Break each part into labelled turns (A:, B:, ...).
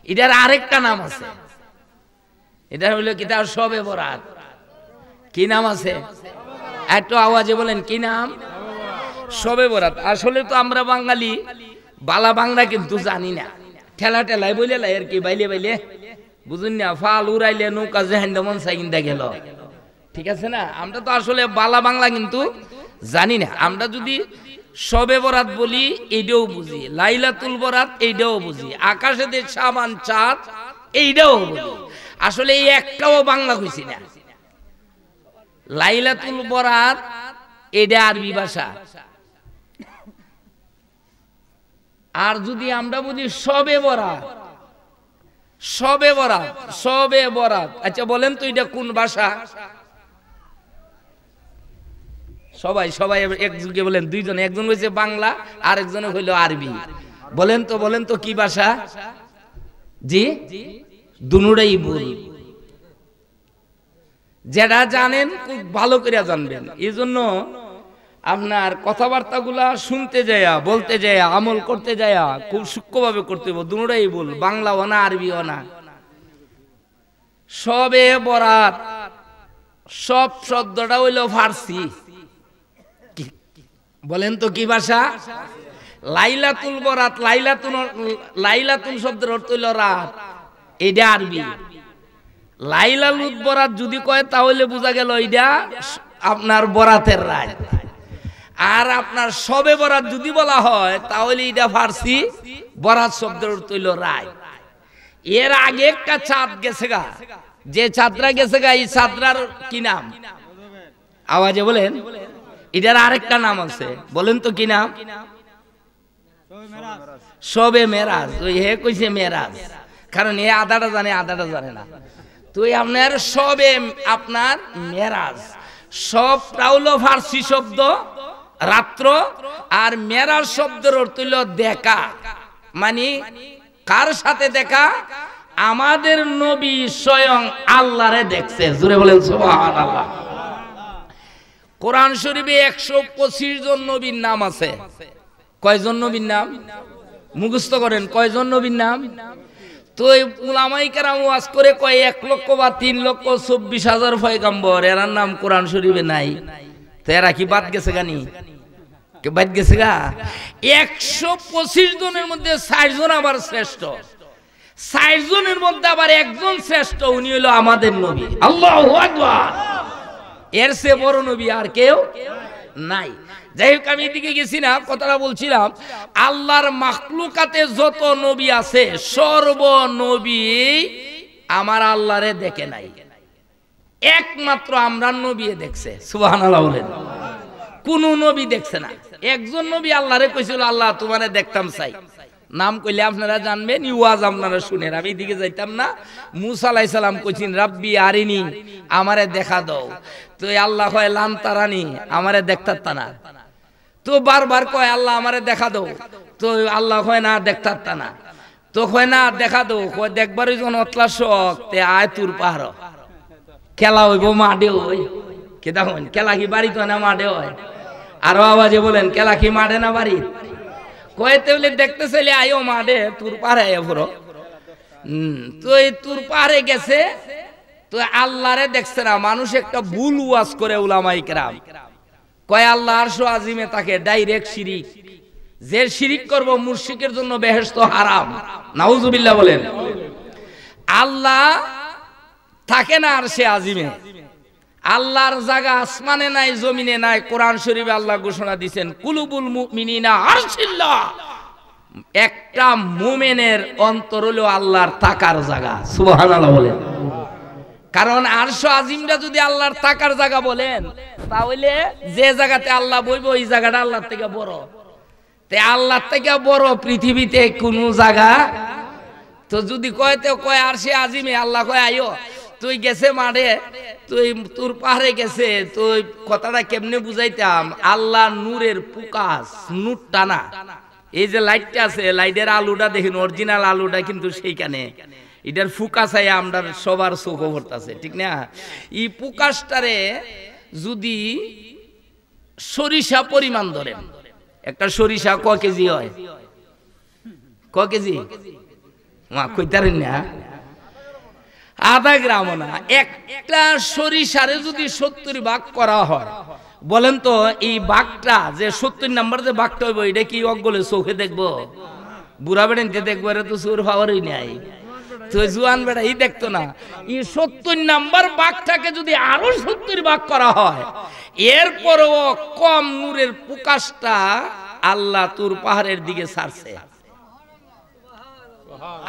A: এটার আরেকটা নাম আছে, এটা হলো কি তার শবে বরাত। কি নাম আছে একটু আওয়াজে বলেন, কি নাম? শবে বরাত। আসলে তো আমরা বাঙালি বালা বাংলা কিন্তু জানি না, ঠেলা ঠেলাই বলে লাই আর কি, বাইলে বাইলে বুঝুন না, ফাল উড়াইলে নৌকা যেমন সাইকিনটা গেল, ঠিক আছে না? আমরা তো আসলে বালা বাংলা কিন্তু জানি না। আমরা যদি শবে বরাত বলি এইটাও বুঝি, লাইলাতুল বরাত এইটাও বুঝি, আকাশে যে সাবান চাঁদ এইটাও বুঝি। আসলে এই একটাও বাংলা কইছি না। লাইলাতুল বরাত এটা আরবি ভাষা, আর যদি আমরা বুঝি শবে বরাত, শবে বরাত, শবে বরাত, আচ্ছা বলেন তো এটা কোন ভাষা? সবাই সবাই একজনকে বলেন, দুইজন, একজন হইছে বাংলা আর একজন হইল আরবি। বলেন তো, বলেন তো কি ভাষা? জি, দুনুরাই ভুল। যেটা জানেন খুব ভালো করে জানবেন, এই জন্য আপনার কথাবার্তা গুলা শুনতে যায়া, বলতে যায়া, আমল করতে যায়া খুব সূক্ষ্মভাবে করতে হবে। দুনুরাই ভুল, বাংলাও না আরবিও না। শবে বরাত সব শব্দটা হইল ফার্সি। বলেন তো কি ভাষা? লাইলাতুল বরাত, লাইলাতুল শব্দের অর্থ হইল রাত, এটা আরবি। লাইলাতুল বরাত যদি কয় তাহলে বোঝা গেল এটা আপনার বরাতের রাত। আর আপনার শবে বরাত যদি বলা হয় তাহলে এটা ফার্সি, বরাত শব্দের অর্থ হইল রাত। এর আগে একটা চাঁদ গেছে গা, যে চাঁদরা গেছে গা, এই চাঁদরার কি নাম? আওয়াজে বলেন, এটার আরেকটা নাম আছে, বলেন তো কি নাম? শবে মেরাজ। ওই হে কইছে মেরাজ, কারণ এ আদাটা জানে, আদাটা জানে না। তো আপনার শবে আপনার মেরাজ, সবটা হলো ফার্সি শব্দ রাত্র, আর মেরাজ শব্দের অর্থ হইল দেখা, মানে কার সাথে দেখা? আমাদের নবী স্বয়ং আল্লাহরে দেখছে। জোরে বলেন সুবহানাল্লাহ। কোরআন শরীফে 125 জন নবীর নাম আছে। কয়জন নবীর নাম মুখস্থ করেন? কয়জন নবীর নাম? তো উলামায়ে কেরাম ওয়াজ করে কয় 1 লক্ষ বা 3,24,000 পয়গম্বর, এর নাম কোরআন শরীফে নাই। তো এরা কি বাদ গেছে গানি? কে বাদ গেছে গা? 125 জনের মধ্যে 60 জন আবার শ্রেষ্ঠ, 60 জনের মধ্যে আবার একজন শ্রেষ্ঠ, উনি হলো আমাদের নবী। আল্লাহু আকবার। এর চেয়ে বড় নবী আর কেউ নাই। যাই হোক, আমি এদিকে গেছি না, কথাটা বলছিলাম, আল্লাহর মাখলুকাতে যত নবী আছে সর্ব নবী আমার আল্লাহরে দেখে নাই, একমাত্র আমরার নবী দেখছে। সুবহানাল্লাহ বলেন। কোন নবী দেখছে না। একজন নবী আল্লাহরে কইছিল, আল্লাহ তোমারে দেখতাম চাই। নাম কইলে আপনারা জানবেন, ওয়াজ আপনারা শুনেন, আমি এদিকে যাইতাম না। মুসা আলাইহিস সালাম কইছেন, রাব্বি আরিনি, আমারে দেখা দাও। তো আল্লাহ কয় লান তারানি, আমারে দেখতারতা না। তো বারবার কয় আল্লাহ আমারে দেখা দাও। তো আল্লাহ কয় না, দেখতারতা না। তো কয় না, দেখা দাও। কয় দেখবার যখন অতলা শখ, তে আয় তুর পাহাড় খেলা হইব, মাঠে হই। কে দেখুন, খেলা কি বাড়িতে হয় না মাঠে হয়? আরো আওয়াজে বলেন, খেলা কি মাঠে না বাড়ি? কয়েতে বলে দেখতে চাইলে আয়ো মাঠে, তুর পাহাড়ে আয় পুরো। তো এই তুর পাহাড়ে গেছে, তো আল্লাহরে দেখছে না। মানুষ একটা ভুল ওয়াজ করে উলামায়ে কেরাম, কয় আল্লাহ আরশ আজিমে তাকে, ডাইরেক্ট শিরিক। যে শিরিক করব মুশরিকের জন্য বেহেশত হারাম। নাউজুবিল্লাহ বলেন। আল্লাহ থাকে না আরশে আজিমে, আল্লাহর জায়গা আসমানে নাই, জমিনে নাই। কোরআন শরীফে আল্লাহ ঘোষণা দিবেন, কুলুবুল মুমিনিনা আরশিল্লাহ। একটা মুমিনের অন্তর হলো আল্লাহর থাকার জায়গা। সুবহানাল্লাহ বলেন। কারণ আরশ আজিমটা যদি আল্লাহর থাকার জায়গা বলেন, তাহলে যে জায়গাতে আল্লাহ বইব ওই জায়গাটা আল্লাহর থেকে বড়। তে আল্লাহর থেকে বড় পৃথিবীতে কোনো জায়গা। তো যদি কয়তে কয় আরশে আজিমে, আল্লাহ কয় আয়ো, তুই গেছে মাঠে, তুই তোর পাহাড়ে গেছে। তো কথাটা কেমনে বুঝাইতাম? আল্লাহ নূরের প্রকাশ, নূর টানা। এই যে লাইটটা আছে, লাইটের আলোটা দেখেন, অরিজিনাল আলোটা কিন্তু সেইখানে, এটার ফোকাস আয় আমরা সবার চোখ পড়তাছে, ঠিক না? এই প্রকাশটারে যদি সরিষা পরিমাণ ধরেন, একটা সরিষা ক কেজি হয়? ক কেজি? মা কইতারেন না, আধা গ্রামও না। একটা সরিষারে যদি 70 ভাগ করা হয়, বলেন তো এই বাঘটা যে 70 নাম্বার যে বাঘটা হইব, এটা কি অগলে চোখে দেখবো? বুড়া বেড়াইতে দেখবো? এটা তো চোর পাওয়ারই নাই, তো জুয়ান বেড়াই দেখতো না। এই 70 নাম্বার বাঘটাকে যদি আরো 70 ভাগ করা হয়, এরপরও কম নূরের প্রকাশটা আল্লাহ তুর পাহাড়ের দিকে ছাড়ছে।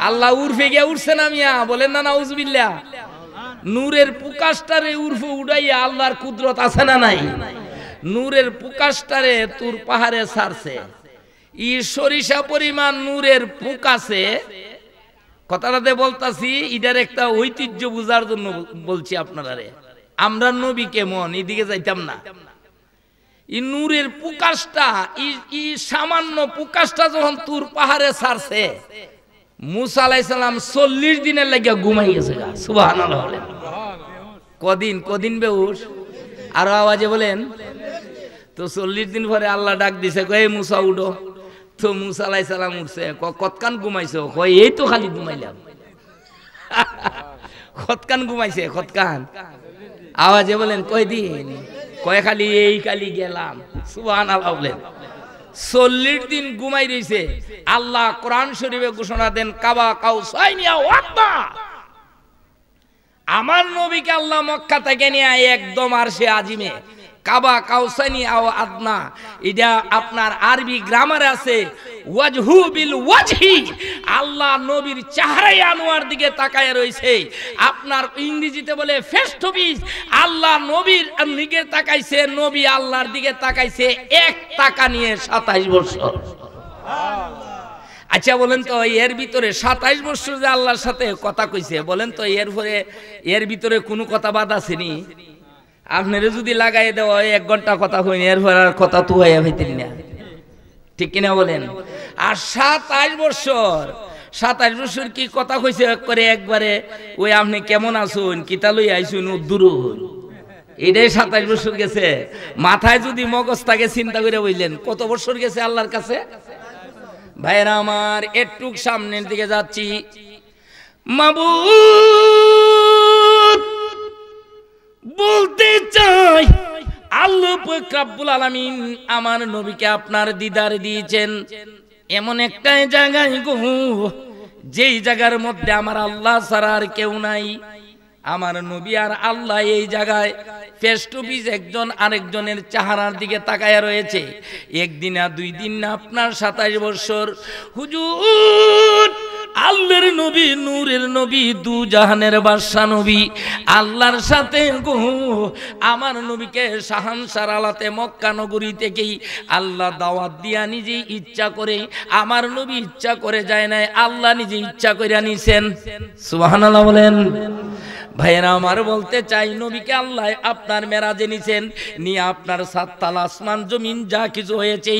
A: আল্লাহ উর্ফে গিয়া উঠছে না মিয়া, বলেন না নাউজুবিল্লাহ। নূরের প্রকাশটারে উর্ফে উড়াইয়া আল্লাহর কুদরত আছে না নাই? নূরের প্রকাশটারে তুর পাহাড়ে ছাড়ছে। ই সরিষা পরিমাণ নূরের প্রকাশে, কথাটাতে বলতাছি, এটার একটা ঐতিহ্য বুঝার জন্য বলছি আপনারা। আমরা নবী কেমন এদিকে যাইতাম না। এই নূরের প্রকাশটা, এই সামান্য প্রকাশটা যখন তুর পাহাড়ে ছাড়ছে, মুসা আলাইহিস সালাম 40 দিনের লাগিয়া ঘুমাই গেছে। সুবহানাল্লাহ বলেন। কদিন বেউস? আরো আওয়াজে বলেন তো। 40 দিন পরে আল্লাহ ডাক দিছে, কই মুসা উঠো। তো মুসা আলাইহিস সালাম উঠছে। কতক্ষণ ঘুমাইছো? কই এই তো খালি ঘুমাইলাম। কতক্ষণ ঘুমাইছে? কতক্ষণ? আওয়াজে বলেন কয় দিন? কয় খালি এই কালি গেলাম। সুবহানাল্লাহ বলেন। 40 দিন ঘুমাই রইছে। আল্লাহ কোরআন শরীফে ঘোষণা দেন, কাবা কাউসাইনিয়া ওয়াক্তা। আমার নবীকে আল্লাহ মক্কা থেকে নিয়ে একদম আরশে আজিমে, কাবা কাউসাইনি আও আদনা, এটা আপনার আরবি গ্রামারে আছে ওয়াজহু বিল ওয়াজহি। আল্লাহ নবীর চেহারাই আনোয়ার দিকে তাকায় রইছে। আপনার ইংরেজিতে বলে ফেস টু ফেস। আল্লাহ নবীর দিকে তাকাইছে, নবী আল্লাহর দিকে তাকাইছে, এক তাকা নিয়ে 27 বছর। আচ্ছা বলেন তো, এর ভিতরে 27 বছর যে আল্লাহর সাথে কথা কইছে, বলেন তো এর ভিতরে কোনো কথা বাদ আসেনি? আপনারে যদি লাগাই দেওয়া হয় 1 ঘন্টা কথা হয়নি, এরপর আর কথা তো হয়ে হইতেন না, ঠিক কিনা বলেন? আর 27 বছর কি কথা কইছে করে একবারে, ওই আপনি কেমন আছেন, কিতা লই আইছুন উদ্দুর, এটাই 27 বছর গেছে। মাথায় যদি মগজ থাকে চিন্তা করে বললেন কত বছর গেছে আল্লাহর কাছে। ভাইরা আমার, একটু সামনের দিকে যাচ্ছি। মাবুদ বলতে চাই, আল্লাহ পাক রব্বুল আলামিন আমার নবীকে আপনার দিদার দিয়েছেন এমন একটা জায়গায় গো, যেই জায়গার মধ্যে আমার আল্লাহ ছাড়া আর কেউ নাই। আমার নবী আর আল্লাহ এই জায়গায় ফেস টু ফেস একজন আরেকজনের চেহারার দিকে তাকায়া রয়েছে। একদিন না 2 দিন না, আপনার 27 বছর। হুজুর আল্লাহর নবী, নূরের নবী, দু জাহানের বাদশা নবী, আল্লাহর সাথে গো আমার নবীকে শাহানশার আলাতে মক্কা নগরী থেকেই আল্লাহ দাওয়াত দিয়া নিজে ইচ্ছা করে, আমার নবী ইচ্ছা করে যায় নাই, আল্লাহ নিজে ইচ্ছা করে নিছেন। সুবহানাল্লাহ বলেন। ভাইয়েরা আমার, বলতে চাই, নবীকে আল্লাহ আপনার মেরাজে নিছেন, নিয়ে আপনার 7 তালা আসমান জমিন যা কিছু হয়েছে,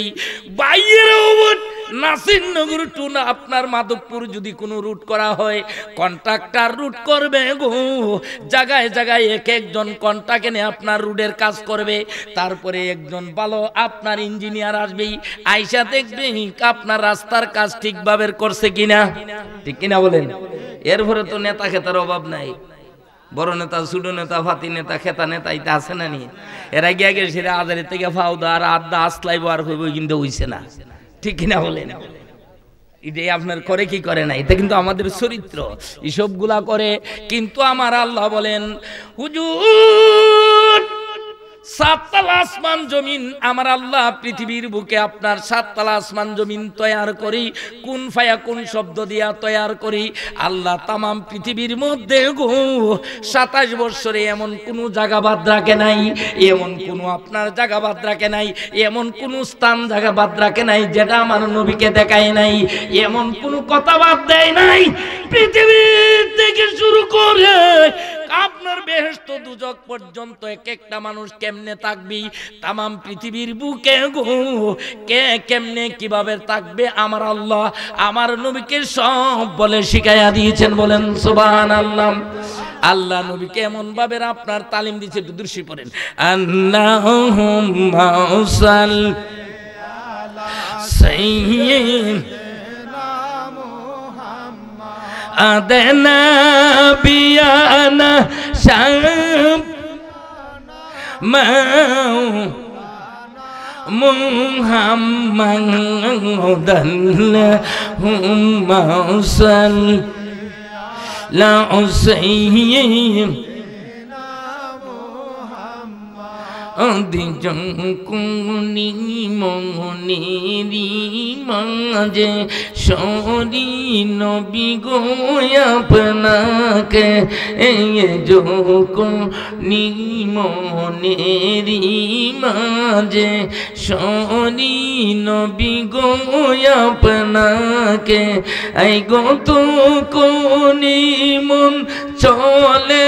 A: বাইরের নাসিরনগর টু আপনার মাধবপুর যদি কোনো রুট করা হয়, কন্ট্রাক্টর রুট করবে গো, জায়গায় জায়গায় এক একজন কন্ট্রাক্ট এনে আপনার রুটের কাজ করবে। তারপরে একজন ভালো আপনার ইঞ্জিনিয়ার আসবে, আইসা দেখবে আপনার রাস্তার কাজ ঠিকভাবে করছে কিনা, ঠিক কিনা বলেন? এরপরে তো নেতা খেতার অভাব নাই। বড় নেতা, ছোট নেতা, ফাতি নেতা, খেতা নেতা এটা আছে না নি? এরা গিয়া গেছে আদারের থেকে ফাউদা আর আড্ডা আসলাইব আর হইব, কিন্তু হইছে না, ঠিক কিনা বলেন? এটাই আপনার করে কি করে না, এটা কিন্তু আমাদের চরিত্র, এসব গুলা করে। কিন্তু আমার আল্লাহ বলেন, হুজুর 7 তালা আসমান জমিন আমার আল্লাহ পৃথিবীর বুকে আপনার 7 তালা আসমান জমিন তৈয়ার করি, কুন ফায়াকুন শব্দ দিয়া তৈয়ার করি। আল্লাহ তামাম পৃথিবীর মধ্যে গো 27 বছরে এমন কোনো জায়গা বাদ রাখে নাই, এমন কোনো আপনার জায়গা বাদ রাখে নাই, এমন কোনো স্থান জায়গা বাদ রাখে নাই যেটা আমার নবীকে দেখায় নাই, এমন কোনো কথা বাদ দেয় নাই। পৃথিবীর থেকে শুরু করে আপনার বেহেশত দুজক পর্যন্ত এক একটা মানুষ কেমনে থাকবি, তামাম পৃথিবীর বুকে গো কে কেমনে কিভাবে থাকবে আমার আল্লাহ আমার নবীকে সব বলে শিখাইয়া দিয়েছেন। বলেন সুবহানাল্লাহ। আল্লাহ নবীকে এমন ভাবে আপনার তালিম দিয়েছে, একটু দুরূদ পড়েন। আল্লাহুম্মা সাল্লি আলা সাইয়্যিদিনা মুহাম্মদ আদনা বিয়ানা শাম মুহাম্মাদান হুম্মা সাল্লাল্লাহু দিজন কুনি মনেরি মাঝে সরি নবী গো আপনাকে কুনি মনেরি মাঝে সরি নবী গো আপনাকে এই গো তো কুনি মন চলে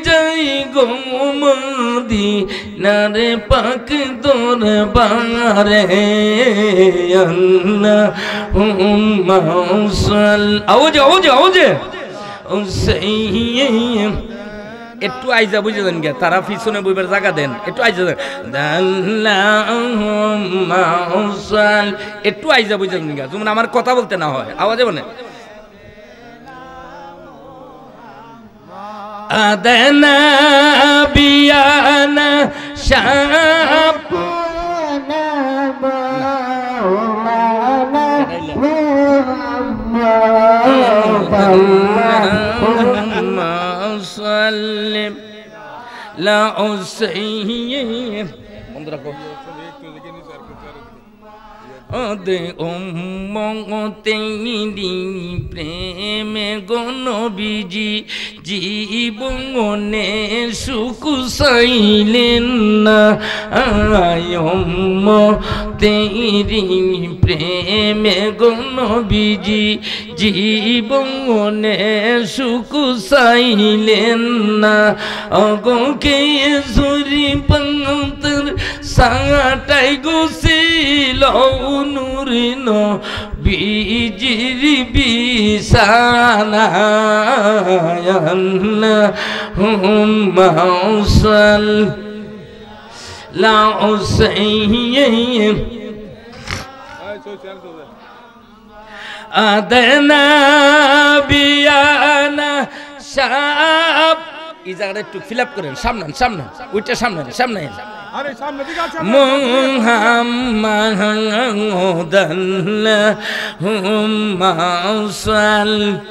A: যাই গো মদিনারে পাক দরবারে আল্লাহুম্মা সাল্লি আওয়াজে একটু আইজা বুঝে দেন গে তারা পিছনে বইবার জায়গা দেন একটু আইজা দেন আল্লাহুম্মা সাল্লি একটু আইজা বুঝে দেন গে যেমন আমার কথা বলতে না হয় আওয়াজে বলে আদনা বিয়ানা শাবনা মাওলানা সাল্লিম লা উসাইয়্যিব বন্ধ রাখো ওদে উম্মতেরি প্রেমে গো নবীজি জীবনে সুখ চাইলেন না উম্মতেরি প্রেমে গো নবীজি জীবনে সুখ চাইলেন না অগকে জুরি পন্তর সাটাই গুছিল নুরিন বিজির বিছানা আল্লাহুম্মা সাল্লি আদনা বিয়ানা শাব এই জায়গাটা একটু ফিল আপ করেন সামনে ওইটা সামনে
B: আরে সামনে দিকে আছে
A: মুহাম্মাদান হুম্মা সাল্লাল্লাহু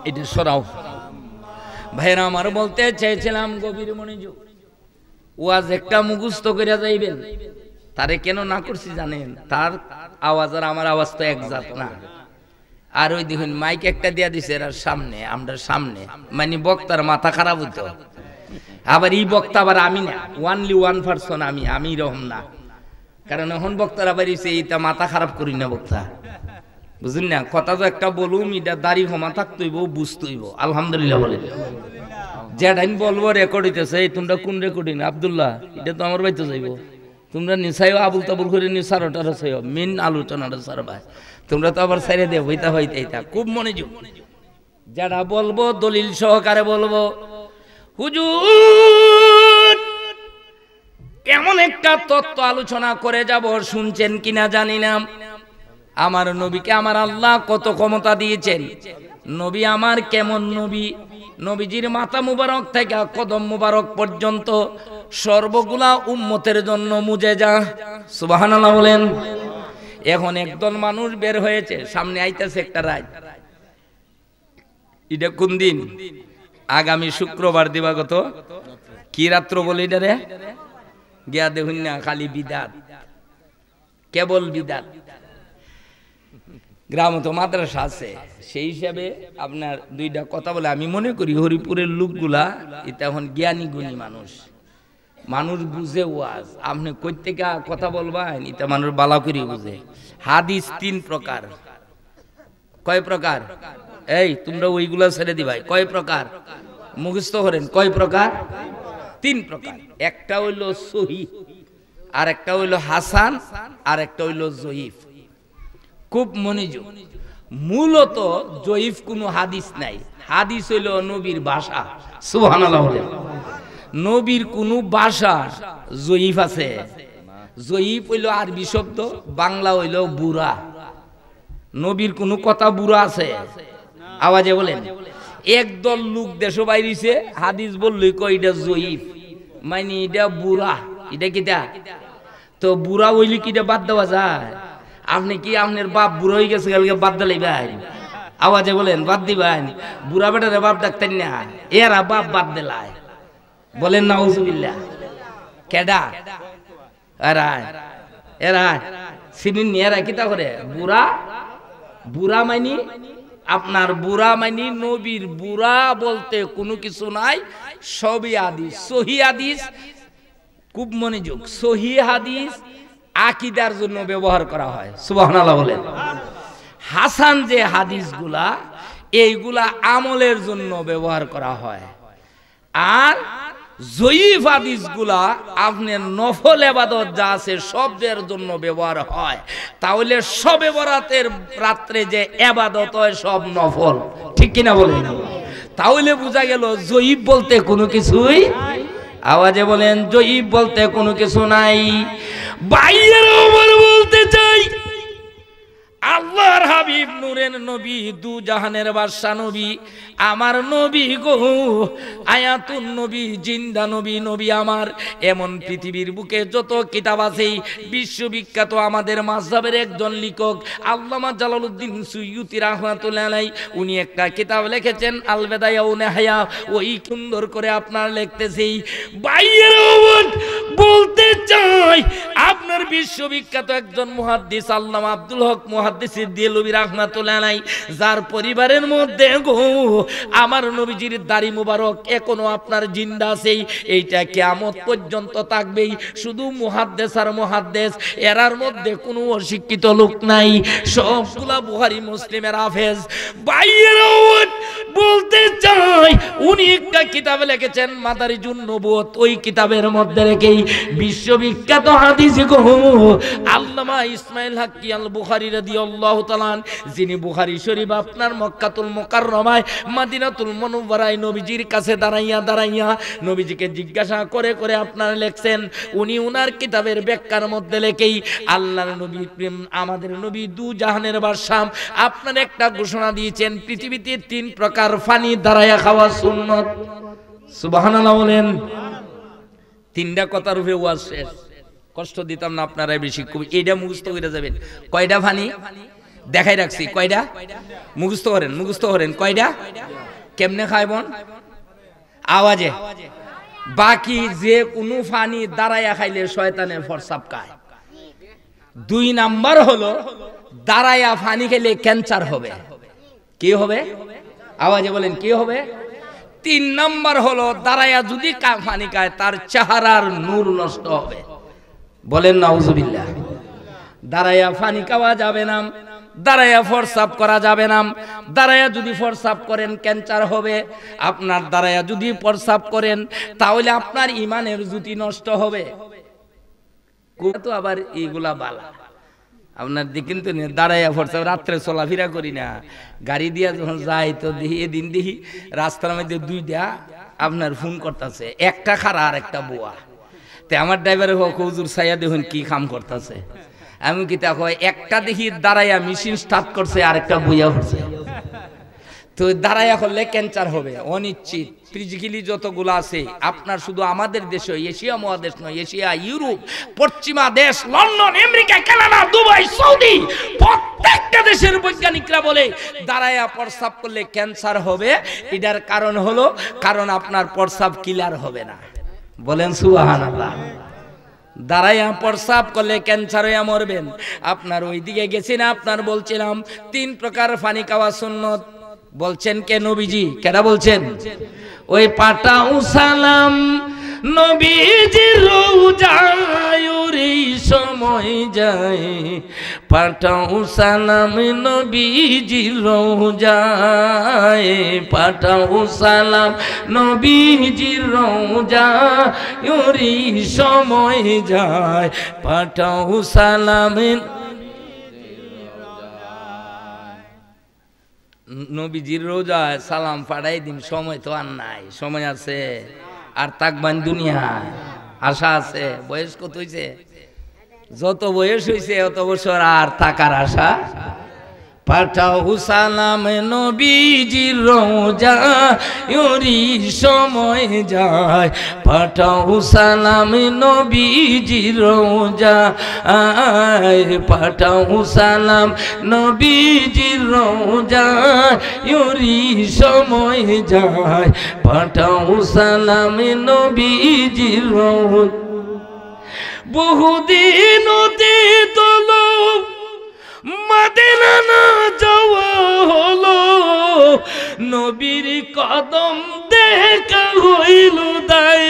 A: এটা সরাও ভাইরা আমার বলতে চাইছিলাম গভীর মনোযোগ ওয়াজ একটা মুখস্থ করে যাইবেন তারে কেন না করছি জানেন তার আওয়াজ আর আমার আওয়াজ তো এক জাত না আর ওই দেখুন মাইক একটা দিয়া দিছে এর সামনে আমরা সামনে মানে বক্তার মাথা খারাপ হতো আবার এই বক্তা আবার আমি না ওয়ানলি ওয়ান পারসন আমি রকম না কারণ এখন বক্তারা বাড়িছে এটা মাথা খারাপ করি না বক্তা বুঝলেন না কথা তো একটা বলুম এটা দাড়ি ক্ষমা থাকতেইব বুঝতেইব আলহামদুলিল্লাহ বলে যেটাই বলবো রেকর্ড হইতেছে তোমরা কোন রেকর্ডিং আব্দুল্লাহ এটা তো আমার বাড়িতে যাইব তোমরা নিশাইও আবুল তাবুল করে নিশারটারও চাইও মেন আলোচনাটা সার ভাই তোমরা তো আবার সাইরে দেও হইতা খুব মনোযোগ যারা বলবো দলিল সহকারে বলবো হুজুর এমন একটা তত্ত্ব আলোচনা করে যাব শুনছেন কিনা জানি না আমার নবীকে আমার আল্লাহ কত ক্ষমতা দিয়েছেন নবী আমার কেমন নবী নবীজির মাথা মুবারক থেকে কদম মুবারক পর্যন্ত সর্বগুলা উম্মতের জন্য মুজেজা সুবহানাল্লাহ বলেন এখন একদল মানুষ বের হয়েছে সামনে আইতেছে একটা রাত এটা কোন দিন আগামী শুক্রবার দিবাগত কি রাত্র বলে এটা রে গিয়া দেখুন না খালি বিদাত কেবল বিদাত গ্রাম তো মাদ্রাসা আছে সেই হিসাবে আপনার দুইটা কথা বলে আমি মনে করি হরিপুরের লোকগুলা এটা এখন জ্ঞানী গুণী মানুষ বুঝে ওয়াজ আপনি কই থেকে কথা বলবেন এটা মানুষ বালা করে বুঝে হাদিস 3 প্রকার কয় প্রকার এই তোমরা ওইগুলা ছেড়ে দিবাই কয় প্রকার মুখস্থ করেন কয় প্রকার 3 প্রকার একটা হইল সহিহ আর একটা হইল হাসান আর একটা হইল জয়ীফ খুব মনোযোগ মূলত জয়ীফ কোনো হাদিস নাই হাদিস হইল নবীর ভাষা সুবহানাল্লাহ নবীর কোনো ভাষা জয়ীফ আছে জয়ীফ হইল আরবি শব্দ, বাংলা হইল বুড়া। নবীর কোনো কথা বুড়া আছে? আওয়াজে বলেন। একদল লোক দেশ বাইরিছে, হাদিস বললই কয় এটা জয়ীফ, মানে এটা বুড়া। এটা কিটা? তো বুড়া হইলে কিটা বাদ দেওয়া যায়? আপনি কি আপনার বাপ বুড়ো হয়ে গেছে কালকে বাদ দিলেন? আওয়াজে বলেন, বাদ দিবেন? বুড়া বেটারে বাপ ডাকতেন না, এরা বাপ বাদ দিলায়। বলেন নাউজুবিল্লাহ। কেডা? এরা এরা চিনিন, এরা কিতা করে? বুড়া। বুড়া মানি আপনার বুড়া মানি নবীর বুড়া বলতে কোনো কিছু নাই, সবই হাদিস, সহি হাদিস। খুব মনোযোগ, সহি হাদিস আকীদার জন্য ব্যবহার করা হয়। সুবহানাল্লাহ বলেন। হাসান যে হাদিসগুলা, এইগুলা আমলের জন্য ব্যবহার করা হয়। আর জয়ীফ হাদিসগুলা আপনার নফল ইবাদত যা আছে সবের জন্য ব্যবহার হয়। তাহলে শবে বরাতের রাত্রে যে ইবাদত হয় সব নফল, ঠিক কিনা বলেন? তাহলে বোঝা গেল জয়ীফ বলতে কোনো কিছুই, আওয়াজে বলেন, জয়ীফ বলতে কোনো কিছু নাই। বাইরের ওমর বলতে চাই, আল্লাহর হাবিব নূরের নবী, দু জাহানের বাদশা নবী, আমার নবী গো, আয়াতুন নবী, জিন্দা নবী, নবী আমার। এমন পৃথিবীর বুকে যত কিতাব আছে, বিশ্ববিখ্যাত আমাদের মাযহাবের একজন লেখক আল্লামা জালালউদ্দিন সুয়ুতী রাহমাতুল্লাহ আলাইহি, উনি একটা কিতাব লিখেছেন আল বেদায়া ওয়া নিহায়া। ওই সুন্দর করে আপনার লিখতেছি, বাইয়ের ওমর বলতে চাই, আপনার বিশ্ববিখ্যাত একজন মুহাদ্দিস আল্লামা আব্দুল হক মুহাদ্দিস দেলবি রাহমাতুল্লাহ আলাইহি, যার পরিবারের মধ্যে গো আমার নবীজির দাড়ি মুবারক এখনো আপনার জিন্দা আছে। এইটা কিয়ামত পর্যন্ত থাকবেই। শুধু মুহাদ্দিস আর মুহাদ্দিস, এরার মধ্যে কোনো অশিক্ষিত লোক নাই, সবগুলা বুখারী মুসলিমের হাফেজ। বাইয়ের বলতে চাই, উনি একটা কিতাব লিখেছেন মাদারিজুন নবুয়ত, ওই কিতাবের মধ্যে রেখেই বিশ্ববিখ্যাত হাদিস গো আল্লামা ইসমাইল হাক্কি আল বুখারী রাদিয়াল্লাহু তাআলা, যিনি বুখারী শরীফ আপনার মক্কাতুল মুকাররমায় মদিনাতুল মুনাওয়ারায় নবীজির কাছে দাঁড়াইয়া নবীজিকে জিজ্ঞাসা করে করে আপনার লেখছেন। উনি উনার কিতাবের ব্যাখ্যার মধ্যে লেখেই আল্লাহর নবী, আমাদের নবী দু জাহানের বাদশা, আপনার একটা ঘোষণা দিয়েছেন, পৃথিবীতে 3 প্রকার পানি দাঁড়াইয়া খাওয়া সুন্নত। সুবহানাল্লাহ বলেন। 3টা কথার উপরে ওয়াজ শেষ, কষ্ট দিতাম না আপনারা বেশি, খুব এইটা মুখস্থ করে যাবেন। কয়টা পানি দেখাই রাখছি, কয়টা মুখস্থ করেন, কয়টা? কেমনে খাইবন? আওয়াজে। বাকি যে কোনো পানি দাঁড়াইয়া খাইলে শয়তানের ফরসাব খায়। 2 নাম্বার হলো দাঁড়াইয়া পানি খেলে ক্যান্সার হবে। কি হবে? আওয়াজে বলেন, কি হবে? 3 নাম্বার হলো দাঁড়াইয়া যদি পানি খায় তার চেহারার নূর নষ্ট হবে। বলেন নাউজুবিল্লাহ। দাঁড়াইয়া পানি খাওয়া যাবে না, দাঁড়াইয়া ফরসাব করা যাবে না। দাঁড়াইয়া যদি ফরসাব করেন ক্যান্সার হবে। আপনার দাঁড়াইয়া যদি ফরসাব করেন তাহলে আপনার ইমানের জ্যোতি নষ্ট হবে। তো আবার এইগুলা বালা আপনার দেখেন তো, দাঁড়াইয়া ফরসাব, রাত্রে চলাফেরা করি না, গাড়ি দিয়া যখন যাই তো দেখি, এদিন দেখি রাস্তার মধ্যে 2টা আপনার ফোন করতেছে, একটা খারা আর একটা বুয়া। তে আমার ড্রাইভারে হুজুর সাইয়া দেখুন কি কাম করতেছে। আমি কি তা কয়, একটা দেখি দাঁড়াইয়া মেশিন স্টার্ট করছে আর একটা বইয়া করছে। তো দাঁড়াইয়া করলে ক্যান্সার হবে, অনিশ্চিত। ফিজিক্যালি যতগুলো আছে আপনার, শুধু আমাদের দেশে, এশিয়া মহাদেশ নয়, এশিয়া, ইউরোপ, পশ্চিমা দেশ, London, America, Canada, Dubai, Saudi, প্রত্যেকটা দেশের বৈজ্ঞানিকরা বলে দাঁড়াইয়া প্রস্রাব করলে ক্যান্সার হবে। এটার কারণ হলো, কারণ আপনার প্রস্রাব ক্লিয়ার হবে না। বলেন সুবহানাল্লাহ। দাঁড়াইয়া প্রস্রাব করলে ক্যান্সার হয়ে মরবেন। আপনার ওইদিকে গেছি না, আপনার বলছিলাম 3 প্রকার পানি খাওয়া সুন্নত। বলছেন কে? নবীজি। কেডা বলছেন? ওই পাঠাও সালাম নবীজির রওজায়, ওরে সময় যায়, পাঠাও সালাম নবীজির রওজায়, পাঠাও সালাম নবীজির রওজায়, ওরে সময় যায়, পাঠাও সালাম। নবীজির রোজায় সালাম পাঠাই দিন। সময় তো আর নাই, সময় আছে আর তাকবান দুনিয়া, আশা আছে। বয়স কত হইছে? যত বয়স হয়েছে অত বছর আর থাকার আশা। পাঠাও সালাম নবীজির রওজায় সময় যায়, পাঠাও সালাম নবীজির রওজায়, পাঠাও সালাম নবীজির রওজায় সময় যায়, পাঠাও সালাম নবীজির রওজায়। বহুদিন অতীত হলো মদিনা না যাওয়া হলো, নবীর কদম দেখা হইল দায়,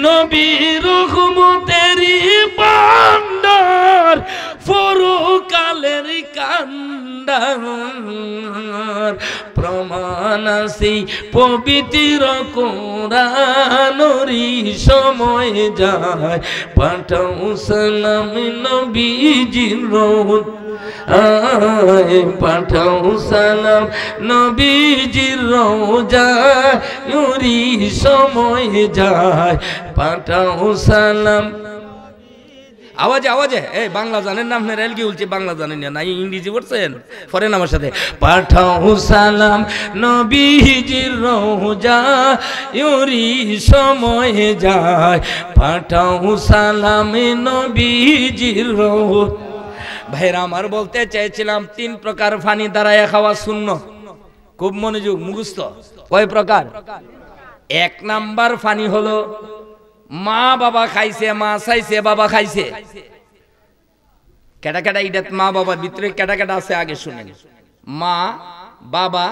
A: নবীর রহমতেরই ভান্ডার পরকালের কান্ডার, প্রমাণ আছে পবিত্র কোরআনেরই সময় যায়, পাঠাও সালাম নবীজির রওজায়, পাঠাও সালাম নবীজির রওজায় সময় যায়, পাঠাও সালাম। আওয়াজে আওয়াজে এই বাংলা জানেন না আপনার? এলকি বলছে বাংলা জানেন না, ইংরেজি পড়ছেন পড়েন আমার সাথে। পাঠাও সালাম নবীজির রওজায় সময় যায়, পাঠাও সালাম নবীজির রওজায়। ভাইরা আমার বলতে চাইছিলাম 3 প্রকার পানি দাঁড়ায় খাওয়া সুন্নাত। খুব মনোযোগ, মুখস্থ। কয় প্রকার? 1 নাম্বার পানি হলো মা বাবা খাইছে, মা চাইছে, বাবা খাইছে। কেটা কেটা এটা মা বাবার ভিতরে কেটা কেটা আছে আগে শুনেন। মা, বাবা,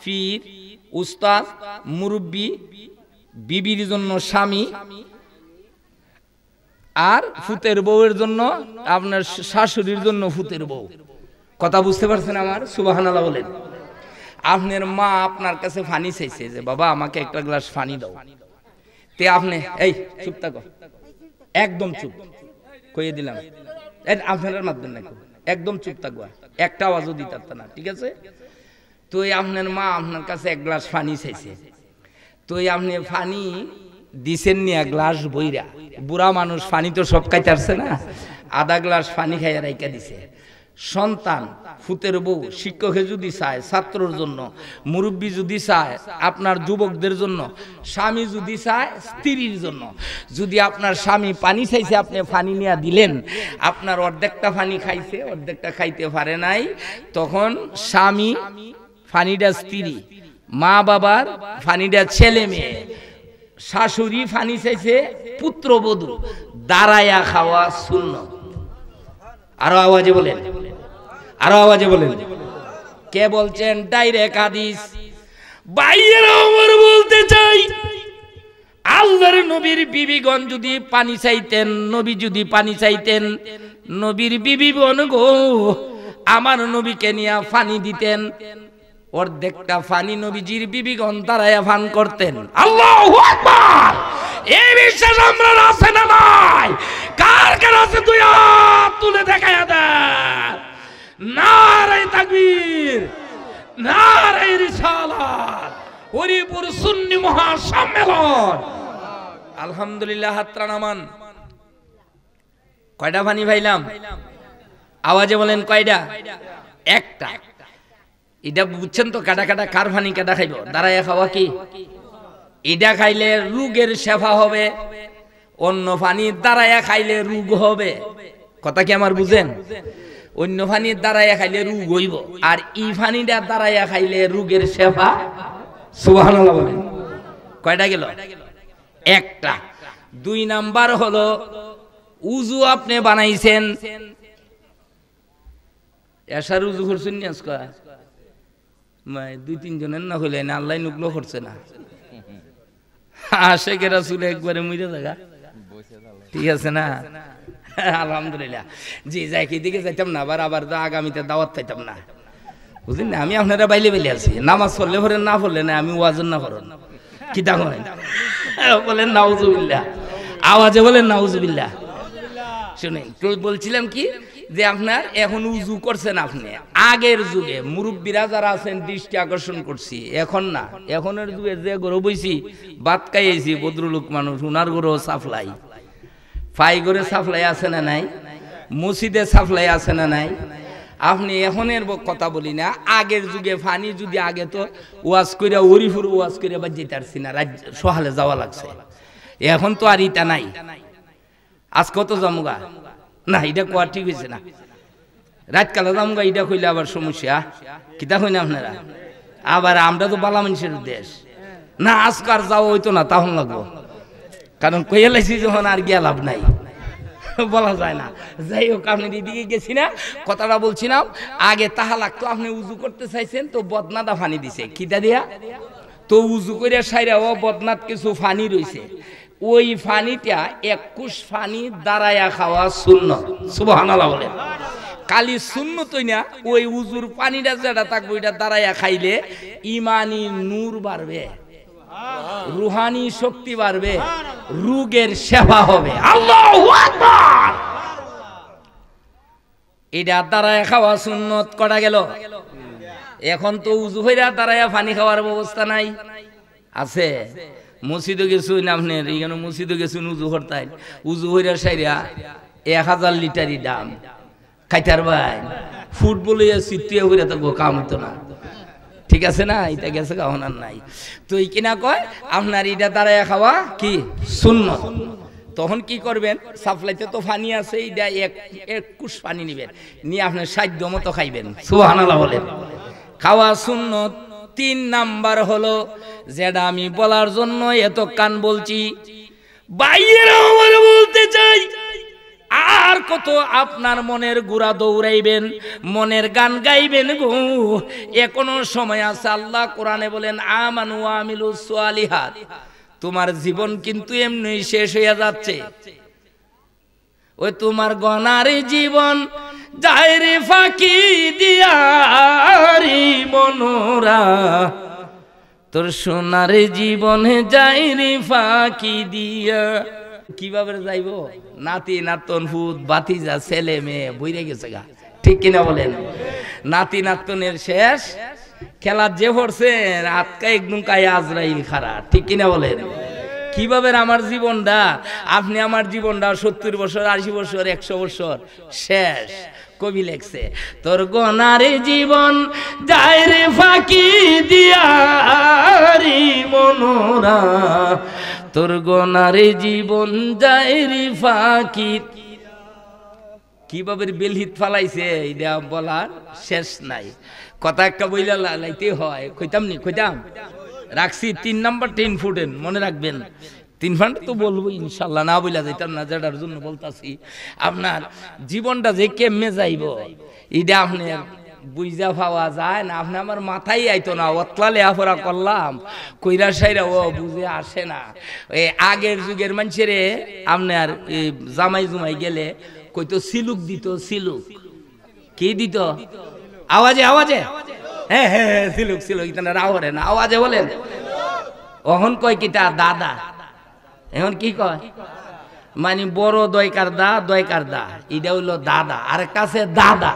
A: পীর, উস্তাদ, মুরব্বী, বিবির জন্য স্বামী, আর ফুতের বউয়ের জন্য আপনার শাশুড়ির জন্য ফুতের বউ। কথা বুঝতে পারছেন আমার? সুবহানাল্লাহ বলেন। আপনার মা আপনার কাছে পানি চাইছে যে বাবা আমাকে একটা গ্লাস পানি দাও, তে আপনি এই চুপ থাকো, একদম চুপ কইয়ে দিলাম, আপনার মাধ্যমে না, একদম চুপ থাকবা, একটা আওয়াজও দিতে না, ঠিক আছে? তো আপনার মা আপনার কাছে 1 গ্লাস পানি চাইছে, তো আপনি পানি দিছেন নি 1 গ্লাস বইরা। বুড়া মানুষ পানি তো সব খাইতে পারছে না, আধা গ্লাস পানি খাইয়া রাইকা দিছে। সন্তান, ফুতের বউ, শিক্ষকে যদি চায় ছাত্রর জন্য, মুরব্বী যদি চায় আপনার যুবকদের জন্য, স্বামী যদি চায় স্ত্রীর জন্য। যদি আপনার স্বামী পানি চাইছে আপনি পানি নিয়ে দিলেন, আপনার অর্ধেকটা পানি খাইছে অর্ধেকটা খাইতে পারে নাই, তখন স্বামী পানিটা স্ত্রী, মা বাবার পানিটা ছেলে মেয়ে, শাশুড়ি পানি চাইছে পুত্রবধূ, দাঁড়ায়া খাওয়া সুন্নাত। আরো আওয়াজে বলেন, আরো আওয়াজে বলেন। কে বলছেন? ডাইরেক্ট হাদিস। বাইরেরা আমার বলতে চাই, আল্লাহর নবীর বিবিগণ যদি পানি চাইতেন, নবী যদি পানি চাইতেন, নবীর বিবিগণ গো আমার নবীকে নিয়ে পানি দিতেন, অর্ধেকটা পানি নবীজির বিবিগণ দাঁড়ায়া পান করতেন। আল্লাহু আকবার! এই বিশ্বাস আমরা আছে না নাই? কার কার আছে? 2 হাত তুলে দেখায়া দেন। নারে তাকবীর, নারে রিসালাত, হরিপুর সুন্নি মহাসম্মেলন। আলহামদুলিল্লাহ, হাতরা নামান। কয়টা পানি পাইলাম? আওয়াজে বলেন কয়টা? একটা। এটা বুঝছেন তো? কাটা কাটা কার পানি কাটা খাইব? দাঁড়াইয়া খাওয়া কি? এটা খাইলে রোগের সেবা হবে, অন্য পানি দাঁড়াইয়া খাইলে রোগ হবে। কথা কি আমার বুঝেন? অন্য পানি দাঁড়াইয়া খাইলে রোগ হইব, আর ই পানিটা দাঁড়াইয়া খাইলে রোগের সেবা। সুবহানাল্লাহ বলেন। কয়টা গেল? একটা। 2 নাম্বার হলো উজু আপনি বানাইছেন, এসার উজু করছেন নি আজকে? 2-3 জনের না হইলে না, আল্লাহ নুকলো করছে না। আশেকে রাসূল একবারে মরে জায়গা, ঠিক আছে না? আলহামদুলিল্লাহ। জি, যাই কি দিকে যাইতাম না, আবার আগামীতে দাওয়াত পাইতাম না, বুঝলেন না? আমি আপনারা বাইলে বাইলে আছি, নামাজ পড়লে পড়েন, না পড়লে না, আমি ওয়াজ না করেন কি তা করেন? বলেন নাউজুবিল্লাহ, আওয়াজে বলেন নাউজুবিল্লাহ। শুনেন, বলছিলাম কি যে আপনার এখন উজু করছেন আপনি, আগের যুগে মুরব্বীরা যারা আছেন দৃষ্টি আকর্ষণ করছি, এখন না, এখনের যুগে যে গরু বইছি ভাত খাইয়েছি ভদ্রলোক মানুষ, উনার গরু সাফলাই, ফাইগরে সাপ্লাই আছে না নাই, মসজিদে সাপ্লাই আছে না নাই। আপনি এখনের কথা বলি না, আগের যুগে পানি যদি আগে তো ওয়াজ করে ওরিফুর ওয়াজ করে বা যেতে পারছি না, সহালে যাওয়া লাগছে। এখন তো আর ইটা নাই, আজ কত জামুগা না, এটা কোয়া ঠিক হয়েছে না। রাতকালে জামুগা এটা কইলে আবার সমস্যা, কিতা কই না আপনারা। আবার আমরা তো বালা মানুষের দেশ না, আজকার যাওয়া হইতো না, তখন লাগবো, কারণ কইয়া লাইছি যখন আর গিয়া লাভ নাই, বলা যায় না। যাই হোক, আপনি দিদিকে গেছি না, কথাটা বলছিলাম। আগে তাহা লাগতো, আপনি উজু করতে চাইছেন তো বদনাটা ফানি দিছে, কিটা দিয়া তো উজু করে সাইরা ও বদনাত কিছু ফানি রইছে, ওই ফানিটা 21 ফানি দাঁড়ায়া খাওয়া সুন্নত। সুবহানাল্লাহ বলেন। কালি সুন্নতই না, ওই উজুর পানিটা যেটা থাকবে ওইটা দাঁড়ায়া খাইলে ইমানি নূর বাড়বে, রুহানি শক্তি বাড়বে, রোগের সেবা হবে। আল্লাহু আকবার। এটা দাঁড়ায় খাওয়া সুন্নত করা গেল। এখন তো উজু হইরা দাঁড়ায়া পানি খাওয়ার ব্যবস্থা নাই, আছে মসজিদে গেছুন আপনি, এখানে মসজিদে গেছুন উজু করতেন, উজু হইরা সাইরা 1000 লিটারই দাম খাইতার ভাই, ফুটবলে চিত্রিয়া হইরা তো কাম হতো না, ঠিক আছে না, এটা গেছে কাহনার নাই। তো এই কিনা কয় আপনার এটা দাঁড়ায় খাওয়া কি সুন্নত। তখন কি করবেন, সাপ্লাইতে তো পানি আছে, এটা 21 পানি নিবেন, নিয়ে আপনার সাধ্য মতো খাইবেন। সুবহানাল্লাহ বলেন। খাওয়া সুন্নত। 3 নাম্বার হলো যেটা আমি বলার জন্য এত কান বলছি, বাইরেরা আমার বলতে চাই, আর কত আপনার মনের গুড়া দৌড়াইবেন, মনের গান গাইবেন গো, এখনো সময় আছে। আল্লাহ কোরআনে বলেন আমানু ওয়া আমিলুস সালিহাত। তোমার জীবন কিন্তু এমনি শেষ হয়ে যাচ্ছে, ওই তোমার গনার জীবন যায় রে ফাঁকি দিয়া রে মনোরা, তোর সোনার জীবনে যায় রে ফাঁকি দিয়া। কিভাবে যাইব, নাতি নাতন ফুত বাতিজা ছেলে মেয়ে বইরে গেছে গা, ঠিক কিনা বলেন। নাতি নাতনের শেষ খেলার যে পড়ছেন আজকে একদম কায়ে আজরাইল খারা, ঠিক কিনা বলেন। কিভাবে আমার জীবনটা, আপনি আমার জীবনটা 70 বছর 80 বছর 100 বছর শেষ। কবি লেখছে তোর গনারে জীবন যায় রে ফাঁকি দিয়া রে মনোরা, তোর গনারে জীবন যায় রে ফাঁকি। কিভাবে বেলহিত ফালাইছে এটা বলার শেষ নাই। কথা একটা বইলা লাইতে হয়, কইতাম নি, কইতাম রাখছি। 3 নাম্বার 10 ফুটেন মনে রাখবেন। 3 ফান্ড তো বলবো ইনশাল্লাহ, না বইলা যাইতাম না, যেটার জন্য বলতাছি। আপনার জীবনটা যে কেমনে যাইব এটা আপনি বুঝা পাওয়া যায় না। আপনি আমার মাথায় আইতো না, অতলা লেহাপড়া করলাম কইরা সাইরা ও বুঝে আসে না। এই আগের যুগের মানুষের আপনার জামাই জুমাই গেলে কইতো সিলুক দিত, সিলুক কি দিত, আওয়াজে আওয়াজে, হ্যাঁ হ্যাঁ সিলুক সিলুক, ইতানা রাওরে না, আওয়াজে বলেন। অহন কয় কিটা দাদা, এখন কি কয় মানে বড় দয়কার দা, দয়কার দা, এটা হইলো দাদা। আর কাছে দাদা,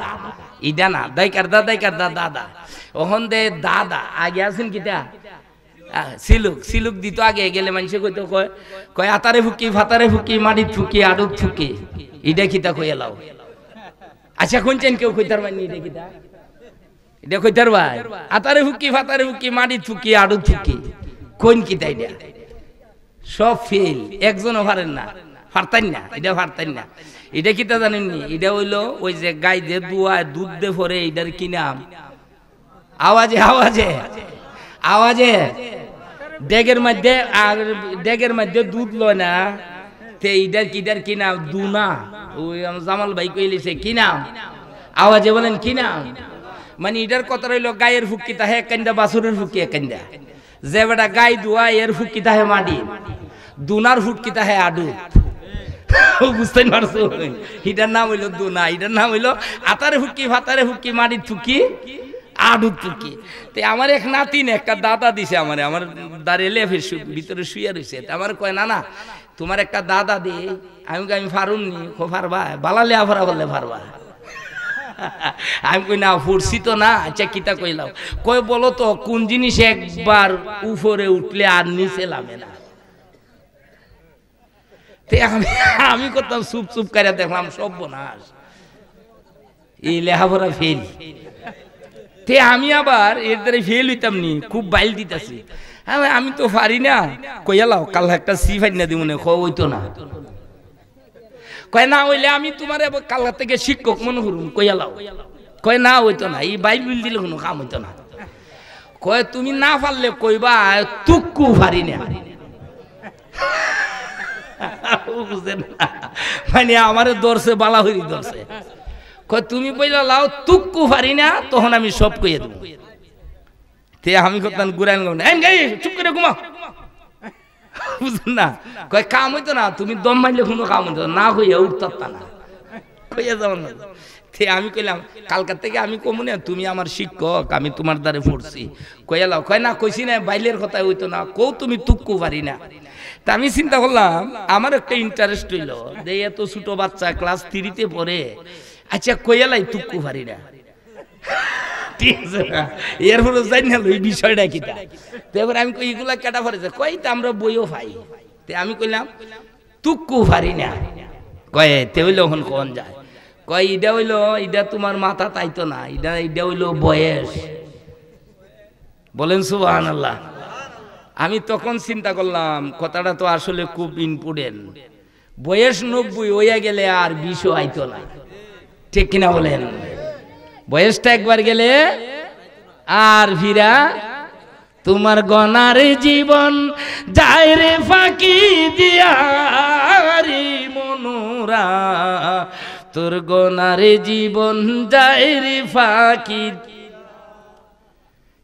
A: ইটা না দয়কার দা, দয়কার দা দাদা। ওহন দে দাদা, আগে আছেন কিটা সিলুক, সিলুক দিত আগে গেলে মানুষে কইতো, কয় কয় আতারে ফুকি, ফাতারে ফুকি, মাটিত ফুকি, আডুত ফুকি, ইটা কিতা কই এলাও। আচ্ছা কোনছেন কেউ কইতার মানে এটা কিতা, এটা কইতার ভাই আতারে ফুকি, ফাতারে ফুকি, মাটিত ফুকি, আডুত ফুকি, কোন কিতা এটা সব ফেল, একজনও পারেন না, পারতেন না, এটা পারতেন না। এটা কিতা জানেননি, এটা হইলো ওই যে গাই যে দুয়ায় দুধ দে পরে, এটার কি নাম, আওয়াজে আওয়াজে আওয়াজে, ডেগের মধ্যে, আর ডেগের মধ্যে দুধ লয় না, তে এইটার কিটার কি নাম, দুনা। ওই জামাল ভাই কইলিছে কি নাম, আওয়াজে বলেন কি নাম। মানে এটার কথা রইলো গায়ের ফুকি তাহে কান্দা, বাছুরের ফুকি কান্দা, যে বেটা গাই দুয়া এর ফুকি তাহে মাটি, দুনার ফুটকি তাহে আডু। বুঝতে পারছো, এটার নাম হইলো দুনা, এটার নাম হইলো আতারে ফুকি, ফাতারে ফুকি, মাটির ফুকি, আডুত ফুকি। তে আমার এক নাতিন একটা দাদা দিছে আমারে, আমার দাঁড়িয়ে লেফের ভিতরে শুয়ে রয়েছে। আমার কয় না না তোমার একটা দাদা দি, আমি ফারুননি, পারবা বালালে আফারা বললে পারবা। আমি কই না ফুরছি তো না। আচ্ছা কিতা কইলাম, কই বলো তো কোন জিনিস একবার উপরে উঠলে আর নিচে নামে না। তে আমি করতাম চুপ চুপ করে দেখলাম সর্বনাশ, এই লেখাপড়া ফেল। তে আমি আবার এর দ্বারা ফেল হইতাম নি, খুব বাইল দিতেছি, আমি তো পারি না। কইয়ালাও কাল একটা সি ফাইন না দিব না, হইতো না। কয় না হইলে আমি তোমার কাল থেকে শিক্ষক মনে করুম, কইয়ালাও। কয় না হইতো না, এই বাইবেল দিলে কোনো কাম হইতো না। কয় তুমি না পারলে কইবা তুক্কু পারি না। মানে আমার দর্শে বালা হইরি দর্শে। কয় তুমি বইলা লাও তুক্কু পারি না, তখন আমি সব কইয়া দেব। তে আমি করতাম গুরাইন চুপ করে ঘুমাও, বুঝলেন না? কয় কাম হইতো না, তুমি দম মারলে কোনো কাম হইতো না, হইয়া উঠতা না, কইয়া যাও না। আমি কইলাম কালকার থেকে আমি কমু না, তুমি আমার শিক্ষক, আমি তোমার দ্বারে পড়ছি। কইয়ালাও কয় না কইছি না, বাইলের কথা হইতো না, কও তুমি তুক্কু পারি না। তা আমি চিন্তা করলাম আমার একটা ইন্টারেস্ট হইল যে এত ছোট বাচ্চা ক্লাস 3-তে পড়ে, আচ্ছা কইয়ালাই তুক্কু পারি না, ঠিক আছে না? এরপরে জানি না এই বিষয়টা কিটা। তো এবার আমি কই এগুলা কেটা পারেছে, কই তো আমরা বইও পাই। তে আমি কইলাম তুক্কু পারি না। কয় তে হইলো এখন কোন যায়? কয় ইডা হইলো, ইডা তোমার মাথা তাইতো না, ইডা হইলো বয়স। বলেন সুবহানাল্লাহ। আমি তখন চিন্তা করলাম কথাটা তো আসলে খুব ইম্পর্টেন্ট। বয়স 90 হইয়া গেলে আর 20ও আইতো না, ঠিক কিনা বলেন? বয়সটা একবার গেলে আর ফিরা, তোমার গনার জীবন যায় রে ফাঁকি দিয়া রে মনোরা, তোর গনার জীবন যায় রে ফাঁকি।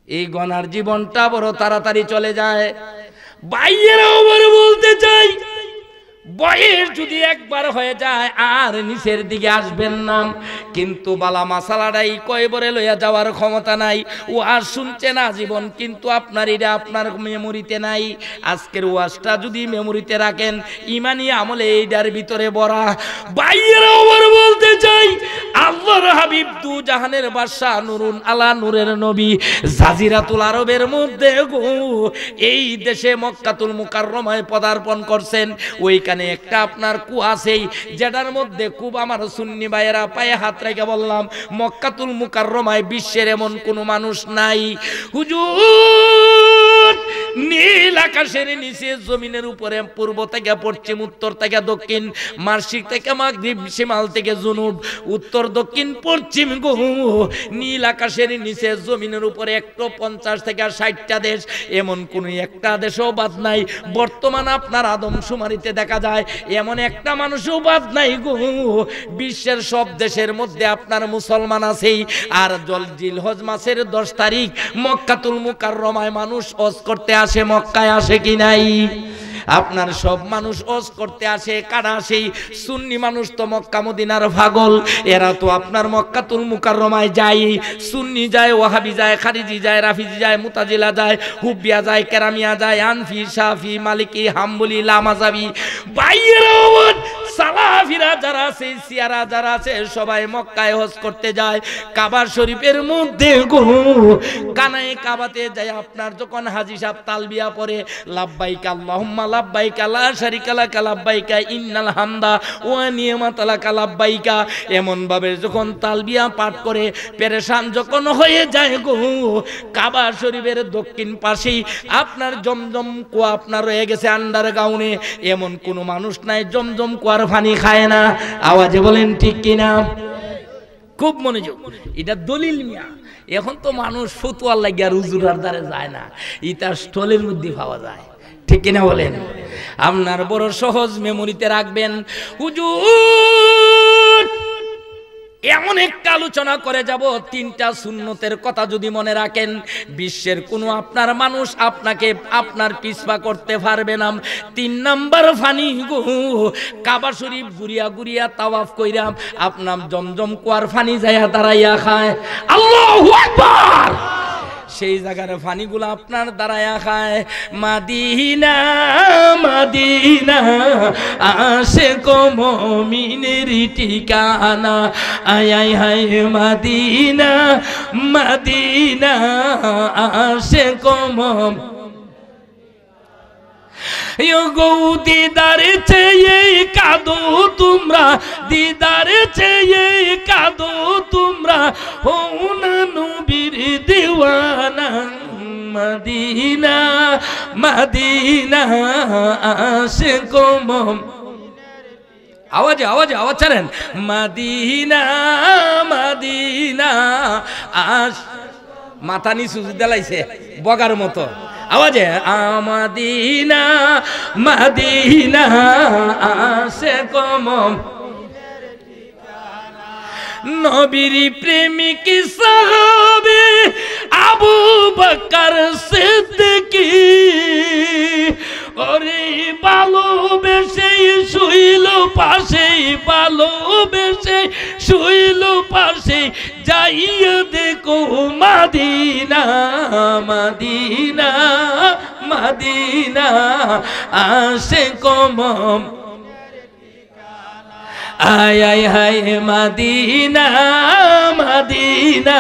A: এই গনার জীবনটা বড় তাড়াতাড়ি চলে যায়। বাইরের আবার বলতে চাই, বয়স যদি একবার হয়ে যায় আর নিচের দিকে আসবেন না। কিন্তু বালা মাসালাটাই কয়বরে লইয়া যাওয়ার ক্ষমতা নাই। ও আর শুনছে না জীবন, কিন্তু আপনার এটা আপনার মেমোরিতে নাই। আজকের ওয়াজটা যদি মেমোরিতে রাখেন, ইমানি আমলে এইটার ভিতরে ভরা। বাইরের আবার বলতে চাই, আল্লাহর হাবিব দু জাহানের বাদশা নুরুন আলা নূরের নবী জাজিরাতুল আরবের মধ্যে এই দেশে মক্কাতুল মুকাররমায় পদার্পণ করছেন। ওইখানে একটা আপনার কুয়া আছেই, যেটার মধ্যে খুব আমার সুন্নি ভাইয়েরা পায়ে হাত রেখে বললাম, মক্কাতুল মুকাররমায় বিশ্বের এমন কোনো মানুষ নাই। হুজুর নীল আকাশের নিচে জমিনের উপরে পূর্ব থেকে পশ্চিম, উত্তর থেকে দক্ষিণ, মাশরিক থেকে মাগরিব, শিমাল থেকে জুনুব, উত্তর দক্ষিণ পশ্চিম নীল আকাশের নিচে জমিনের উপরে 150 থেকে 60টা দেশ, এমন কোন একটা দেশও বাদ নাই। বর্তমান আপনার আদমশুমারিতে দেখা যায় এমন একটা মানুষও বাদ নাই গো। বিশ্বের সব দেশের মধ্যে আপনার মুসলমান আছেই। আর জিলহজ মাসের 10 তারিখ মক্কাতুল মুকাররমায় মানুষ হজ করতে আসে, মক্কায় আসে কি নাই? আপনার সব মানুষ হজ করতে আসে। কারা আসে? সুন্নি মানুষ তো মক্কা মদিনার পাগল, এরা তো আপনার মক্কাতুল মুকাররমায় যায়। সুন্নি যায়, ওয়াহাবি যায়, খারিজি যায়, রাফিজি যায়, মুতাজিলা যায়, হুব্বিয়া যায়, কেরামিয়া যায়, আনফি, শাফি, মালিকি, হাম্বলি, লামাজাবি। বাইরের সালাফিরা যারা আছে, সিয়ারা যারা আছে, সবাই মক্কায় হজ করতে যায়। কাবা শরীফের মধ্যে কানায়ে কাবাতে যায় আপনার যখন হাজী সাহেব তালবিয়া পড়ে, লাব্বাইক আল্লাহুম্মা লাব্বাইক লা শারিকা লাক লাব্বাইক ইন্নাল হামদা ওয়া নি'মাতা লাক লাব্বাইক, এমন ভাবে যখন তালবিয়া পাঠ করে পেরেশান যখন হয়ে যায় গো, কাবা শরীফের দক্ষিণ পাশেই আপনার জমজম কুয়া আপনার রয়ে গেছে আন্ডারগ্রাউন্ডে। এমন কোন মানুষ নাই জমজম কুয়ার পানি খায় না। আওয়াজে বলেন ঠিক কিনা? খুব মনোযোগ, এটা দলিল মিয়া। এখন তো মানুষ ফতুয়ার লাগিয়া হুজুরের দ্বারে যায় না, এটা স্টলের মধ্যে পাওয়া যায়, ঠিক কিনা বলেন? আপনার বড় সহজ মেমোরিতে রাখবেন। হুজুর এমন একটা আলোচনা করে যাব, 3টা সুন্নতের কথা যদি মনে রাখেন, বিশ্বের কোনো আপনার মানুষ আপনাকে আপনার পিছপা করতে পারবে না। 3 নাম্বার ফানি গো, কাবা শরীফ ঘুরিয়া ঘুরিয়া তাওয়াফ কইরা আপনার জমজম কুয়ার ফানি যাইয়া দাঁড়াইয়া খায়। আল্লাহু আকবার! সেই জায়গার পানিগুলো আপনার দাঁড়ায়া খায়। মাদিনা মাদিনা আশিক মুমিনের ঠিকানা, আয় আয় হায় মাদিনা মাদিনা আশিক গো দিদার চেয়ে কাঁদো তোমরা, দিদার চেয়ে কাঁদো তোমরা, হও না নবীর দিওয়ানা। মদিনা মদিনা আশিক আওয়াজে আওয়াজে আওয়াজ ছাড়েন, মদিনা মদিনা আশ মাথা নিচু দেলাইছে বগার মতো আওয়াজে, মদিনা মদিনা আশিক নবীর প্রেমিক সাহাবী আবু বকর সিদ্দিকী, ওরে ভালোবেসে শুইল পাশে, ভালোবেসে শুইল পাশে, যাইয়া দেখো মদিনা মদিনা মদিনা আশিক আয় আয় হায় মদিনা মদিনা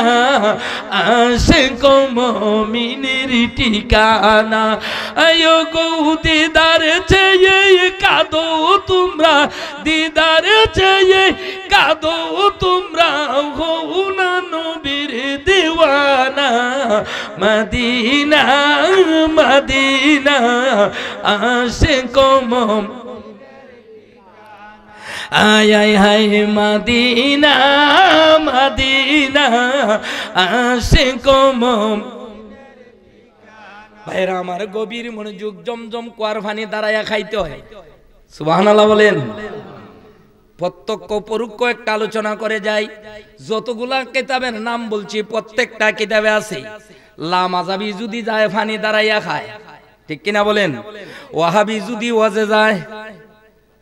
A: আশিক মুমিনের ঠিকানা। আয়ো গো দিদার চেয়ে কাঁদো তোমরা, দিদার চেয়ে কাঁদো তোমরা, হও না নবীর দিওয়ানা। মদিনা মদিনা আশিক আয় আয় হায় মদিনা মদিনা আশিক ভাইরা আমার, গভীর মনোযোগ। জমজম কুয়ার পানি দাঁড়াইয়া খাইতে হয়, সুবহানাল্লাহ বলেন। প্রত্যক্ষ পরোক্ষ একটা আলোচনা করে যাই। যতগুলা কিতাবের নাম বলছি প্রত্যেকটা কিতাবে আছে লামাযাবি যদি যায় পানি দাঁড়াইয়া খায়, ঠিক কিনা বলেন? ওয়াহাবি যদি ওয়াজে যায়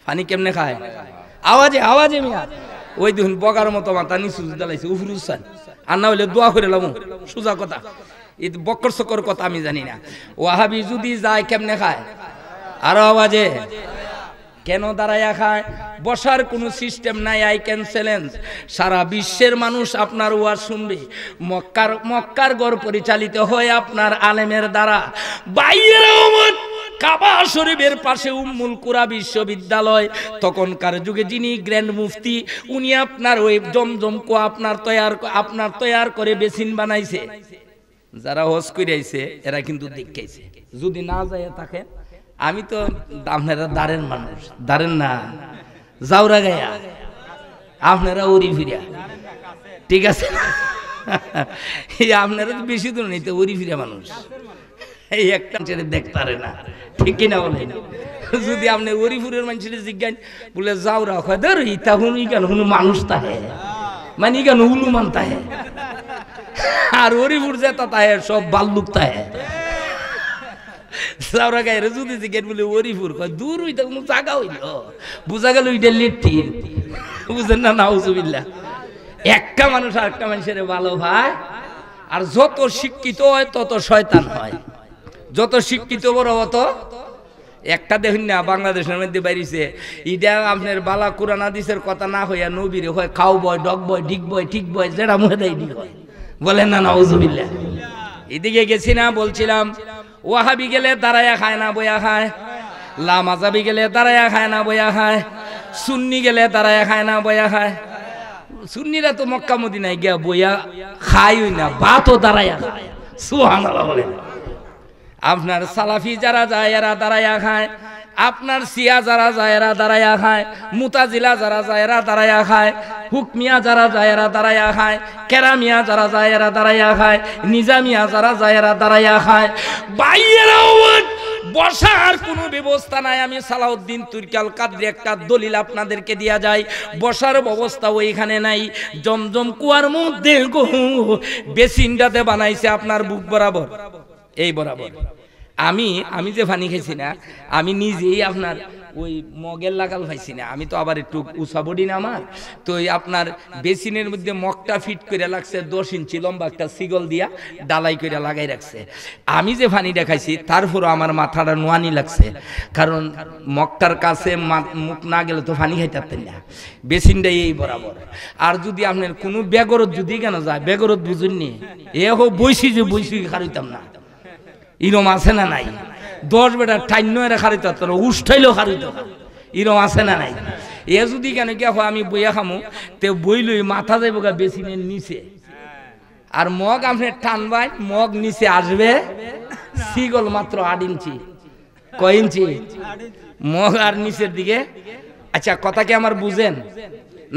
A: পানি কেমনে খায়? আওয়াজে আওয়াজে মিয়া, ওই দেখুন বগার মতো মাথা নিচু দালাইছে উফরুসান, আর না হইলে দোয়া করে লামু, সোজা কথা। এই বক্কর সকর কথা আমি জানি না। ওয়াহাবি যদি যায় কেমনে খায়? আরো আওয়াজে। কেন দাঁড়াইয়া খায়? বসার কোনো সিস্টেম নাই, আই ক্যান চ্যালেঞ্জ। সারা বিশ্বের মানুষ আপনার ওয়াজ শুনবে। মক্কার গড় পরিচালিত হয় আপনার আলেমের দ্বারা। বাইরের কাবা শরীফের পাশে উম্মুল কুরা বিশ্ববিদ্যালয়, তখনকার যুগে যিনি গ্র্যান্ড মুফতি, উনি আপনার ওই জমজম কুয়া আপনার তৈয়ার করে বেসিন বানাইছে। যারা হজ কইরাইছে এরা কিন্তু দেখাইছে। যদি না যায় থাকে, আমি তো আপনারা দাঁড়েন মানুষ, দাঁড়েন না যাওরা গায়া, আপনারা উড়ি ফিরা, ঠিক আছে? আপনারা তো বেশি দূর নেই, তো উড়ি ফিরা মানুষ, এই একটা দেখতারে না, ঠিক কিনা বলেন? যদি আপনি ওরিফুরের মানুষের জিজ্ঞান বলে যাওরা হয়, ধর ইতা হুন কেন হুন মানুষ তাহে, মানে কেন হুনুমান তাহে, আর ওরিফুর যেটা তাহে সব বাল্লুক তাহে। যাওরা গায়ে যদি জিজ্ঞান বলে ওরিফুর কয় দূর ওইটা কোনো জায়গা হইল, বোঝা গেল ওইটা লেট্রিন, বুঝেন না? নাউজুবিল্লাহ। একটা মানুষ আর একটা মানুষের ভালো ভাই, আর যত শিক্ষিত হয় তত শয়তান হয়, যত শিক্ষিত বড় অত একটা দেখুন না বাংলাদেশের মধ্যে বাইরেছে, ইটা আপনার বালা কোরআন হাদিসের কথা না হইয়া নবীরে হয় খাও বয়, ডগ বয়, ডিগ বয়, ঠিক বয়, যেটা মুখে দেয় ডিগ হয়, বলেন না? নাউজুবিল্লাহ। এদিকে গেছি না, বলছিলাম ওয়াহাবি গেলে দাঁড়াইয়া খায় না বইয়া খায়, লামাযাবি গেলে দাঁড়াইয়া খায় না বইয়া খায়, সুন্নি গেলে দাঁড়াইয়া খায় না বইয়া খায়। সুন্নিরা তো মক্কা মদিনায় গিয়া বইয়া খায় না, ভাতও দাঁড়াইয়া খায়, সুবহানাল্লাহ বলেন। আপনার সালাফি যারা যায় এরা দাঁড়াইয়া খায়, আপনার সিয়া যারা যায় এরা দাঁড়াইয়া খায়, মুতাজিলা যারা যায় এরা দাঁড়াইয়া খায়, হুকমিয়া যারা যায় এরা দাঁড়াইয়া খায়, কেরামিয়া যারা যায় এরা দাঁড়াইয়া খায়, নিজামিয়া যারা যায় এরা দাঁড়াইয়া খায়। বাইরেও বসার কোনো ব্যবস্থা নাই। আমি সালাউদ্দিন তুর্কি আল কাদরি একটা দলিল আপনাদেরকে দিয়া যায়, বসার ব্যবস্থা ওইখানে নাই। জমজম কুয়ার মধ্যে বেসিনটাতে বানাইছে আপনার বুক বরাবর, এই বরাবর। আমি যে পানি খাইছি না, আমি নিজেই আপনার ওই মগের লাগাল পাইছি না, আমি তো আবার একটু উঁচা বডি না আমার, তো আপনার বেসিনের মধ্যে মগটা ফিট করে লাগছে, 10 ইঞ্চি লম্বা একটা সিগল দিয়া ডালাই করে লাগাই রাখছে। আমি যে পানিটা খাইছি তারপরও আমার মাথাটা নোয়ানি লাগছে, কারণ মগটার কাছে মুখ না গেলে তো পানি খাইতে পারতেন না, বেসিনটাই এই বরাবর। আর যদি আপনার কোনো বেগরত যদি কেন যায়, বেগরত বুঝুননি, এ হোক বইসি যে বইসি খারইতাম না, ইরম আছে না নাই? 10 বেটা ঠাইন্য খারিত উষ্ঠাইলেও খারিত এরম আছে না নাই? এ যদি কেন কি আমি বইয়া খামু তে বই লই মাথা যাইব গা বেসিনের নিচে, আর মগ আপনি টানবাই মগ নিচে আসবে সিগল মাত্র 8 ইঞ্চি। কয় ইঞ্চি মগ আর নিচের দিকে? আচ্ছা কথা কি আমার বুঝেন?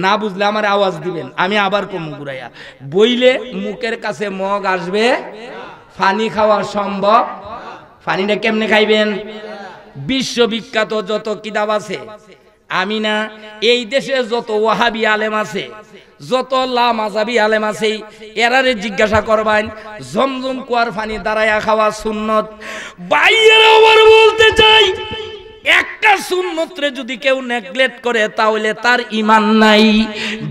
A: না বুঝলে আমার আওয়াজ দিবেন, আমি আবার কমু ঘুরাইয়া। বইলে মুখের কাছে মগ আসবে, পানি খাওয়া সম্ভব। পানিটা কেমনে খাইবেন? বিশ্ববিখ্যাত যত কিতাব আছে, আমি না এই দেশে যত ওয়াহাবি আলেম আছে, যত লামাযাবি আলেম আছে, এরারে জিজ্ঞাসা করবেন জমজম কুয়ার পানি দাঁড়ায়া খাওয়া সুন্নত। বাইরে আবার বলতে চাই, একটা সুন্নতরে যদি কেউ নেগলেক্ট করে তাহলে তার ঈমান নাই,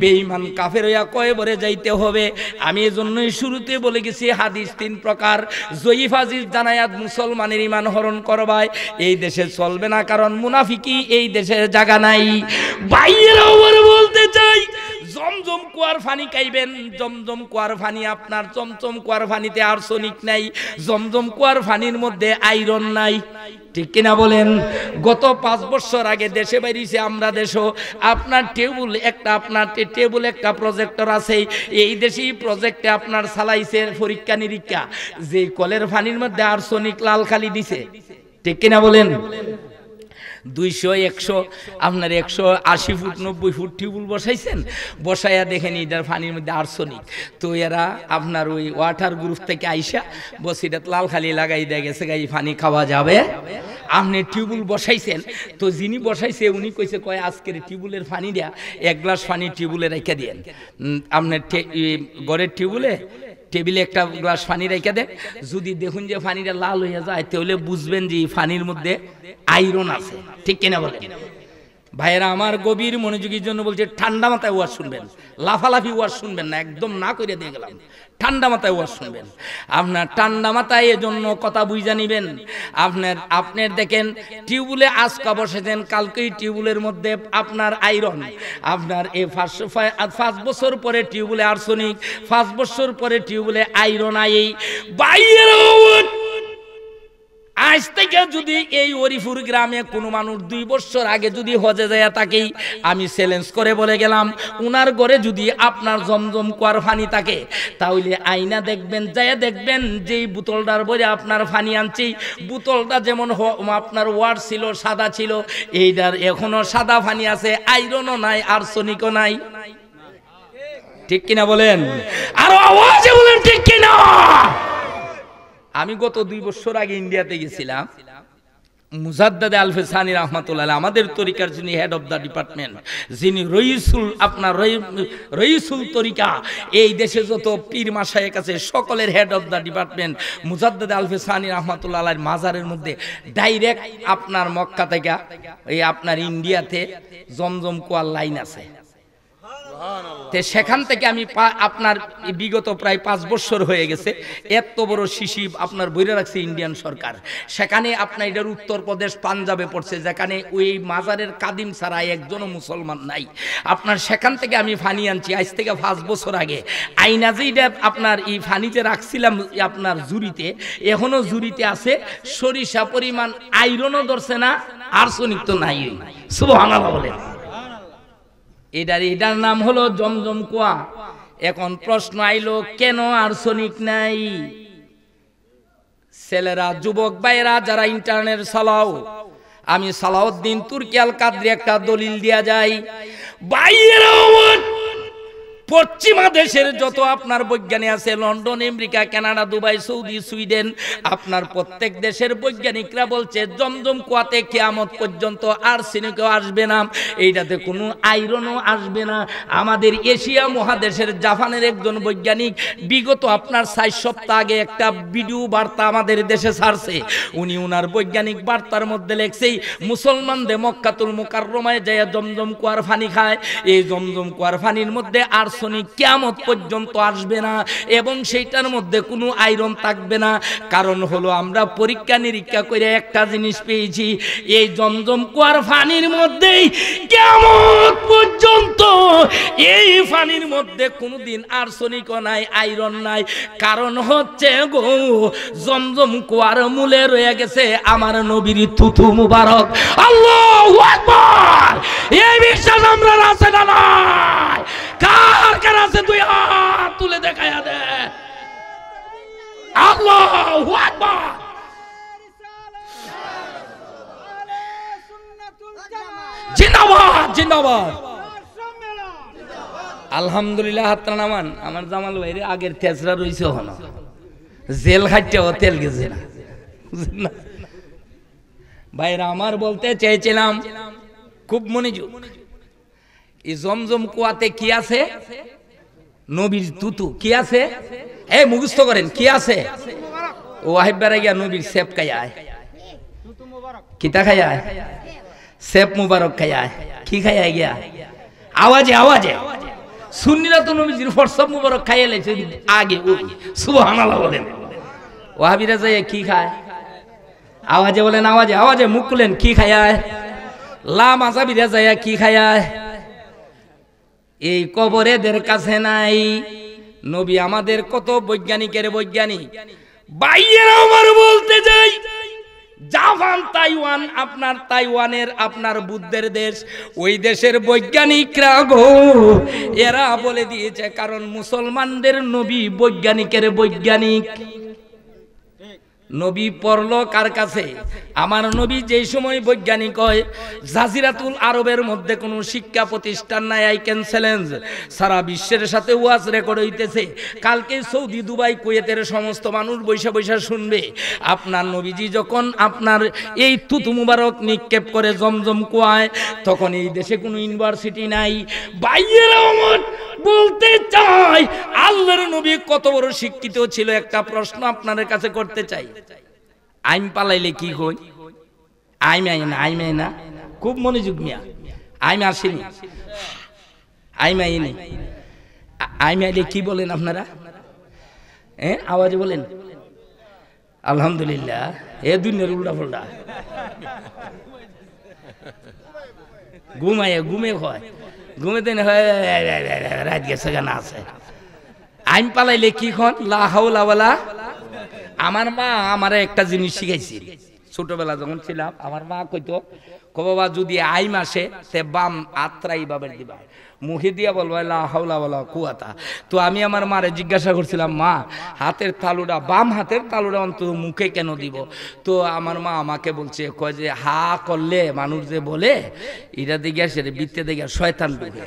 A: বেঈমান কাফের হইয়া কয়বরে যাইতে হবে। আমি এজন্যই শুরুতে বলে গেছি হাদিস 3 প্রকার। জয়ীফ হাদিস জানায়াত মুসলমানের ঈমান হরণ করবায় এই দেশে চলবে না, কারণ মুনাফিকি এই দেশের জায়গা নাই। বাইরে আবার বলতে চাই জমজম কুয়ার পানি খাইবেন, জমজম কুয়ার পানি আপনার চমচম কুয়ার পানিতে আর্সেনিক নাই, জমজম কুয়ার পানির মধ্যে আয়রন নাই, ঠিক কিনা বলেন? গত 5 বছর আগে দেশে বাইরেছে আমরা দেশও আপনার টেবুল একটা প্রজেক্টর আছে, এই দেশেই প্রজেক্টে আপনার চালাইছে পরীক্ষা নিরীক্ষা, যে কলের পানির মধ্যে আর্সেনিক লাল খালি দিছে, ঠিক কিনা বলেন? 200 100 আপনার 180 ফুট 90 ফুট টিউবুল বসাইছেন, বসাইয়া দেখেন এটার পানির মধ্যে আর্সেনিক। তো এরা আপনার ওই ওয়াটার গ্রুপ থেকে আইসা বসিটা লাল খালি লাগাই দিয়ে গেছে, গাই পানি খাওয়া যাবে। আপনি টিউবুল বসাইছেন, তো যিনি বসাইছে উনি কইছে কয় আজকের টিউবুলের পানি দেয়া 1 গ্লাস পানি টিউবুলে রেখে দিয়েন, আপনার ঘরের টেবিলে একটা গ্লাস পানি রেখে দেন, যদি দেখুন যে পানিটা লাল হয়ে যায় তাহলে বুঝবেন যে এই পানির মধ্যে আয়রন আছে, ঠিক কিনা বলেন? ভাইয়েরা আমার গভীর মনোযোগের জন্য বলছে, ঠান্ডা মাথায় ওয়াজ শুনবেন, লাফালাফি ওয়াজ শুনবেন না, একদম না করে দিয়ে গেলাম, ঠান্ডা মাথায় ওয়াজ শুনবেন। আপনার ঠান্ডা মাথায় এজন্য কথা বুঝা নিবেন। আপনার দেখেন টিউবুলে আজকা বসেছেন, কালকেই টিউবুলের মধ্যে আপনার আয়রন, আপনার এই 5 বছর পরে টিউবুলে আর্সেনিক, 5 বছর পরে টিউবুলে আয়রন আই। বাইরে আজ থেকে যদি এই হরিপুর গ্রামে কোনো মানুষ 2 বছর আগে যদি হজে যায় থাকেই, আমি চ্যালেঞ্জ করে বলে গেলাম, উনার ঘরে যদি আপনার জমজম কুয়ার পানি থাকে তাহলে আইনা দেখবেন, যায় দেখবেন যেই বোতলটার বলে আপনার পানি আনছি, বোতলটা যেমন আপনার ওয়াট ছিল, সাদা ছিল, এইটার এখনো সাদা পানি আছে, আয়রনও নাই, আর্সেনিকও নাই, ঠিক কিনা বলেন? আরো আওয়াজে বলেন ঠিক কিনা? আমি গত 2 বছর আগে ইন্ডিয়াতে গেছিলাম, মুজাদ্দাদে আলফে সানি রহমাতুল্লাহ আমাদের তরিকার যিনি হেড অফ দা ডিপার্টমেন্ট, যিনি রইসুল তরিকা, এই দেশে যত পীর মাশায়েখ আছে সকলের head of the department Mujaddid Alf Sani রহমাতুল্লাহ মাজারের মধ্যে ডাইরেক্ট আপনার মক্কা থেকে এই আপনার ইন্ডিয়াতে জমজম কুয়ার লাইন আছে। সেখান থেকে আমি আপনার বিগত প্রায় 5 বছর হয়ে গেছে, এত বড় শিশি আপনার বইরে রাখছে ইন্ডিয়ান সরকার, সেখানে আপনার এটার উত্তরপ্রদেশ পাঞ্জাবে পড়ছে, যেখানে ওই মাজারের কাদিম ছাড়া একজনও মুসলমান নাই। আপনার সেখান থেকে আমি ফানি আনছি আজ থেকে 5 বছর আগে। আইনা যেটা আপনার এই ফানিতে রাখছিলাম আপনার জুরিতে, এখনো জুরিতে আছে, সরিষা পরিমাণ আয়রনও ধরছে না, আর্সেনিক তো নাই। সুবহানাল্লাহ বলেন। এটার নাম হলো জমজম কুয়া। এখন প্রশ্ন আইলো, কেন আর্সেনিক নাই? ছেলেরা, যুবক ভাইরা যারা ইন্টারনেট চালাও, আমি সালাউদ্দিন তুর্কি আল কাদরি একটা দলিল দিয়া যাই, বাইরে পশ্চিমা দেশের যত আপনার বৈজ্ঞানিক আছে, London, America, Canada, Dubai, Saudi, Sweden, আপনার প্রত্যেক দেশের বৈজ্ঞানিকরা বলছে জমজম কুয়াতে কিয়ামত পর্যন্ত আর্সেনিকও আসবে না, এইটাতে কোনো আয়রনও আসবে না। আমাদের এশিয়া মহাদেশের জাপানের একজন বৈজ্ঞানিক বিগত আপনার 4 সপ্তাহ আগে একটা ভিডিও বার্তা আমাদের দেশে ছাড়ছে। উনি ওনার বৈজ্ঞানিক বার্তার মধ্যে লেখছেই, মুসলমানদের মক্কাতুল মুকাররমায় যায় জমজম কুয়ার পানি খায়, এই জমজম কুয়ার পানির মধ্যে আর্সেনিক আর্সেনিক কিয়ামত পর্যন্ত আসবে না এবং সেইটার মধ্যে কোনো আয়রন থাকবে না। কারণ হলো আমরা পরীক্ষা নিরীক্ষা করে একটা জিনিস পেয়েছি, এই জমজম কুয়ার পানির মধ্যেই কিয়ামত পর্যন্ত এই পানির মধ্যে কোনোদিন আর্সেনিকও নাই, আয়রন নাই। কারণ হচ্ছে গো জমজম কুয়ার মূলে রয়ে গেছে আমার নবীর থুথু মুবারক। আল্লাহু আকবার। এই বিশ্বাস আমরা আছে না নাই? কার কার আছে তুই হাত তুলে দেখায়া দে। আল্লাহু আকবার। জিন্দাবাদ জিন্দাবাদ। আলহামদুলিল্লাহ। হাতটা নামান। আমার জামাল ভাইরে আগের তেজরা রইছে হলো, জেল খাইতেও তেল গেছে না। ভাইরা আমার বলতে চাইছিলাম খুব মনোযোগ, এই জমজম কুয়াতে কি আছে? নবীর তুতু। কি আছে? এই মুখস্থ করেন কি আছে? ও আহিবারে গিয়া নবীর সেপ খায়, কিতা খায়? সেপ মুবারক খায়। কি খায় গিয়া? আওয়াজে আওয়াজে। সুন্নিরা তো নবীজির ফরসব মুবারক খাইয়ে লেছে আগে। সুবহানাল্লাহ বলেন। ওয়াহাবিরা যায় কি খায়? আওয়াজে বলেন, আওয়াজে আওয়াজে মুখ খুলেন। কি খায়? লামাজাবিরা যায় কি খায়? এই কবরেদের কাছে নাই। নবী আমাদের কত বৈজ্ঞানিকের বৈজ্ঞানিক। বাইরের আমার বলতে যাই, জাপান, তাইওয়ান, আপনার তাইওয়ানের আপনার বুদ্ধের দেশ, ওই দেশের বৈজ্ঞানিকরা গো এরা বলে দিয়েছে, কারণ মুসলমানদের নবী বৈজ্ঞানিকের বৈজ্ঞানিক। নবী পড়লো কার কাছে? আমার নবী যেই সময় বৈজ্ঞানিক হয়, জাজিরাতুল আরবের মধ্যে কোনো শিক্ষা প্রতিষ্ঠান নাই। আই ক্যান চ্যালেঞ্জ, সারা বিশ্বের সাথে ওয়াজ রেকর্ড হইতেছে। কালকে সৌদি, দুবাই, কুয়েতের সমস্ত মানুষ বৈশা বৈশা শুনবে। আপনার নবীজি যখন আপনার এই তুতু মুবারক নিক্ষেপ করে জমজম কুয়ায়, তখন এই দেশে কোনো ইউনিভার্সিটি নাই। বাইরের আমার বলতে চাই আল্লাহর নবী কত বড় শিক্ষিত ছিল। একটা প্রশ্ন আপনাদের কাছে করতে চাই, আইন পালাইলে কি কই? আইম আই না, আইম আই না। খুব মনোযোগ মিয়া। আইম আসেনি, আইম আইনি। আইম আইলে কি বলেন আপনারা? আওয়াজে বলেন। আলহামদুলিল্লাহ। এ দুনিয়ার উল্টা ফুল্টা ঘুমায়, ঘুমে হয়, ঘুমেতে রাত গেছে গানা আছে। আইন পালাইলে কি খন? লা হাওলা ওয়ালা। আমার মা আমারে একটা জিনিস শিখাইছে ছোটবেলা যখন ছিলাম। আমার মা কইতো, বাবা যদি আইম আসে তে বাম আত্রাই বাবের দিবা, মুখে দিয়া বলবো লা হাওলা ওয়ালা কুওয়াতা। তো আমি আমার মারে জিজ্ঞাসা করছিলাম, মা হাতের তালুটা, বাম হাতের তালুটা অন্তত মুখে কেন দিব? তো আমার মা আমাকে বলছে, কয় যে হা করলে মানুষ যে বলে এটা দিকে আসে বৃত্তে দিকে শয়তান ঢুকে।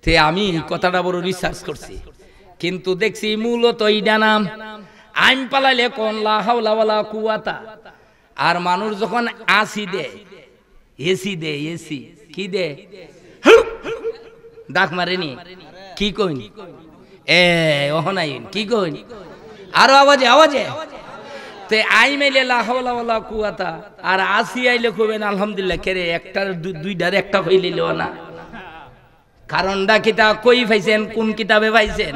A: তে আমি কথাটা বড় রিসার্চ করছি, কিন্তু দেখছি মূলত এইটা নাম আইন পালাইলে কোন লা হাওলা ওয়ালা কুওয়াতা। আর মানুষ যখন আসি দে, এসি দে, এসি কি দে, ডাক মারেনি, কি কইন এ ওহনাইন কি কইন, আরো আওয়াজে আওয়াজে। তে আই মেলে লা হাওলা ওয়ালা কুওয়াতা, আর আসি আইলে কইবেন আলহামদুলিল্লাহ। কেরে একটার দুইটার একটা হইলেও না। কারণটা কিতা কই পাইছেন, কোন কিতাবে পাইছেন?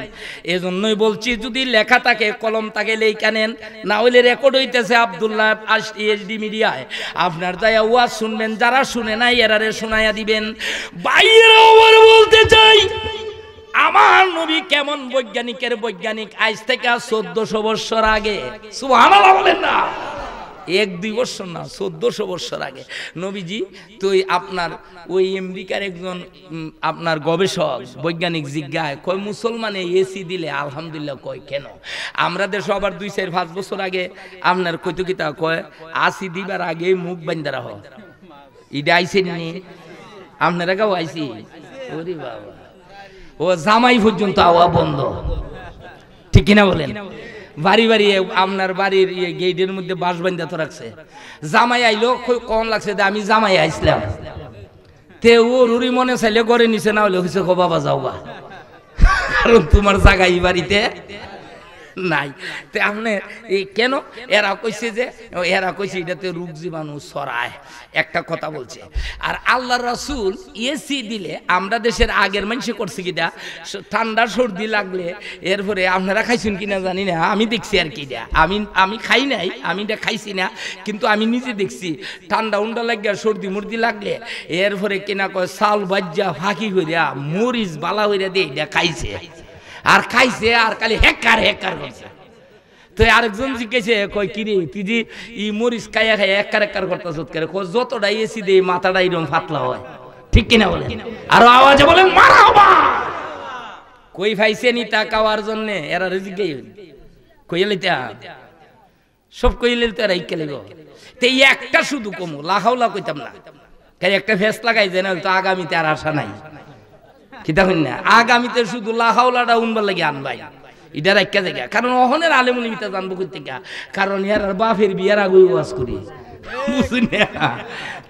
A: এজন্যই বলছি, যদি লেখা থাকে কলম থাকে লেখা নেন, না হইলে রেকর্ড হইতেছে আব্দুল্লাহ এইচডি মিডিয়ায়। আপনার যাইয়া ওয়াজ শুনবেন, যারা শুনে নাই এরারে শোনাইয়া দিবেন। বাইরেও আবার বলতে চাই, আমার নবী কেমন বৈজ্ঞানিকের বৈজ্ঞানিক। আজ থেকে 1400 বছর আগে, সুবহানাল্লাহ বলেন না, 1-2 বছর না, 1400 বছর আগে নবীজি তো আপনার ওই আমেরিকার একজন আপনার গবেষক বৈজ্ঞানিক জিজ্ঞায় কয়, মুসলমানে এসি দিলে আলহামদুলিল্লাহ কয় কেন? আমরা দেশে আবার 2-4-5 বছর আগে আপনার কইতো কিতা কয়, আসি দিবার আগে মুখ বান্ধা রাখো। এটা আইসেন নি আপনারা? গাও আইসি? ওরে বাবা, ও জামাই পর্যন্ত আওয়া বন্ধ, ঠিক কিনা বলেন? বাড়ি বাড়ি আপনার বাড়ির গেটের মধ্যে বাঁশ বান্ধা তো রাখছে। জামাই আইলো, কখন লাগছে আমি জামাই আইসলাম। তে ওর উড়ি মনে চাইলে ঘরে নিচে, না হলে হয়েছে বাবা যাও বা, কারণ তোমার জায়গা এই বাড়িতে নাই। তো আপনি কেন এরা কইছে যে এটাতে রোগ জীবাণু ছড়ায়, একটা কথা বলছে। আর আল্লাহ রাসূল এসি দিলে আমরা দেশের আগের মানুষে করছি কিনা, ঠান্ডা সর্দি লাগলে এরপরে আপনারা খাইছেন কিনা জানি না, আমি দেখছি আর কি, আমি খাই নাই, আমি এটা খাইছি না, কিন্তু আমি নিজে দেখছি ঠান্ডা উন্ডা লাগিয়া সর্দি মুর্দি লাগলে এরপরে কিনা কয় চাল বাজ্যা ফাঁকি হইয়া মরিচ বালা হইয়া দিয়ে এটা খাইছে আর খালি হেকার করছে। তো আরেকজন জিজ্ঞেসে কয় কিরে তুই যে ই মরিচ খাইয়া একার করতেছ, যতটা এসি দে মাথাটা এরকম ফাতলা হয়, ঠিক কিনা বলেন? আর আওয়াজে বলেন মারহাবা। কই ফাইছে নি তা খাওয়ার জন্য এরা জিজ্ঞাই কইলে সব কইলে তো এরা ইকে লাগো। তো এই একটা শুধু কমু লাহাওলা কইতাম না, একটা ফেস লাগাই যায় না, তো আগামীতে আর আশা নাই। কি দেখুন না, আগামীতে শুধু লাহাওলাটা উনবার লাগে আনবাই, এটা রাখা জায়গা। কারণ অহনের আলেমুল মিতা জানবো কই থেকে, কারণ ইয়ার বাপের বিয়ার আগে ওয়াজ করি, বুঝুন না।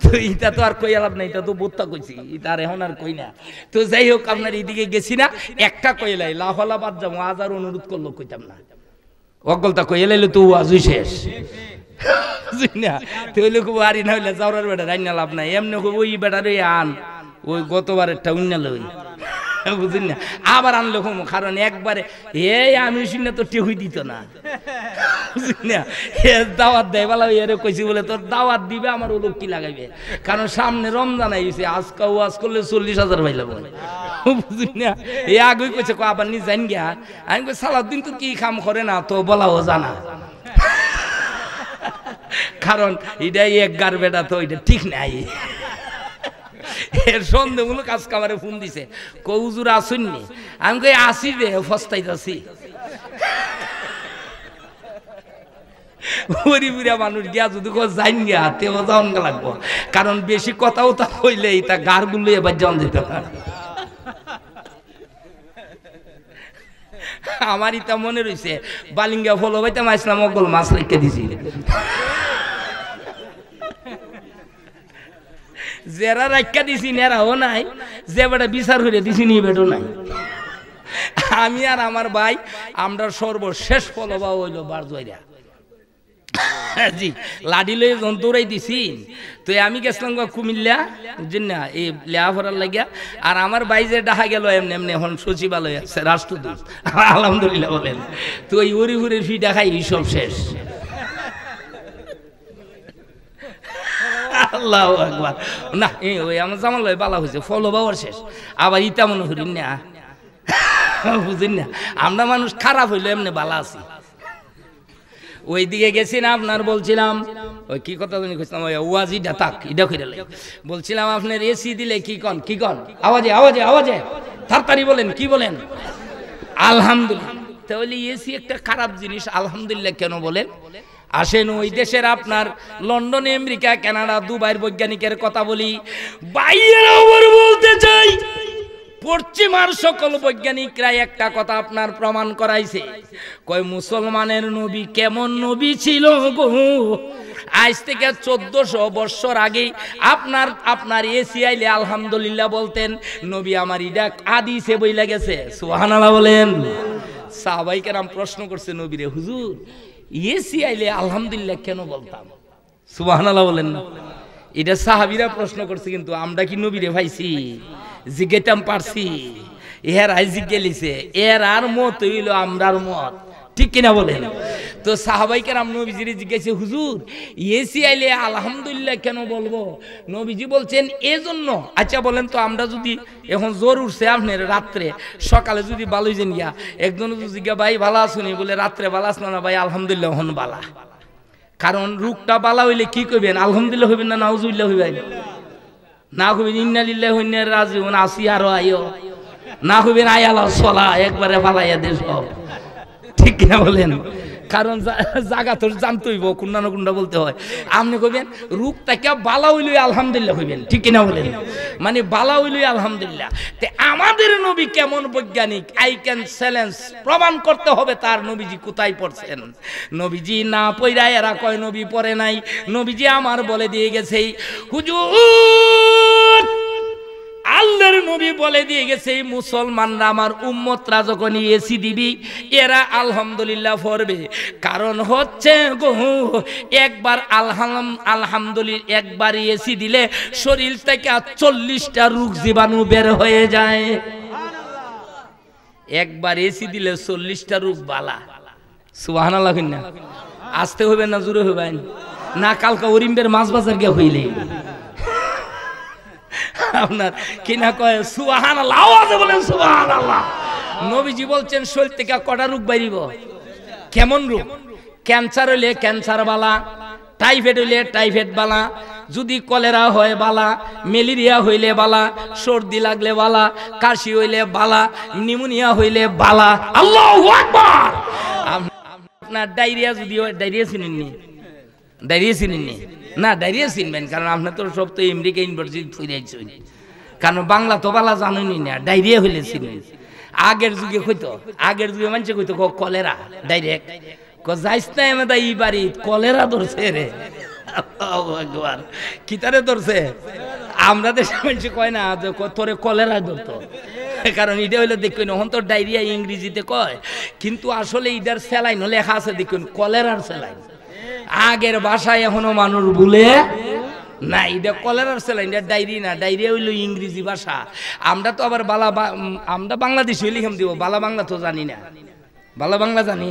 A: তো এটা তো আর কই আলাপ না, এটা তো বোত্তা কইছি, এটা আর এখন আর কই না। তো যাই হোক, আপনার এইদিকে গেছি না, একটা কইলাই লাহাওলা বাদ যাবো, আজ আর অনুরোধ করলো কইতাম না, অগলতা কই এলাইলে তো ওয়াজই শেষ, বুঝুন না। তো ওই লোক বাড়ি না হইলে যাওয়ার বেটা রান্না লাভ নাই, এমনি ওই বেটার আন, ওই গতবারেরটা উন্না লই, বুঝুন না। আবার আনলো কম, কারণ একবারে আমি শুনে তো টেহুই দিত না, বুঝুন না। দাওয়াত দেয় বলা এর কইছি বলে তোর দাওয়াত দিবে, আমার ও লোক কি লাগাইবে, কারণ সামনে রমজান আইছে, আজকা ওয়াজ করলে 40,000 পাইলাম, বুঝুন না। আগে কইছে আবার নি জান গিয়া, আমি কই সালাউদ্দিন তো কি কাম করে না, তো বলাও জানা, কারণ এটাই এক গার বেটা, তো এটা ঠিক নাই। এর সন্দেহমূলক আজকে আমারে ফোন দিছে, কই হুজুর আসুননি, আমি কই আসি রে, ফস্তাইতাছি। গরিবুরা মানুষ গিয়া যদি যাইন গিয়া তেও যাওন লাগবো, কারণ বেশি কথাও তা হইলে তা গার গুলো এবার জন দিত না। আমার ইতা মনে রয়েছে বালিঙ্গা ফলো বাইতাম আসলাম, অগল মাছ রেখে দিছি, যারা রাখা দিছি নেরাও নাই, যে বেটা বিচার করে দিছি নি বেটো নাই। আমি আর আমার ভাই আমরা সর্বশেষ ফলবা হইল বারজুয়াইরা, জি লাডি লই দৌড়াই দিছি। তো আমি গেছিলাম কুমিল্লা, বুঝছেন না, এই লেখাপড়ার লাগিয়া। আর আমার ভাই যে ডাহা গেল এমনি এমনি এখন সচিবালয় আছে, রাষ্ট্রদূত, আলহামদুলিল্লাহ বলেন। তো ওই উড়ি উড়ি ফি দেখাই সব শেষ, আল্লাহু আকবার। না ওই আমার জামাল ভাই বালা হয়েছে, ফলো বাবার শেষ, আবার ইটা মনে করিন না, বুঝেন না। আমরা মানুষ খারাপ হইলো এমনি বালা আছি। ওই দিকে গেছি না, আপনার বলছিলাম ওই কি কথা জানি কইছিলাম, ওই ওয়াজিটা তাক এটা কইরা বলছিলাম, আপনার এসি দিলে কি কন আওয়াজে আওয়াজে আওয়াজে তাড়াতাড়ি বলেন, কি বলেন? আলহামদুলিল্লাহ। তাহলে এসি একটা খারাপ জিনিস, আলহামদুলিল্লাহ কেন বলেন? আসেন ওই দেশের আপনার লন্ডন, আমেরিকা, কানাডা, দুবাইয়ের বৈজ্ঞানিকের কথা বলি, বাইরের ওপর বলতে চাই। পশ্চিমার সকল বৈজ্ঞানিকরা একটা কথা আপনার প্রমাণ করাইছে, কয় মুসলমানের নবী কেমন নবী ছিল গো। আজ থেকে 1400 বছর আগে আপনার এসি আইলে আলহামদুলিল্লাহ বলতেন, নবী আমার ইডা হাদিসে বইলা গেছে, সুবহানাল্লাহ বলেন। সাহাবায়ে কেরাম প্রশ্ন করছে নবীরে, হুজুর এসি আইলে আলহামদুলিল্লাহ কেন বলতাম? সুবহানাল্লাহ বলেন না। এটা সাহাবীরা প্রশ্ন করছে, কিন্তু আমরা কি নবীরে পাইছি? জিজ্ঞাইতাম পারছি? এর আই জিজ্ঞেলিছে, এর আর মত হইল আমরার মত, ঠিক কিনা বলেন? তো সাহাবায়ে কেরাম নবীজিরে জিজ্ঞাসা, হুজুর এসি আইলে আলহামদুলিল্লাহ কেন বলবো? নবীজি বলছেন এজন্য। আচ্ছা বলেন তো, আমরা যদি এখন জোর উঠছে আপনার রাত্রে, সকালে যদি ভালোই যেন গিয়া একজন জিজ্ঞা, ভাই ভালো আসুনি, বলে রাত্রে ভালো আসলো না, ভাই আলহামদুলিল্লাহ হন বালা। কারণ রূপটা বালা হইলে কি কইবেন? আলহামদুলিল্লাহ হইবেন না নাউজুবিল্লাহ হইবেন? না কইবেন ইন্না লিল্লাহি ওয়া ইন্না ইলাইহি রাজিউন, আসি আর আইও, না কইবেন আয়ালা সলা একবারে ফালাইয়া দে সব, ঠিক কিনা বলেন? কারণ জায়গা তোর জানতে হইব, কোনটা না কোনটা বলতে হয়। আপনি কইবেন রূপটাকে বালা হইলে আলহামদুলিল্লাহ হইবেন, ঠিক কিনা বলেন? মানে বালা হইলে আলহামদুলিল্লাহ। তে আমাদের নবী কেমন বৈজ্ঞানিক, আই ক্যান চ্যালেঞ্জ, প্রমাণ করতে হবে তার নবীজি কোথায় পড়ছেন। নবীজি না পয়রা এরা কয় নবী পড়ে নাই, নবীজি আমার বলে দিয়ে গেছে, হুজুর আল্লাহর নবী বলে দিয়ে গেছে এই মুসলমানরা আমার উম্মতরা যখন এসি দিবি এরা আলহামদুলিল্লাহ পড়বে, কারণ হচ্ছে একবার আলহামদুলিল্লাহ একবার এসি দিলে শরীর থেকে 40টা রোগ জীবাণু বের হয়ে যায়। একবার এসি দিলে 40টা রোগ বালা। সুবহানাল্লাহ কইনা আসতে হবে না জোরে হবেন না, কালকা ওরিম্বের মাছ বাজার গিয়ে হইলে আপনার কিনা কয় সুবহানাল্লাহ, আওয়াজে বলেন সুবহানাল্লাহ। নবীজি বলছেন শরীর থেকে কটা রোগ বাইরিব? কেমন রোগ? ক্যান্সার হইলে ক্যান্সার বালা, টাইফয়েড হইলে টাইফয়েড বালা, যদি কলেরা হয় বালা, ম্যালেরিয়া হইলে বালা, সর্দি লাগলে বালা, কাশি হইলে বালা, নিউমোনিয়া হইলে বালা। আল্লাহু আকবার। আপনার ডায়রিয়া যদি হয়, ডায়রিয়া চিনেননি? ডায়রিয়া চিনেননি না? ডায়রিয়া চিনবেন, কারণ আপনার তো সব তো আমেরিকা ইউনিভার্সিটি ফিরেছেন, কারণ বাংলা তো বালা জানেনি না। ডায়রিয়া হইলে চিনেন। আগের যুগে কইতো, আগের যুগে মানুষ কইতো কলেরা ডাইরেক্ট যাইস না এমদা ই বাড়ি কলেরা ধরছে রে। আল্লাহু আকবার। কি তারে ধরছে? আমরা দেশের মানুষ কয় না যে তোরে কলেরা ধরতো, কারণ এটা হইলে দেখুন এখন তো ডায়রিয়া ইংরেজিতে কয়, কিন্তু আসলে ইটার স্যালাইন লেখা আছে দেখুন কলেরার স্যালাইন। আগের ভাষায় এখনো মানুষ ভুলে না, এটা কলেরার স্যালাইন, এটা ডায়রি না। ডায়রিয়া হইলো ইংরেজি ভাষা। আমরা তো আবার বালা, আমরা বাংলাদেশি লিখাম দিব, বালা বাংলা তো জানি না। বালা বাংলা জানি?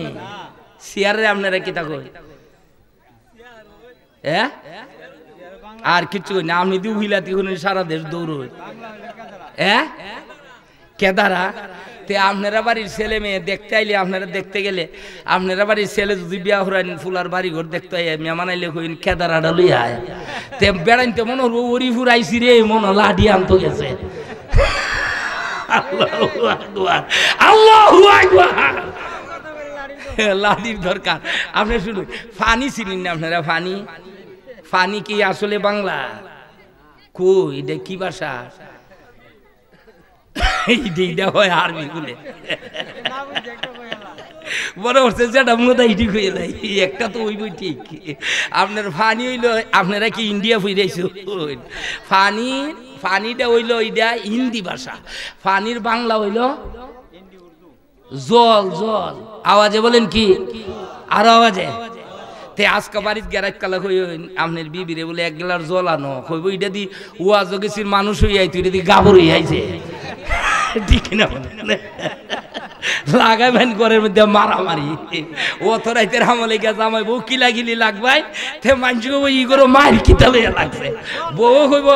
A: সিয়ারে আপনারা কি তা কই? আর কিছু না, আপনি দি উহিলাতি সারা দেশ দৌড় কেদারা। তে আপনারা বাড়ির ছেলে মেয়ে দেখতে আইলে, আপনারা দেখতে গেলে আপনারা বাড়ির ছেলে যদি বিয়া হরাইন ফুলার বাড়ি ঘর দেখতে মেহমান আইলে কইন কেদারাটা লই আয়। তে বেড়াইতে মনে হল ওরি ফুরাইছি রে, মনে লাডি আনতো গেছে। আল্লাহু আকবার, আল্লাহু আকবার। লাডির দরকার। আপনি শুনুন, ফানি চিনেন না আপনারা? ফানি, ফানি কি আসলে বাংলা? কই এটা কি ভাষা? এইটা হয় আরবি বলে বড় হচ্ছে যেটা মোদা ইটি হয়ে যায় একটা তো ওই বই ঠিক। আপনার ফানি হইলো, আপনারা কি ইন্ডিয়া ফিরেছ? ফানি, ফানিটা হইলো এটা হিন্দি ভাষা। ফানির বাংলা হইলো জল। জল আওয়াজে বলেন কি? আরো আওয়াজে। তে আজকে বাড়িতে গেরাত কালা কই আপনার বিবিরে বলে 1 গ্লাস জল আনো, কইব এটা দি ওয়াজ গেছির মানুষ হই আইতো, এটা দি গাবর হই আইছে। ঠিক না? লাগাইবেন ঘরের মধ্যে মারামারি। ও তো রাইতের আমলে গিয়া জামাই বউ কিলাগিলি লাগবাই, তে মানুষ কইব ই করো মার কিতা লইয়া লাগছে। বউ কইব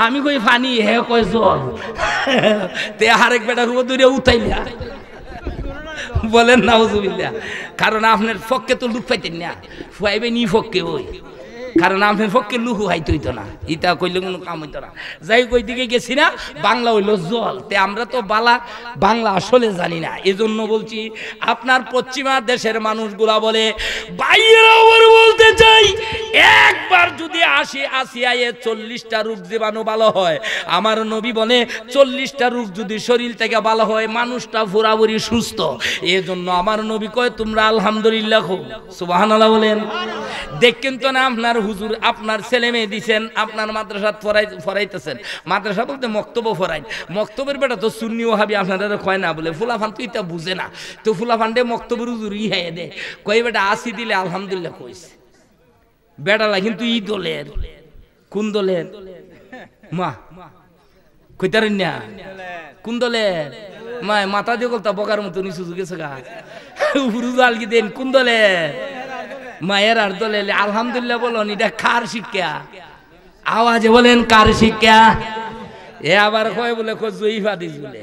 A: আমি কই ফানি, হে কয় জল। তে আরেক বেটা কইব দূরে উঠাইলা। বলেন নাউজুবিল্লাহ। কারণ আপনার পক্ষে তো লুক পাইতেন না, ফুয়াইবেন ই পক্ষে ওই, কারণ আপনার পক্ষে লুকু হাইতে হইতো না, ইটা কইলে কোনো কাম হইতো না। যাই কই দিকে গেছি না, বাংলা হইলো জল। তে আমরা তো বালা বাংলা আসলে জানি না, এজন্য বলছি। আপনার পশ্চিমা দেশের মানুষগুলা বলে, বাইরেও বলতে চাই, একবার যদি আসিয়ায় 40টা রোগ জীবাণু ভালো হয়। আমার নবী বলে 40টা রোগ যদি শরীর থেকে ভালো হয়, মানুষটা পুরাপুরি সুস্থ। এজন্য আমার নবী কয় তোমরা আলহামদুলিল্লাহ সুবহানাল্লাহ বলেন। দেখেন তো না আপনার হুজুর আপনার ছেলে মেয়ে দিচ্ছেন, আপনার মাদ্রাসা ফরাইতেছেন। মাদ্রাসা বলতে মক্তব্য ফরাই, মক্তবের বেটা তো সুন্নি ওহাবি আপনারা কয় না বলে, ফুলাফান তো এটা বুঝে না, তো ফুলাফান দে মক্তবের হুজুর ইহাই দে কই বেটা আসি দিলে আলহামদুলিল্লাহ কইছে। বেটালা কিন্তু ই দলের, কোন দলের মা কইতারেন না? কোন দলের মা? মাথা দিয়ে বলতা বকার মতো নিচু গেছে গা, হুরুজাল কি দেন? কোন দলের? মায়ের আর দলে। আলহামদুলিল্লাহ বলুন, এটা কার শিক্ষা? আওয়াজে বলেন কার শিক্ষা? এ আবার কয় বলে জয়ীফা দিস বলে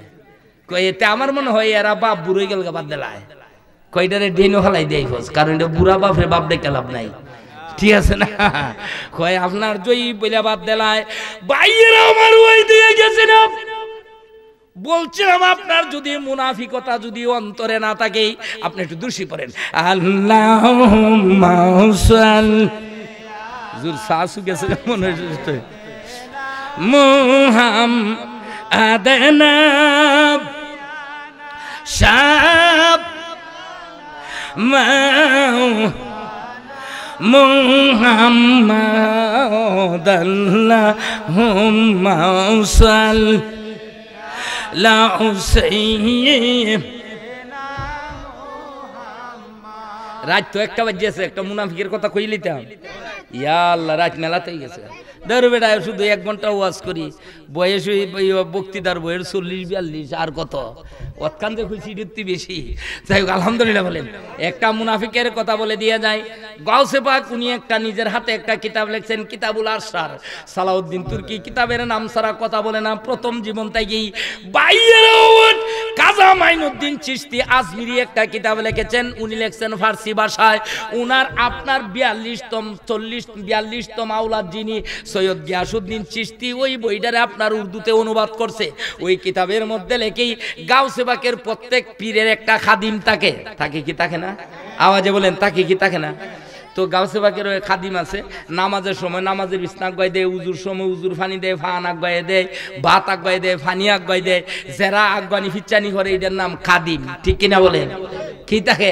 A: কয়, এতে আমার মনে হয় এরা বাপ বুড়ো গেল বাদ দেলায়, কয়টারে ডেনো হালাই দেয় খোঁজ, কারণ এটা বুড়া বাপের বাপ ডেকে লাভ নাই। ঠিক আছে না? কয় আপনার জয়ী বলে বাদ দেলায়। বাইরে আমার ওই দিয়ে গেছে না, বলছিলাম আপনার যদি মুনাফিকতা যদি অন্তরে না থাকে, আপনি একটু দুরশি পড়েন, আল্লাহুম্মা সাল্লি সাসু গেছে মনে হচ্ছে মুহাম্মাদান শাব মুহাম্মাদাল্লাহুম্মা সাল্লি লা হুসাইন। রাত তো একটা বাজছে, একটা মুনাফিকের কথা কই লিতাম। ইয়া আল্লাহ, রাত মেলাতে গেছে। ধরো বেটা, শুধু 1 ঘন্টা ওয়াজ করি, বয়স বক্তৃতার বইয়ের 40-42, আর কত অতকান যে খুশি ডুত্তি বেশি। যাই হোক, আলহামদুলিল্লাহ বলেন। একটা মুনাফিকের কথা বলে দিয়ে যায়। গাউসে পাক উনি একটা নিজের হাতে একটা কিতাব লিখছেন, কিতাবুল আরশার। সালাউদ্দিন তুর্কি কিতাবের নাম ছাড়া কথা বলে না, প্রথম জীবন থেকেই। বাইরের কাজা মাইনুদ্দিন চিশতি আজমিরি একটা কিতাব লিখেছেন, উনি লিখছেন ফার্সি ভাষায়। উনার আপনার 42তম আওলাদ যিনি সৈয়দ গিয়াসউদ্দিন চিশতি, ওই বইটারে আপনার উর্দুতে অনুবাদ করছে। ওই কিতাবের মধ্যে লেখেই গাউসে পাকের প্রত্যেক পীরের একটা খাদিম থাকে। থাকে কি থাকে না? আওয়াজে বলেন, থাকে কি থাকে না? তো গাউসে পাকের ওই খাদিম আছে। নামাজের সময় নামাজের বিছনা আগায় দেয়, উজুর সময় উজুর ফানি দেয়, ফান আগায় দেয়, ভাত আগায় দেয়, ফানি আগায় দেয়। যারা আগানি ফিচ্চানি করে, এটার নাম খাদিম। ঠিক কিনা বলেন? কি থাকে?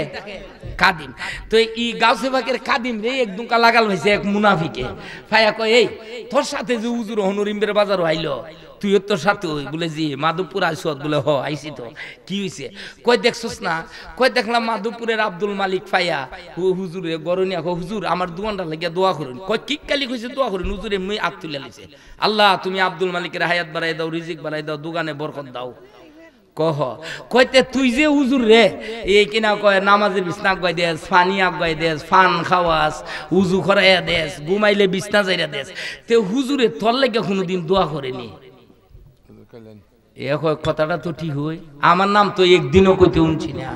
A: খাদিম। তো এই গাউসে পাকের খাদিম রে একদম লাগাল হয়েছে এক মুনাফিকে। ফায়া কয়, এই তোর সাথে যে উজুর হনুরিম্বের বাজার আইলো, তুইও তোর সাথে ওই বলে জি মাধবপুর আইসত বলে। হ আইসি তো। কি হয়েছে? কই দেখছস না? কই দেখলাম মাধবপুরের আব্দুল মালিক ফাইয়া হুজুরে গরনিয়া। হুজুর আমার দোকানটা লাগিয়া দোয়া করুন। কই কি কালি কইছে দোয়া করুন? হুজুর এমনি হাত তুলে লিছে, আল্লাহ তুমি আব্দুল মালিকের হায়াত বাড়াই দাও, রিজিক বাড়াই দাও, দোকানে বরকত দাও। কহ কইতে তুই যে হুজুর রে, এই কিনা কয় নামাজের বিছনা আগাই দেস, ফানি আগাই দেস, ফান খাওয়াস, উজু করাইয়া দেস, ঘুমাইলে বিছনা যাইরা দেস। তে হুজুরে তোর লাগে কোনোদিন দোয়া করেনি? এ কথাটা তো ঠিক হই। আমার নাম তো একদিনও কইতে উনছি না,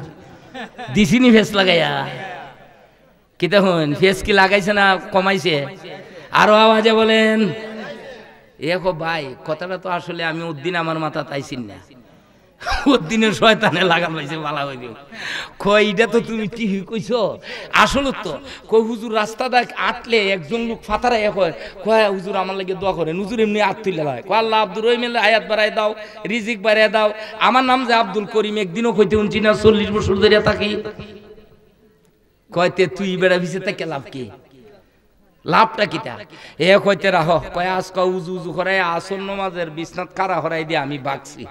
A: দিছিনি ফেস লাগাইয়া। কি দেখুন ফেস কি লাগাইছে না কমাইছে? আরো আওয়াজে বলেন। এ ভাই, কথাটা তো আসলে আমি ওদিন আমার মাথা তাইছিন না, ওদিনের শয়তানে লাগাল পাইছে বালা হইল। কই এটা তো তুমি ঠিকই কইছো। আসলে তো কই হুজুর রাস্তাটা আটলে একজন লোক ফাতারাই কয়, কয় হুজুর আমার লাগে দোয়া করেন। হুজুর এমনি হাত তুলে লয়, কয় আল্লাহ আব্দুর রহিমের হায়াত বাড়াই দাও, রিজিক বাড়াই দাও। আমার নাম যে আব্দুল করিম, একদিনও কইতে উনছি না, 40 বছর ধরে থাকি। কয়তে তুই বেড়া ভিসে থেকে লাভ কি? লাভটা কিটা? এ কইতে রাহ, কয় আজ ক উজু উজু করাই আসল নমাজের বিছনাত কারা হরাই দিয়ে আমি বাগছি।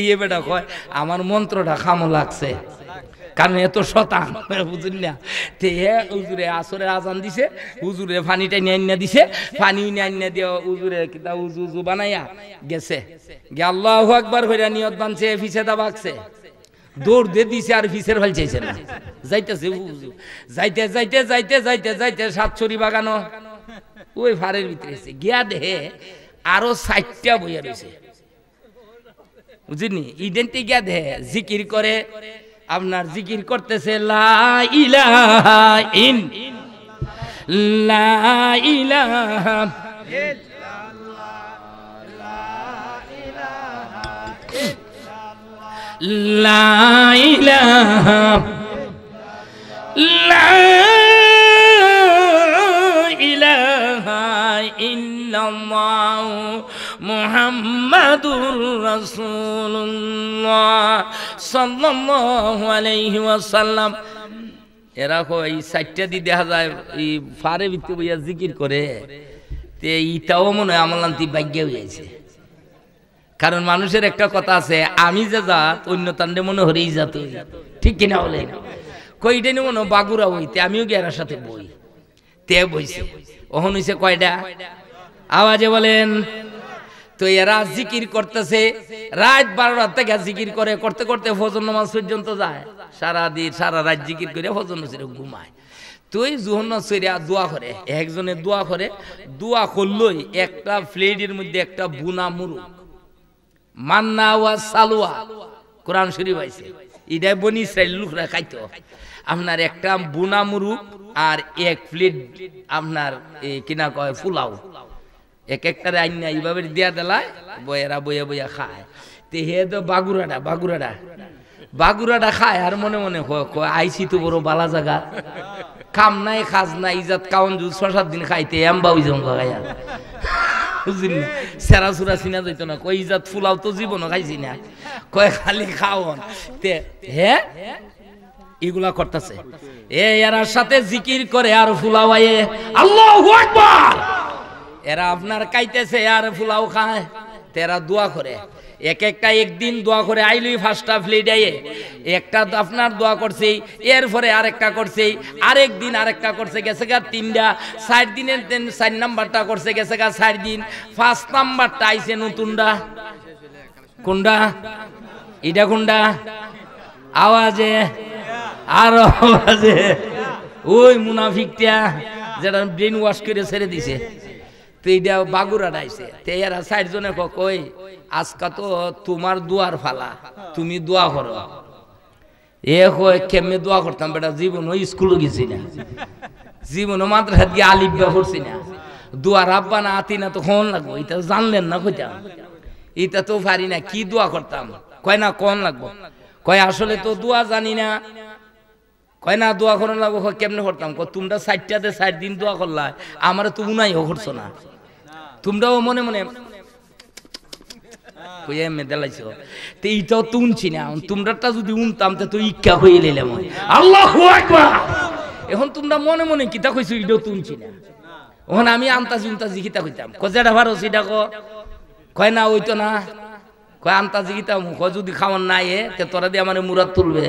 A: ইয়ে বেটা কয় আমার মন্ত্রটা খামো লাগছে, কারণ এত শতান বুঝলি না। তে হুজুরে আসরে আজান দিছে, হুজুরে পানিটা নিয়ে দিছে, পানি নিয়ে দিয়ে হুজুরে কিতা উজু উজু বানাইয়া গেছে। গে আল্লাহু আকবার কইরা নিয়ত বানছে, ফিসেদা বাগছে, দৌড় দিয়ে দিছে আর ফিসের ফেল চাইছে না। যাইতেছে হুজুর, যাইতে যাইতে যাইতে যাইতে যাইতে সাতছড়ি বাগানো ওই ফারের ভিতরে গিয়া দেহে আরো 60টা বইয়া রয়েছে, বুঝলি? ইডেন্টি গিয়া দেহে জিকির করে, আপনার জিকির করতেছে লা ইলাহা ইল্লাল্লাহ, লা ইলাহা লা ইলাহা লা ইলাহা ইল্লাল্লাহ মুহাম্মাদুর রাসূলুল্লাহ সাল্লাল্লাহু আলাইহি ওয়াসাল্লাম। এরা এই 60টা দিয়ে দেখা যায় এই ফারে ভিতরে বইয়া জিকির করে। তে ইটাও মনে হয় আমার লান্তি ভাগ্য হয়েছে, কারণ মানুষের একটা কথা আছে, আমি যে জাত অন্য তান্ডে মনে হরেই জাত, ঠিক কিনা বলে? কইটা নি মনে বাগুরা হইতে আমিও গিয়ার সাথে বই, তে বইছে। ওহন হইছে কয়টা? আওয়াজে বলেন। তো এরা জিকির করতেছে, রাত 12টা থেকে জিকির করে, করতে করতে ফজর নামাজ পর্যন্ত যায়। সারাদিন সারা রাত জিকির করে ফজর নামাজে ঘুমায়। তুই জোহর নামাজে দোয়া করে, একজনে দোয়া করে, দোয়া করলই একটা প্লেটের মধ্যে একটা বুনা মুরুগ, মান্না ওয়া সালওয়া, কোরআন শরীফ আছে, এটাই বনি ইসরাইল লোকরা খাইতো। আপনার একটা বুনা মুরুগ আর 1 প্লেট আপনার কিনা কয় পোলাও, এক একটারে আইনা এইভাবে দিয়া দেলায়, বয়েরা বইয়া বইয়া খায়। তে হে তো বাগুরাটা খায় আর মনে মনে আইসি তো বড় বালা জায়গা, কাম নাই খাজ নাই, ইজাত কাউন 6-7 দিন খাইতে এম্বা ওই জঙ্গা খাইয়া, বুঝলি? সেরা সুরা চিনা যাইতো না, কই ইজাত ফুলাও তো জীবনও খাইছি না, কয় খালি খাওন। তে হে এগুলা করতেছে, এরা সাথে জিকির করে আর ফুলাও আল্লাহু আকবার, এরা আপনার কাইতেছে আর ফুলাও খায়। তেরা দোয়া করে এক একটা একদিন দোয়া করে আইলই ফার্স্ট হাফ লিড আইয়ে একটা আপনার দোয়া করছে এরপরে আরেকটা করছে আরেকদিন আরেকটা করছে গেছে গা 3টা 4 দিনের 4 নাম্বারটা করছে গেছে গা 4 দিন 5 নাম্বারটা আইছে নতুনটা কোনটা এটা কোনটা আওয়াজে আর আওয়াজে ওই মুনাফিকটা যেটা ব্রেন ওয়াশ করে ছেড়ে দিছে তো এইটা বাগুরা ডাইছে তো এরা 60 জনে কই আজকা তো তোমার দোয়ার ফালা তুমি দোয়া করো এ কয় কেমনে দোয়া করতাম বেটা জীবন স্কুলে গেছি না জীবন মাদ্রাসা গিয়ে আলিফ বা পড়ছি না দোয়ার আব্বা না আতি না তো কোন লাগবো এটা জানলেন না কইতাম এটা তো পারি না কি দোয়া করতাম কয় না কোন লাগবো কয় আসলে তো দোয়া জানি না কয় না দোয়া করার লাগবো কেমনে করতাম তোমরা 60টাতে 60 দিন দোয়া করলা আমার তো উনাইও করছো না তোমরাও মনে মনে কইয়া মেদালাইছো তো এইটাও তুনছি না তোমরাটা যদি উনতাম তো ইচ্ছা হয়ে লইলাম আল্লাহু আকবার এখন তোমরা মনে মনে কিতা কইছো এইটাও তুনছি না ওখানে আমি আন্তাজি কিতা কইতাম কজেটা ভারো সেটা কয় না ওইতো না কয় আন্তাজি কিতা কয় যদি খাওয়ান না তে তোরা দিয়ে আমার মুরাদ তুলবে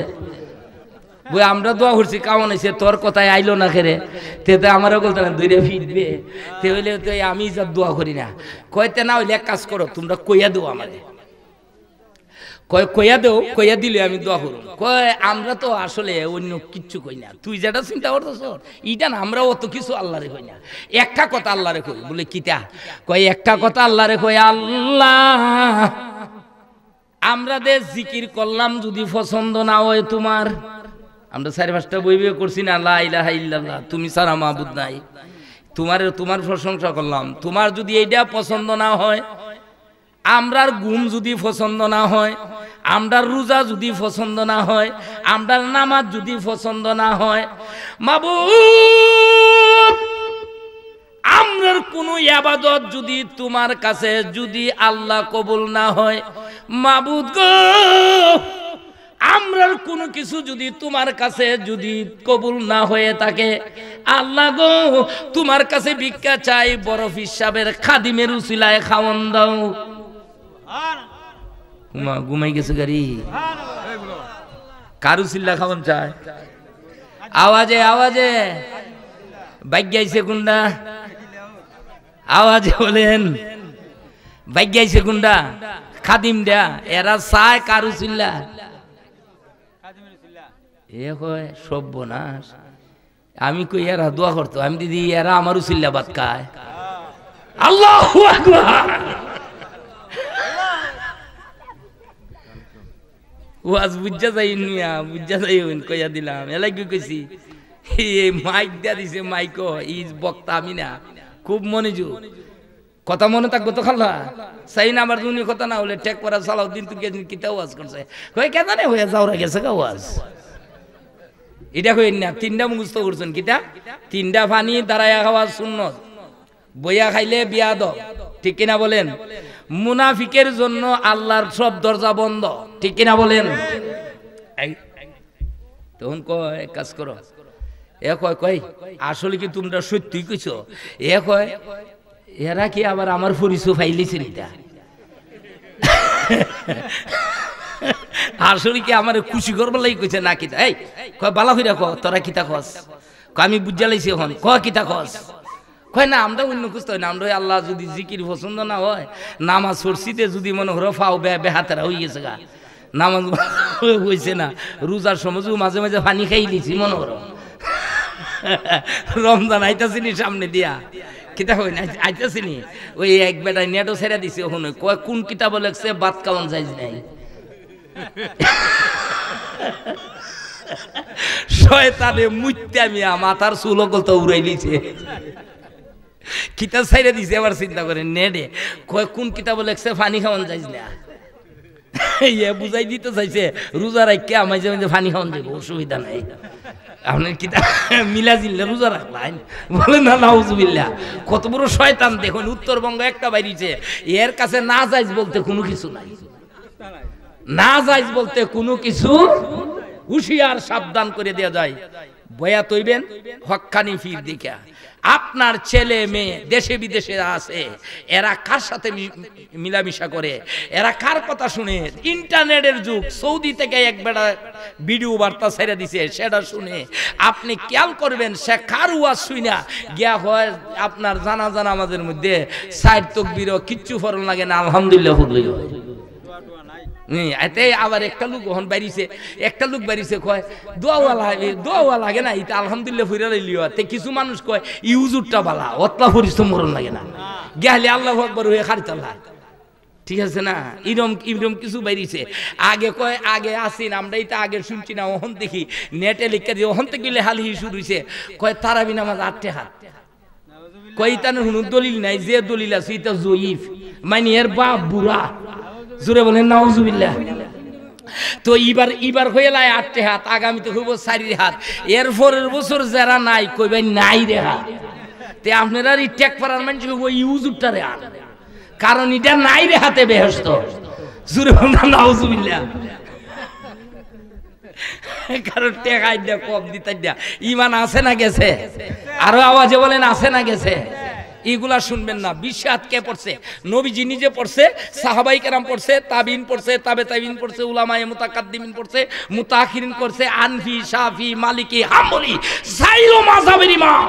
A: বই আমরা দোয়া করছি কামন হয়েছে তোর কথায় আইলো না খেরে তে আমারও বলতে না দুইটা ফিটবে তে হইলে তো আমি যা দোয়া করি না কয়তে না হইলে এক কাজ করো তোমরা কইয়া দেও আমাদের কয় কইয়া দেও কইয়া দিলে আমি দোয়া করুন কয় আমরা তো আসলে অন্য কিচ্ছু কই না তুই যেটা চিন্তা করতেছ এইটা না আমরা অত কিছু আল্লাহরে কই না একটা কথা আল্লাহরে কই বলে কিটা কয় একটা কথা আল্লাহরে কই আল্লাহ আমরা যে জিকির করলাম যদি পছন্দ না হয় তোমার আমরা 4-5টা বই করছি না লা ইলাহা ইল্লাল্লাহ তুমি ছাড়া মাবুদ নাই তোমার প্রশংসা করলাম তোমার যদি এইটা পছন্দ না হয় আমরার গুম যদি পছন্দ না হয় আমরার রোজা যদি পছন্দ না হয় আমরার নামাজ যদি পছন্দ না হয় মাবুদ আমরার কোনো ইবাদত যদি তোমার কাছে যদি আল্লাহ কবুল না হয় মাবুদ গো আমরার কোনো কিছু যদি তোমার কাছে যদি কবুল না হয়ে থাকে আল্লাহ গো তোমার কাছে ভিক্ষা চাই বরফ হিসাবের খাদিমের উসিলায় খাওয়ান দাও ঘুমাই গেছে গাড়ি কার উসিলা খাওয়ান চায় আওয়াজে আওয়াজে ভাগ্যাইছে গুন্ডা আওয়াজে বলেন ভাগ্যাইছে গুন্ডা খাদিম দেয়া এরা চায় কার উসিলা এ কয় সর্বনাশ আমি কই এরা দোয়া করতো আমি দিদি এরা আমারও চিল্লা ভাত খায় আল্লাহু আকবার ওয়াজ বুঝা যাই নিয়া বুঝা যাই কইয়া দিলাম এলাই কি কইছি এই মাইক দিয়া দিছে মাইক ইজ বক্তা আমি না খুব মনোযোগ কথা মনে থাকবো তো খাল্লা সাই না আমার দুনি কথা না হলে টেক করা চালাও দিন তুই কিতা ওয়াজ করছে কই কে জানে হয়ে যাওরা গেছে গা ওয়াজ এটা কই না 3টা মুখস্থ করছেন কিতা 3টা পানি দাঁড়ায়া খাওয়া সুন্নত বইয়া খাইলে বিয়াদব ঠিক কিনা বলেন মুনাফিকের জন্য আল্লাহর সব দরজা বন্ধ ঠিক কিনা বলেন তখন কয় কাজ করো এ কয় আসলে কি তোমরা সত্যি কইছো এ কয় এরা কি আবার আমার পরিচয় ফাইলিছে এটা আসলে কি আমার খুশি করবার লাগি কইছে না কিতা এই কয় বালা হইরা ক তোরা কিতা কস কয় আমি বুঝা লাইছি এখন ক কিতা কস কয় না আমরা অন্য খুঁজতে হয় না আমরা আল্লাহ যদি জিকির পছন্দ না হয় নামাজ পড়ছিতে যদি মনে করো ফাও বেহাতেরা হয়ে গেছে গা নামাজ হয়েছে না রোজার সময় মাঝে মাঝে পানি খাই দিছি মনে করো রমজান আইতাছিনি সামনে দিয়া কিতাব আইতাছিনি ওই এক বেটায় নেটও ছেড়ে দিছে ওখানে কয় কোন কিতাব লেখছে বাদ কাউন যাইজ নাই শয়তানে মুইত্যা মিয়া মাথার চুল কত উড়াই দিছে কিতাব ছেড়ে দিছে আবার চিন্তা করে নেটে কয় কোন কিতাব লেখছে পানি খাওয়ান যাইজ না ইয়ে বুঝাই দিতে চাইছে রোজা রাখকে আমায় যে পানি খাওয়ান যাবো অসুবিধা নাই আপনার কিতাব মিলা জিল্লা রোজা রাখলেন বলে না নাউজুবিল্লাহ কত বড় শয়তান দেখুন উত্তরবঙ্গ একটা বাইরিছে এর কাছে না যাইজ বলতে কোনো কিছু নাই না যাইজ বলতে কোনো কিছু হুঁশিয়ার সাবধান করে দেয়া যায় বয়া তৈবেন হক্কানি ফির দেখা আপনার ছেলে মেয়ে দেশে বিদেশে আছে, এরা কার সাথে মিলামিশা করে, এরা কার কথা শুনে, ইন্টারনেটের যুগ, সৌদি থেকে এক বেটা ভিডিও বার্তা ছেড়ে দিছে, সেটা শুনে আপনি খেয়াল করবেন সে কার ওয়াজ শুইনা গিয়া হয় আপনার জানাজা নামাজের মধ্যে সাইড তাকবীর কিচ্ছু ফরন লাগে না, আলহামদুলিল্লাহ হলো। এতে আবার একটা লোক ওহন বাড়িছে, একটা লোক বাড়িছে কয় দোয়া লাগে না, এটা আলহামদুলিল্লাহ ফুইরা লইলিও। তে কিছু মানুষ কয় ইউজুরটা বালা, অতলা পরিশ্রম মরণ লাগে না, গেলে আল্লাহু আকবার হয়ে খারিতাল্লাহ, ঠিক আছে না? ইরম কিছু বাইরিছে। আগে কয় আগে আসিন আমরা এটা আগে শুনছি না, ওহন দেখি নেটে লিখে দিয়ে ওহন থেকে হালি শুরু হইছে, কয় তারাবি নামাজ 8 হাত, কয় ইতানের কোনো দলিল নাই, যে দলিল আছে এটা জয়ীফ, মানে এর বাপ বুড়া, জোরে বলেন নাউজুবিল্লাহ। তো এবার হয়ে লাই 8 হাত, আগামীতে হইব 4 হাত, এর পরের বছর যারা নাই কইবেন নাই রে হাত। তে আপনারা রিটেক করার মানে ওই ইউজুরটা রে আন, কারণ এটা নাই রে হাতে বেহেশত, জোরে বলেন নাউজুবিল্লাহ। কারণ টেকা ইডা কম দিতে দিয়া ইমান আছে না গেছে? আরো আওয়াজে বলেন আছে না গেছে? এগুলা শুনবেন না। 20 হাত কে পড়ছে? নবীজি নিজে পড়ছে, সাহাবাই কেরাম পড়ছে, তাবিন পড়ছে, তাবে তাবিন পড়ছে, উলামায়ে মুতাকাদ্দিমিন পড়ছে, মুতাখিরিন করছে, আনফি, শাফি, মালিকি, হাম্বলি, সাইরো মাযহাবের ইমাম,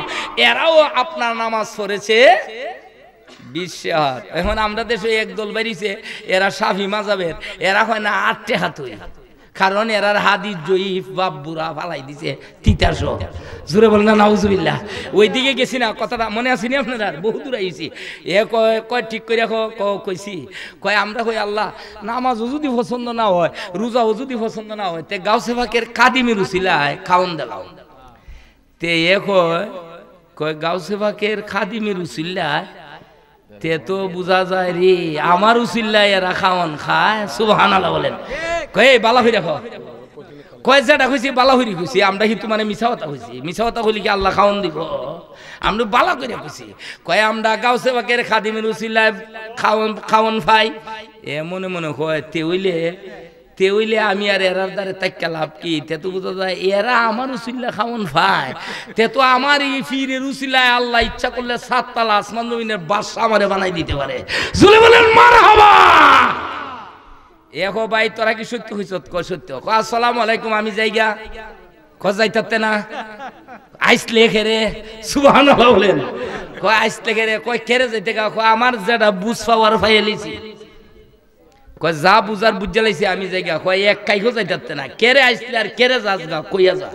A: এরাও আপনার নামাজ পড়েছে 20 হাত। এখন আমরা দেশে একদল বেরিয়েছে, এরা শাফি মাযহাবের, এরা হয় না 8 হাত হই, কারণ এরার হাদিস জয়ীফ, বাপ বুড়া ফালাই দিছে 300। জোরে বলেন না নাউজুবিল্লাহ। ওইদিকে গেছি না, কথাটা মনে আছে নি আপনার? বহু দূর আইছি। এ কয় ঠিক করে কইছি, কয় আমরা কই আল্লাহ নামাজও যদি পছন্দ না হয়, রোজাও যদি পছন্দ না হয়, তে গাউসে পাকের কাদিমের উসিলায় খাওন দেলাও। তে এ কয় গাউসে পাকের খাদিমের উসিলায় তে তো বুঝা যায় রে আমার উসিল্লায় এরা খাওয়ান খায়, সুবহানাল্লাহ বলেন। কয় বালা হই রাখো, কয় যেটা কইছি বালা হইরি কইছি, আমরা কিন্তু মানে মিছা কথা কইছি, মিছা কথা কইলি কি আল্লাহ খাওয়ান দিব? আমরা বালা করে কইছি। কয় আমরা গাউসে পাকের খাদিমের উসিল্লায় খাওয়ান পাই, এ মনে মনে কয় তে হইলে আমি আর এরার দ্বারে তাক্কা লাভ কি? তে তো বুঝা যায় এরা আমার উসিল্লা খাওয়ান পায়, তে তো আমার এই ফিরের উসিলায় আল্লাহ ইচ্ছা করলে 7 তালা আসমান জমিনের বাদশা আমারে বানাই দিতে পারে। জোরে বলেন মারহাবা। এখো ভাই তোরা কি সত্য হইছ? কয় সত্য। কয় আসসালামু আলাইকুম, আমি যাইগা। কয় যাইতাতে না, আইসলে খেরে, সুবহানাল্লাহ বলেন। কয় আইসলে খেরে, কয় কেরে যাইতে গা? কয় আমার যেটা বুঝ পাওয়ার ফাইলিছি। কয় যা বুঝার বুঝা লাইছি আমি জায়গা। কয় এক কাইখো যাইতাতে না, কেরে আইসলে আর কেরে যাস গা, কইয়া যা,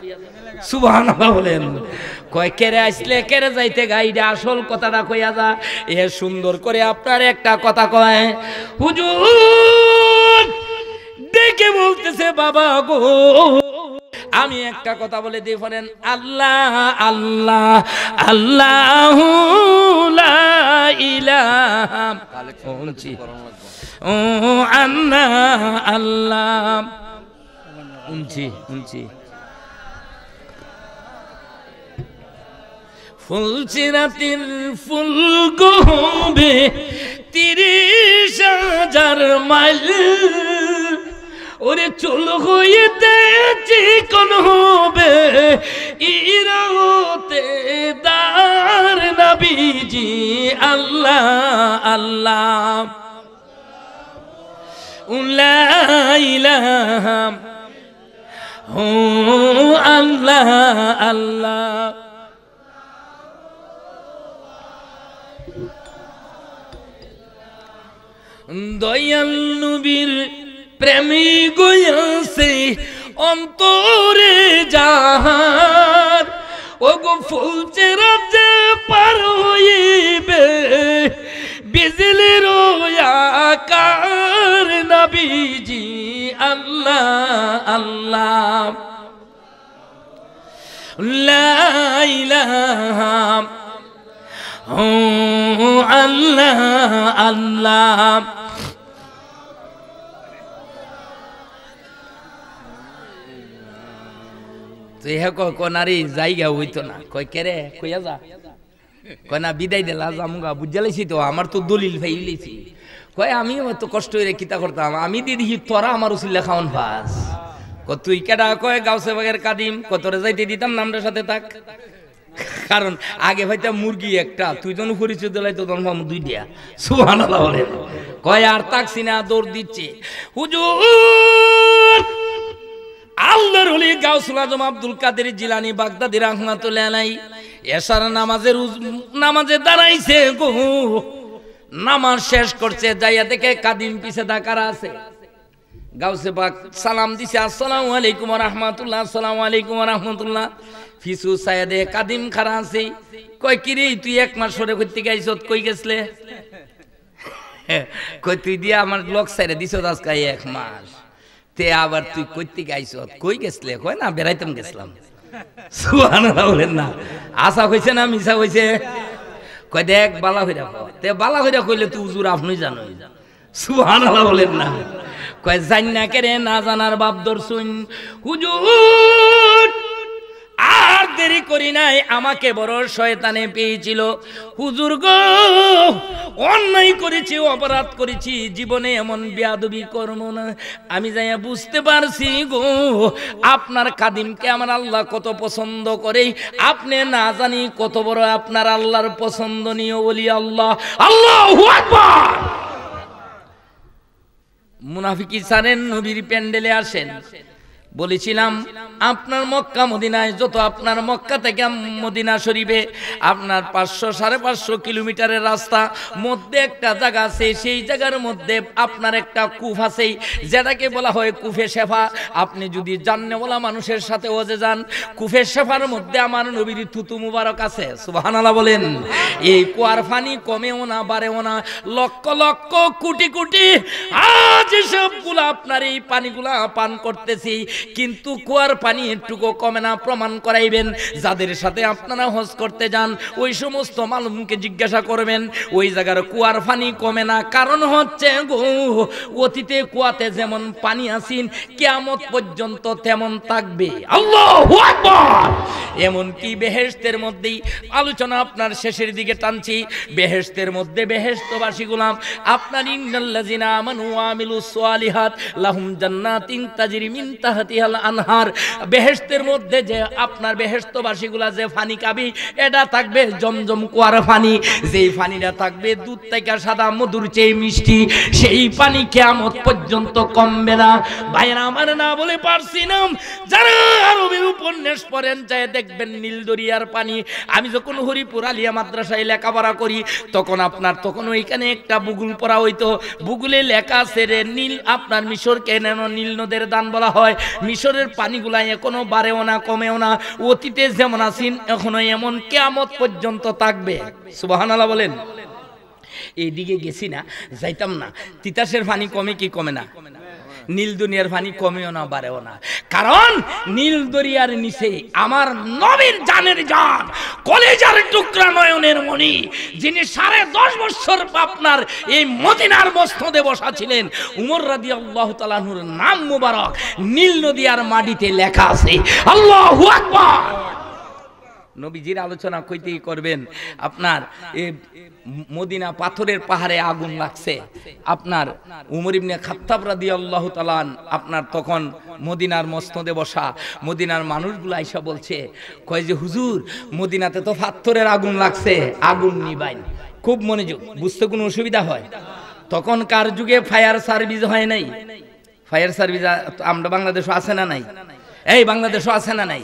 A: সুবহানাল্লাহ বলেন। কয় কেরে আইসলে কেরে যাইতে গা, এটা আসল কথাটা কইয়া যা। এ সুন্দর করে আপনার একটা কথা কয়, হুজুর দেখে বলতেছে বাবা গো, আমি একটা কথা বলে দিই, পড়েন আল্লাহ আল্লাহ আল্লাহু লা ইলাহা ও আল্লাহ আল্লাহ। ফুলচিরাতির ফুল গোবে 30,000 মাইল, ওরে চুল হইতে চিকন হবে ইরাতে দার নবীজি আল্লাহ আল্লাহ লা ইলাহা ও আল্লাহ আল্লাহ। দয়াল নবীর প্রেমী গয়াছে অন্তরে যাহার, ও গো ফুলচেরাতে পার হইবে বিজলির আকার নবীজি আল্লাহ আল্লাহ লা ইলাহা ও আল্লাহ আল্লাহ। নারী জায়গা হইতো না, কয় কেরে কইয়া যা, কয় না বিদায় দিলা জামুগা, বুঝা লাইছি তো আমার তো দলিল ভাই লাইছি। কয় আমি তো কষ্ট হইরে কিতা করতাম, আমি দিয়ে দেখি তোরা আমার উসিল্লা খাওয়ান ফাস। তুই কেডা? কয় গাউসে বাগের কাদিম। কতরে যাইতে দিতাম না, আমরা সাথে থাক। কারণ আগে হয়তো মুরগি একটা, তুই যখন পরিচয় দিলাই তো তখন দুই দিয়া। সুবহানাল্লাহ বলেন। কয় আর তাকছি না, দৌড় দিচ্ছে। হুজুর আল্লাহর ওলি গাউসুল আজম আব্দুল কাদের জিলানী বাগদাদি রাহমাতুল্লাহ আলাইহি এশার নামাজে দাঁড়াইছে গো। নামাজ শেষ করছে, যাইয়া দেখে কাদিম পিছে দাঁড়া আছে। গাউসে পাক সালাম দিছে, আসসালামু আলাইকুম ওয়া রাহমাতুল্লাহ, আসসালামু আলাইকুম ওয়া রাহমাতুল্লাহ। ফিসু সাইদে কাদিম খাড়া আছে। কয় কি রে তুই এক মাস পরে কইতে গাইছত, কই গেছলে? কই তুই দিয়া আমার লোক সাইরে দিছত আজকে এক মাস, তে আবার তুই কইতে গাইছত, কই গেছলে? কয় না বেড়াইতাম গেছিলাম। সুবহানাল্লাহ বলেন না। আশা হইছে না মিছা হইছে? কয় দেখ বালা হইরা কয়, তে বালা হইরা কইলে তুই হুজুর আপনি জানো। সুবহানাল্লাহ বলেন না। কয় জান না কেরে, না জানার বাপ দর্শুন। হুজুর আর দেরি করি নাই, আমাকে বড় শয়তানে পেয়েছিল। হুজুর গো অন্যায় করেছি, অপরাধ করেছি, জীবনে এমন বেয়াদবি করব না। আমি যাইয়া বুঝতে পারছি গো আপনার কাদিমকে আমার আল্লাহ কত পছন্দ করে, আপনি না জানি কত বড় আপনার আল্লাহর পছন্দনীয় ওলি। আল্লাহ আল্লাহু আকবার। মুনাফিকি ছাড়েন, নবীর প্যান্ডেলে আসেন। বলেছিলাম আপনার মক্কা মদিনায় যত, আপনার মক্কা থেকে মদিনা শরীফে আপনার 500-550 কিলোমিটারের রাস্তা, মধ্যে একটা জায়গা আছে, সেই জায়গার মধ্যে আপনার একটা কূপ আছে, যেটাকে বলা হয় কুফে শেফা। আপনি যদি জান্নেওয়ালা মানুষের সাথে ওজে যান, কুফে শেফার মধ্যে আমার নবীর থুতু মুবারক আছে। সুবহানাল্লাহ বলেন। এই কুয়ার পানি কমেও না বাড়েও না, লক্ষ লক্ষ কোটি কোটি আজ সবগুলো আপনার এই পানিগুলা পান করতেছি, কিন্তু কুয়ার পানি একটুকু কমে না। প্রমাণ করাইবেন যাদের সাথে আপনারা হজ করতে যান, ওই সমস্ত মালুমকে জিজ্ঞাসা করবেন, ওই জায়গার কুয়ার পানি কমে না। কারণ হচ্ছে গো অতীতে কুয়াতে যেমন পানি আসিন, কিয়ামত পর্যন্ত তেমন থাকবে। আল্লাহু আকবার। এমনকি বেহেশতের মধ্যেই আলোচনা আপনার শেষের দিকে টানছি। বেহেশতের মধ্যে বেহেশতবাসী গোলাম আপনার ইন্নাল্লাযিনা আমানু ওয়া আমিলুস সালিহাত লাহুম জান্নাতিন তাজরি মিন তাহতিহাল আনহার। বেহেশতের মধ্যে যে আপনার বেহেশতবাসীগুলা যে পানি খাবে, এটা থাকবে জমজম কুয়ার পানি। যেই পানিটা থাকবে দুধ থেকে সাদা, মধুর চেয়ে মিষ্টি, সেই পানি কিয়ামত পর্যন্ত কমবে না। ভাইরা আমার না বলে পারছি না, যারা আরবের উপন্যাস পড়েন যায় দেখবেন নীল দরিয়ার পানি। আমি যখন হরিপুর আলিয়া মাদ্রাসায় লেখাপড়া করি, তখন ওইখানে একটা বুগুল পড়া হইতো। বুগুলে লেখা আছে রে নীল, আপনার মিশরকে নেন নীল নদের দান বলা হয়। মিশরের পানিগুলা এখনো বাড়েও না কমেও না, অতীতে যেমন আছেন এখনো এমন কিয়ামত পর্যন্ত থাকবে। সুবহানাল্লাহ বলেন। এইদিকে গেছি না, যাইতাম না। তিতাসের পানি কমে কি কমে না? নীল দুনিয়ার পানি কমেও না বাড়েও না। কারণ নীল দরিয়ার নিচে আমার নবীর জানের জান, কলেজার টুকরা, নয়নের মণি, যিনি 10.5 বছর আপনার এই মদিনার মসনদে বসা ছিলেন, উমর রাদিয়াল্লাহু তাআলা আনহুর নাম মুবারক নীল নদীর মাটিতে লেখা আছে। আল্লাহু আকবার। নবীজির আলোচনা কইতেই করবেন। আপনার মদিনা পাথরের পাহাড়ে আগুন লাগছে। আপনার উমর ইবনে খাত্তাব রাদিয়াল্লাহু তাআলা আপনার তখন মদিনার মসনদে বসা, মদিনার মানুষগুলো আইসা বলছে, কয় যে হুজুর মদিনাতে তো পাথরের আগুন লাগছে, আগুন নিবাইন। খুব মনোযোগ, বুঝতে কোনো অসুবিধা হয়? তখনকার যুগে ফায়ার সার্ভিস হয় নাই। ফায়ার সার্ভিস আমরা বাংলাদেশে আছে না নাই? এই বাংলাদেশে আছে না নাই?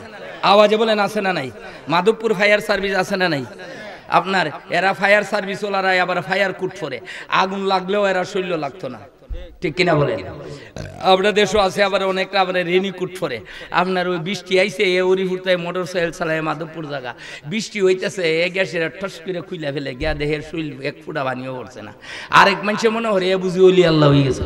A: আওয়াজে বলেন আছে না নাই? মাধবপুর ফায়ার সার্ভিস আছে না নাই? আপনার এরা ফায়ার সার্ভিস ওলারা আবার ফায়ার কুট করে, আগুন লাগলেও এরা শৈল্য লাগতো না, ঠিক কিনা বলেন? আপনার দেশও আছে আবার অনেকটা আবার রেনি কুট করে। আপনার ওই বৃষ্টি আইসে, এ উড়িপুরতায় মোটর সাইকেল চালায় মাধবপুর জায়গা, বৃষ্টি হইতেছে, এ গ্যাসের ঠস করে খুইলা ফেলে গিয়া দেহের শৈল এক ফুটা বানিয়েও পড়ছে না। আরেক মানুষে মনে হরে এ বুঝি ওলি আল্লাহ হয়ে গেছে,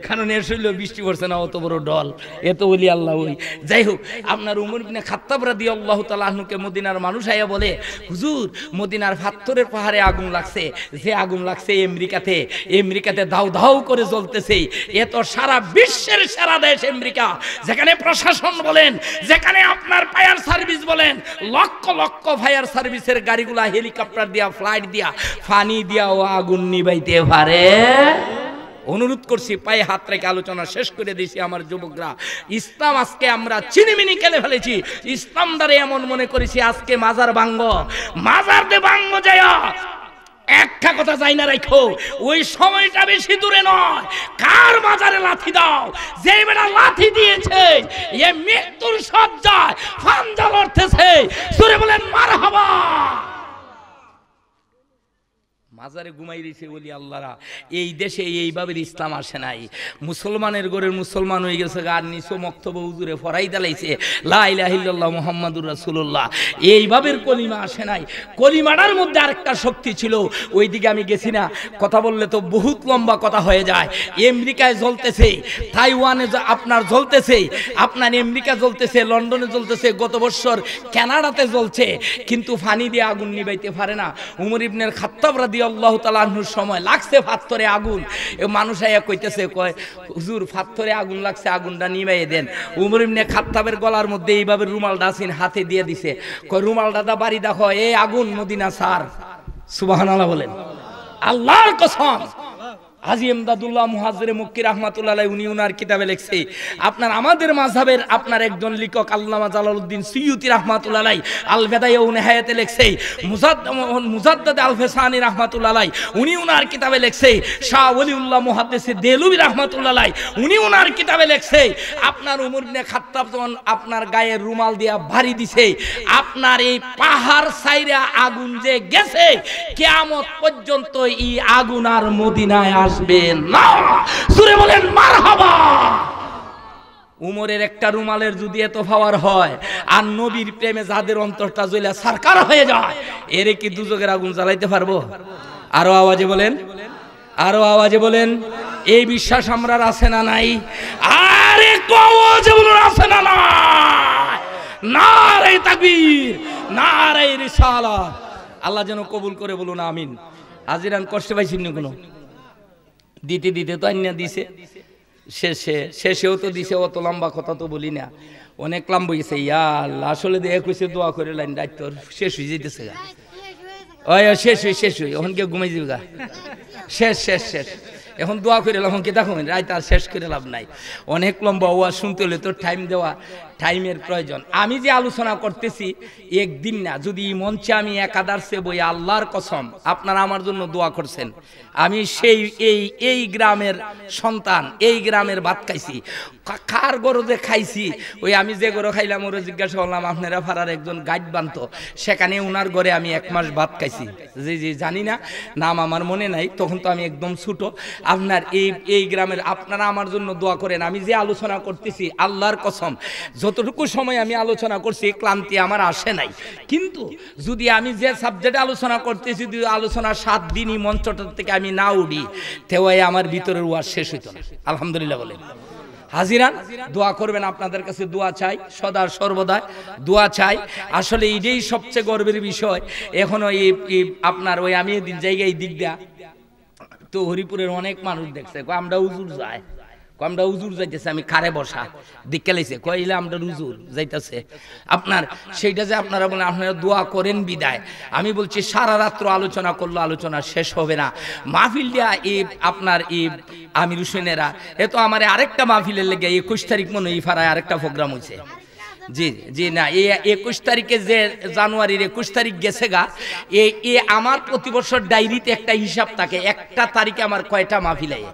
A: কারণ এর শৈল বৃষ্টি পড়ছে না, অত বড় ডল, এত ওলি আল্লাহ ওই। যাই হোক, আপনার উমর ইবনে খাত্তাব রাদিয়াল্লাহু তাআলা আনহুকে মদিনার মানুষ আইয়া বলে, হুজুর মদিনার পাথরের পাহাড়ে আগুন লাগছে। যে আগুন লাগছে আমেরিকাতে দাউ দাউ করে জ্বলতেছে। এ তো সারা বিশ্বের সেরা দেশ আমেরিকা, যেখানে প্রশাসন বলেন, যেখানে আপনার ফায়ার সার্ভিস বলেন, লক্ষ লক্ষ ফায়ার সার্ভিসের গাড়িগুলা হেলিকপ্টার দিয়া, ফ্লাইট দিয়া, পানি দিয়া ও আগুন নিবাইতে পারে। অনুরোধ করছি, পায়ে হাত রেখে আলোচনা শেষ করে দিয়েছি। আমার যুবকরা, ইসলাম আজকে আমরা চিনিমিনি খেলে ফেলেছি। ইসলাম দ্বারা এমন মনে করেছি আজকে মাজার ভাঙ্গ, মাজার দে ভাঙ্গ যায়। একটা কথা যাই না রাখো, ওই সময়টা বেশি দূরে নয়, কার মাজারে লাথি দাও, যে বেটা লাথি দিয়েছে এ মৃত্যুর সজ্জায় ফান্দা লড়তেছে, জোরে বলেন মারহাবা। মাজারে ঘুমাই দিয়েছে বলি আল্লাহরা। এই দেশে এইভাবে ইসলাম আসে নাই। মুসলমানের ঘরের মুসলমান হয়ে গেছে, আর নিচো মক্তব হুজুরে ফরাই দালাইছে লা ইলাহা ইল্লাল্লাহ মুহাম্মাদুর রাসূলুল্লাহ। এইভাবে কলিমা আসে নাই। কলিমাটার মধ্যে আরেকটা শক্তি ছিল। ওইদিকে আমি গেছি না, কথা বললে তো বহুত লম্বা কথা হয়ে যায়। আমেরিকায় জ্বলতেছে, তাইওয়ানে আপনার জ্বলতেছে, আপনার আমেরিকা জ্বলতেছে, লন্ডনে জ্বলতেছে, গত বছর কানাডাতে জ্বলছে, কিন্তু ফানি দিয়ে আগুন নিবাইতে পারে না। উমর ইবনে খাত্তাব রাদিয়াল্লাহু তাআলা আনহুর সময় লাগছে পাথরে আগুন, মানুষ আইয়া কইতেছে, কয় হুজুর পাথরে আগুন লাগছে, আগুনটা নিভাইয়ে দেন। উমর ইবনে খাত্তাবের গলার মধ্যে এইভাবে রুমালটা আসিন হাতে দিয়ে দিছে, কয় রুমালটা বাড়ি দেখো, এই আগুন মদিনা সার। সুবহানাল্লাহ বলেন। আল্লাহর কসম, হাজী ইমদাদুল্লাহ মুহাজ্জিরে মক্কি রাহমাতুল্লাহ আলাইহি উনি ওনার কিতাবে লিখছে, আপনার আমাদের মাযহাবের আপনার একজন লেখক আল্লামা জালালউদ্দিন সুয়ুতী রাহমাতুল্লাহ আলাইহি আল বিদায়া ওয়া নিহায়াতে লিখছে, মুজাদ্দাদ আল ফিসানি রাহমাতুল্লাহ আলাইহি উনি ওনার কিতাবে লিখছে, শাহ ওলিউল্লাহ মুহাদ্দিস দেলুবি রাহমাতুল্লাহ আলাইহি উনি ওনার কিতাবে লিখছে, আপনার উমর ইবনে খাত্তাব যখন আপনার গায়ে রুমাল দিয়া ভারী দিছে, আপনার এই পাহাড় ছাইরা আগুন যে গেছে, কিয়ামত পর্যন্ত এই আগুন আর মদিনায় আসবে না। জোরে বলেন মারহাবা। উমরের একটা রুমালের যদি এত পাওয়ার হয়, আর নবীর প্রেমে যাদের অন্তরটা জ্বলে সরকার হয়ে যায়, এরে কি দুজকের আগুন জ্বালাইতে পারবো? আরো আওয়াজে বলেন, আরো আওয়াজে বলেন। এই বিশ্বাস আমরা আছে না নাই? আর একটু আওয়াজে বলুন, আছে না নাই? নারে তাকবীর, নারে রিসালাত। আল্লাহ যেন কবুল করে বলুন আমিন। আজিরান কষ্ট পাইছেন না কোনো? দিতে দিতে তো আইনা দিছে, শেষেও তো দিছে। অত লম্বা কথা তো বলি না, অনেক লম্বা গেছে। ইয়া আল্লাহ, আসলে দিয়ে কইছে দোয়া করে লাইন রাত তোর শেষ হয়ে যেতেছে গা। ওই শেষ হই এখন কেউ ঘুমাই যাবে গা। শেষ এখন দোয়া করে এলাম, কি দেখো রাত আর শেষ করে লাভ নাই। অনেক লম্বা ওয়াজ শুনতে হলে তো টাইম দেওয়া, টাইমের প্রয়োজন। আমি যে আলোচনা করতেছি একদিন না, যদি মঞ্চে আমি একাদারসে বই, আল্লাহর কসম আপনারা আমার জন্য দোয়া করছেন। আমি সেই এই গ্রামের সন্তান, এই গ্রামের ভাত খাইছি। কার গরজে খাইছি, ওই আমি যে গরো খাইলাম ওরা জিজ্ঞাসা করলাম আপনারা ফারার একজন গাইড বানতো, সেখানে ওনার ঘরে আমি 1 মাস ভাত খাইছি। জি জানি না, নাম আমার মনে নাই, তখন তো আমি একদম ছোট। আপনার এই গ্রামের আপনারা আমার জন্য দোয়া করেন। আমি যে আলোচনা করতেছি আল্লাহর কসম, যতটুকু সময় আমি আলোচনা করছি ক্লান্তি আমার আসে নাই। কিন্তু যদি আমি যে সাবজেক্টে আলোচনা করতেছি, যদি আলোচনা 7 দিনই মঞ্চটার থেকে আমি না উঠি, তেওয়াই আমার ভিতরের ওয়াজ শেষ হইতো না। আলহামদুলিল্লাহ বলেন। হাজিরান, দোয়া করবেন, আপনাদের কাছে দোয়া চাই, সদা সর্বদা দোয়া চাই। আসলে এটাই সবচেয়ে গর্বের বিষয়। এখনো আপনার ওই আমি এদিন জায়গায় দিক দেয়া তো হরিপুরের অনেক মানুষ দেখছে, আমরা হুজুর যাই, আমরা হুজুর যাইতেছে, আমি কারে বসা দিকে লাইছে, কইলে আমরা হুজুর যাইতেছে। আপনার সেইটা যে আপনারা বলেন আপনারা দোয়া করেন বিদায়, আমি বলছি সারা রাত্র আলোচনা করলো, আলোচনা শেষ হবে না। মাহফিল দিয়া আপনার আমির হোসেনেরা এ তো আমার আরেকটা মাহফিলের লেগে 21 তারিখ মনে হয় ফারায় আরেকটা প্রোগ্রাম হয়েছে। জি না, এই 21 তারিখে যে জানুয়ারির 21 তারিখ গেছে গা, আমার প্রতি বছর ডায়েরিতে একটা হিসাব থাকে, একটা তারিখে আমার কয়টা মাহফিল হয়।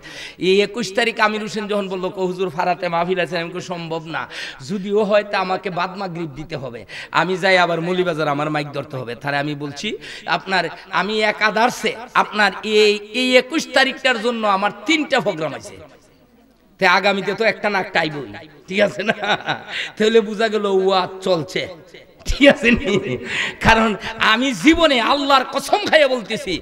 A: এই 21 তারিখ আমির হোসেন যখন বললো হুজুর ফারাতে মাহফিল আছে, আমি সম্ভব না, যদিও হয় তা আমাকে বাদ মাগরিব দিতে হবে, আমি যাই আবার মৌলিবাজার আমার মাইক ধরতে হবে। তাহলে আমি বলছি আপনার আমি একাদারসে আপনার এই 21 তারিখটার জন্য আমার 3টা প্রোগ্রাম আছে। আগামীতে তো একটা না একটা আইবই, ঠিক আছে না? তাহলে বোঝা গেল ওয়াজ চলছে, ঠিক আছে। কারণ আমি জীবনে আল্লাহর কসম খাইয়া বলতেছি,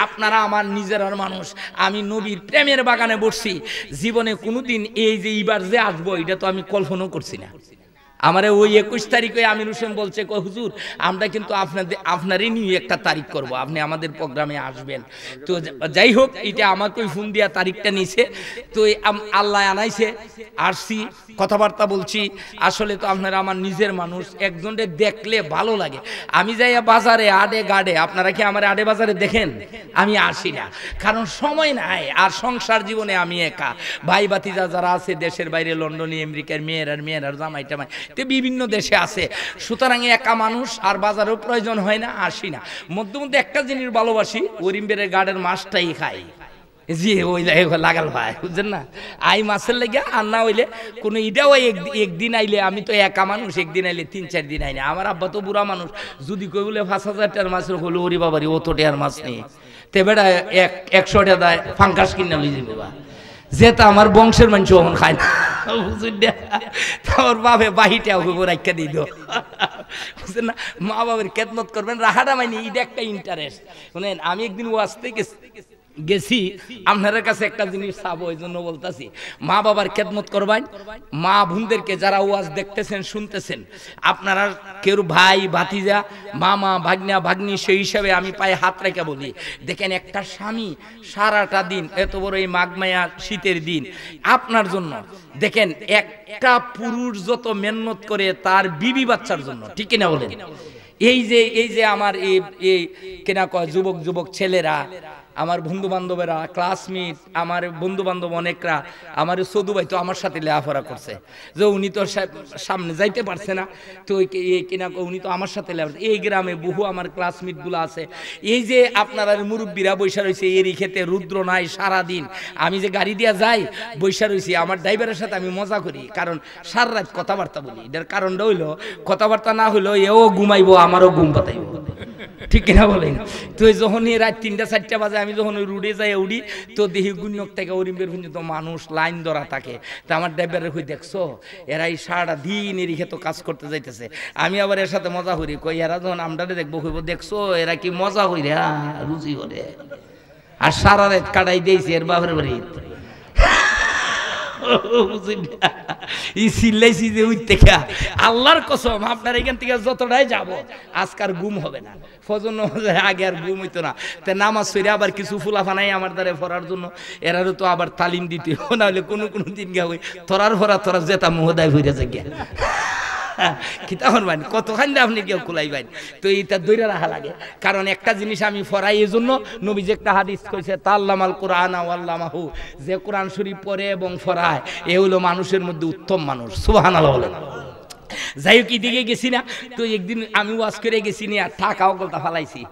A: আপনারা আমার নিজের মানুষ, আমি নবীর প্রেমের বাগানে বসছি। জীবনে কোনোদিন এই যে এইবার যে আসবো এটা তো আমি কল্পনাও করছি না। আমারে ওই 21 তারিখে আমির হোসেন বলছে হুজুর আমরা কিন্তু আপনারই নিয়ে একটা তারিখ করব, আপনি আমাদের প্রোগ্রামে আসবেন। তো যাই হোক, এটা আমাকে ফোন দিয়া তারিখটা নিছে। তো আল্লাহ আনাইছে, আসছি, কথাবার্তা বলছি। আসলে তো আপনারা আমার নিজের মানুষ, একজনকে দেখলে ভালো লাগে। আমি যাইয়া বাজারে আডে গাডে, আপনারা কি আমার আডে বাজারে দেখেন? আমি আসি না, কারণ সময় নাই। আর সংসার জীবনে আমি একা, ভাই ভাতিজা যারা আছে দেশের বাইরে, লন্ডনে, আমেরিকার মেয়েরা জামাই টামাই তে বিভিন্ন দেশে আছে, সুতরাং একা মানুষ, আর বাজারেও প্রয়োজন হয় না, আসি না। মধ্যে মধ্যে একটা জিনিস ভালোবাসি, ওরিম্বেরের গার্ডের মাছটাই খাই। জি ওই লাগাল ভাই, বুঝছেন না, আই মাছের লেগে। আর না হইলে কোনো ইটাও একদিন আইলে, আমি তো একা মানুষ, একদিন আইলে 3-4 দিন আইনে। আমার আব্বা তো বুড়া মানুষ, যদি কই বলে 5,000 টাকার মাছের হলো, ওরি বাবারি অত টাকার মাছ নেই, তে বেটা 100 টাকা দেয় ফাঙ্কাস কিনে লই যাবে বা, যেটা আমার বংশের মানুষ ওখান খায় না, বুঝলেন না। তোর বাপে বাহিটাও রাখা দিত, বুঝছেন না। মা বাবার খেদমত করবেন, রাহাটা মাইনি, এটা একটা ইন্টারেস্ট। শুনেন, আমি একদিন ওয়াজ থেকে গেছি, আপনাদের কাছে একটা জিনিস চাবো, ওই জন্য বলতেছি, মা বাবার খেদমত করবেন। মা বোনদেরকে যারা ওয়াজ দেখতেছেন, শুনতেছেন, আপনারা কেউ ভাই ভাতিজা, মামা ভাগ্না ভাগ্নি, সেই হিসাবে আমি পায়ে হাত রেখে বলি, দেখেন একটা স্বামী সারাটা দিন, এত বড় এই মাঘমায়া শীতের দিন আপনার জন্য, দেখেন একটা পুরুষ যত মেহনত করে তার বিবি বাচ্চার জন্য, ঠিক কিনা বলেন? এই যে আমার এই কেনা কয় যুবক ছেলেরা, আমার বন্ধু বান্ধবেরা, ক্লাসমেট, আমার বন্ধু বান্ধব অনেকরা, আমার সদু ভাই তো আমার সাথে লেখাপড়া করছে, যে উনি তো সামনে যাইতে পারছে না, তো কিনা উনি তো আমার সাথে লেখাপড়া। এই গ্রামে বহু আমার ক্লাসমেট গুলো আছে, এই যে আপনারা মুরব্বীরা বৈশা রয়েছে এরই খেতে, রুদ্র নাই সারাদিন, আমি যে গাড়ি দিয়া যাই বৈশা রয়েছি, আমার ড্রাইভারের সাথে আমি মজা করি, কারণ সারা রাত কথাবার্তা বলি। এটার কারণটা হইলো, কথাবার্তা না হইলো এও ঘুমাইবো, আমারও ঘুম পাতাইব, ঠিক কিনা বলেন? তো যখন রাত 3টা-4টা বাজে আমি যখন ওই রুডে যাই উড়ি, তো দেখি গুণক থেকে ওরিম্বের পর্যন্ত মানুষ লাইন ধরা থাকে। তা আমার ড্রাইভারের কই, দেখছো এরা এই সারাটা দিন এর খেতে কাজ করতে যাইতেছে। আমি আবার এর সাথে মজা করি, কই এরা যখন আমরা দেখবো কইব, দেখছো এরা কি মজা কইরে রুচি করে, আর সারা রাত কাটাই দিয়েছে এর বাপের বাড়ি। আল্লাহর কসম, আপনার এখান থেকে যতটাই যাব আজকার গুম হবে না, ফজর নামাজের আগে আর গুম হইতো না। তে নামাজ পড়ে আবার কিছু ফুলাফানাই আমার দ্বারা পড়ার জন্য, এরারও তো আবার তালিম দিতে, না হলে কোনো দিন গা হই তোরার ভরা তোরা যেতা মুহদায় হইয়া যায় কতখান আপনি কেউ খুলাইবেন। তো এইটা দৈরা রাখা লাগে, কারণ একটা জিনিস আমি ফরাই, এই জন্য নবীজি একটা হাদিস কইছে, তাল্লামাল কোরআন ওয়াল্লামাহু, যে কোরআন শরীফ পড়ে এবং ফরায় এ হলো মানুষের মধ্যে উত্তম মানুষ। সুবহানাল্লাহ বলেন। যাই হোক, এদিকে গেছি না, তো একদিন আমি ওয়াজ করে গেছি না, ঠাকাও গলতা ফালাইছি।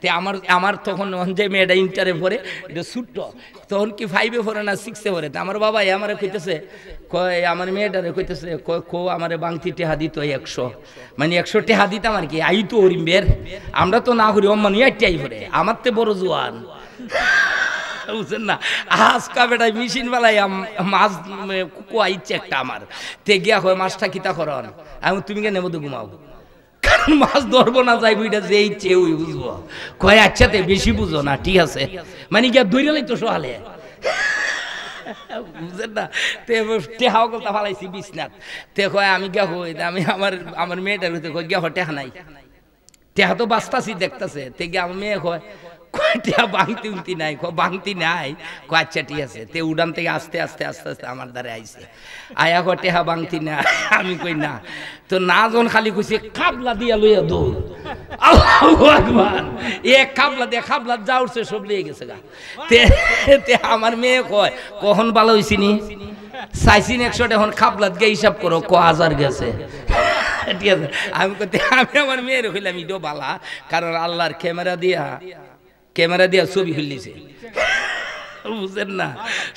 A: তে আমার তখন যে মেয়েটা ইন্টারে পড়ে, এটা ছোট্ট, তখন কি 5-এ পড়ে না 6-এ পড়ে। আমার বাবাই আমারে কইতেছে, কয় আমার মেয়েটারে কইতেছে, কো আমারে বাংতি টেহা দিত 100, মানে 100 টেহা দিতাম আর কি। আই তো ওরিম্বের, আমরা তো না করি অম্মানি একটাই পড়ে, আমার তে বড় জোয়ান, বুঝছেন না। আজকা বেটাই মেশিন বেলায় মাছ কুকুয়া ইচ্ছে একটা আমার, তে গিয়া হয় মাছটা কিতা করন, আমি তুমি কেন নেবো ঘুমাও, কারণ মাছ ধরবো না যাইবো, এটা যে ইচ্ছে ওই বুঝবো। কয় আচ্ছাতে বেশি বুঝো না, ঠিক আছে, মানে গিয়া দৈরালাই তো সোহালে, বুঝছেন না। টেহাও কথা ফালাইছি বিছনাথ, তে কয় আমি গিয়া হই, আমি আমার মেয়েটার হইতে কয় গিয়া টেহা নাই, টেহা তো বাঁচতাছি দেখতাছে, তে গিয়া আমার মেয়ে কয় কয়টা বাংতি উন্তি নাই, বাংতি নাই, কয় আচ্ছা ঠিক আছে। তে উড়ান থেকে আস্তে আস্তে আমার দ্বারে আইছে, আয়া কয় টেহা বাংতি না, আমি কই না। তো না যখন খালি কইছে খাবলা দিয়া লইয়া দৌড়, আল্লাহু আকবার, এক খাবলা দিয়ে খাবলা যা উঠছে সব লিয়ে গেছে গা। তে আমার মেয়ে কয় কখন ভালো হইছি নি, চাইছি 100 এখন খাবলাত গিয়ে হিসাব করো 1000 গেছে, ঠিক আছে। আমি আমার মেয়ের কইলাম ইডো বালা, কারণ আল্লাহর ক্যামেরা দিয়া ছবি ফেললিছে, বুঝেন না।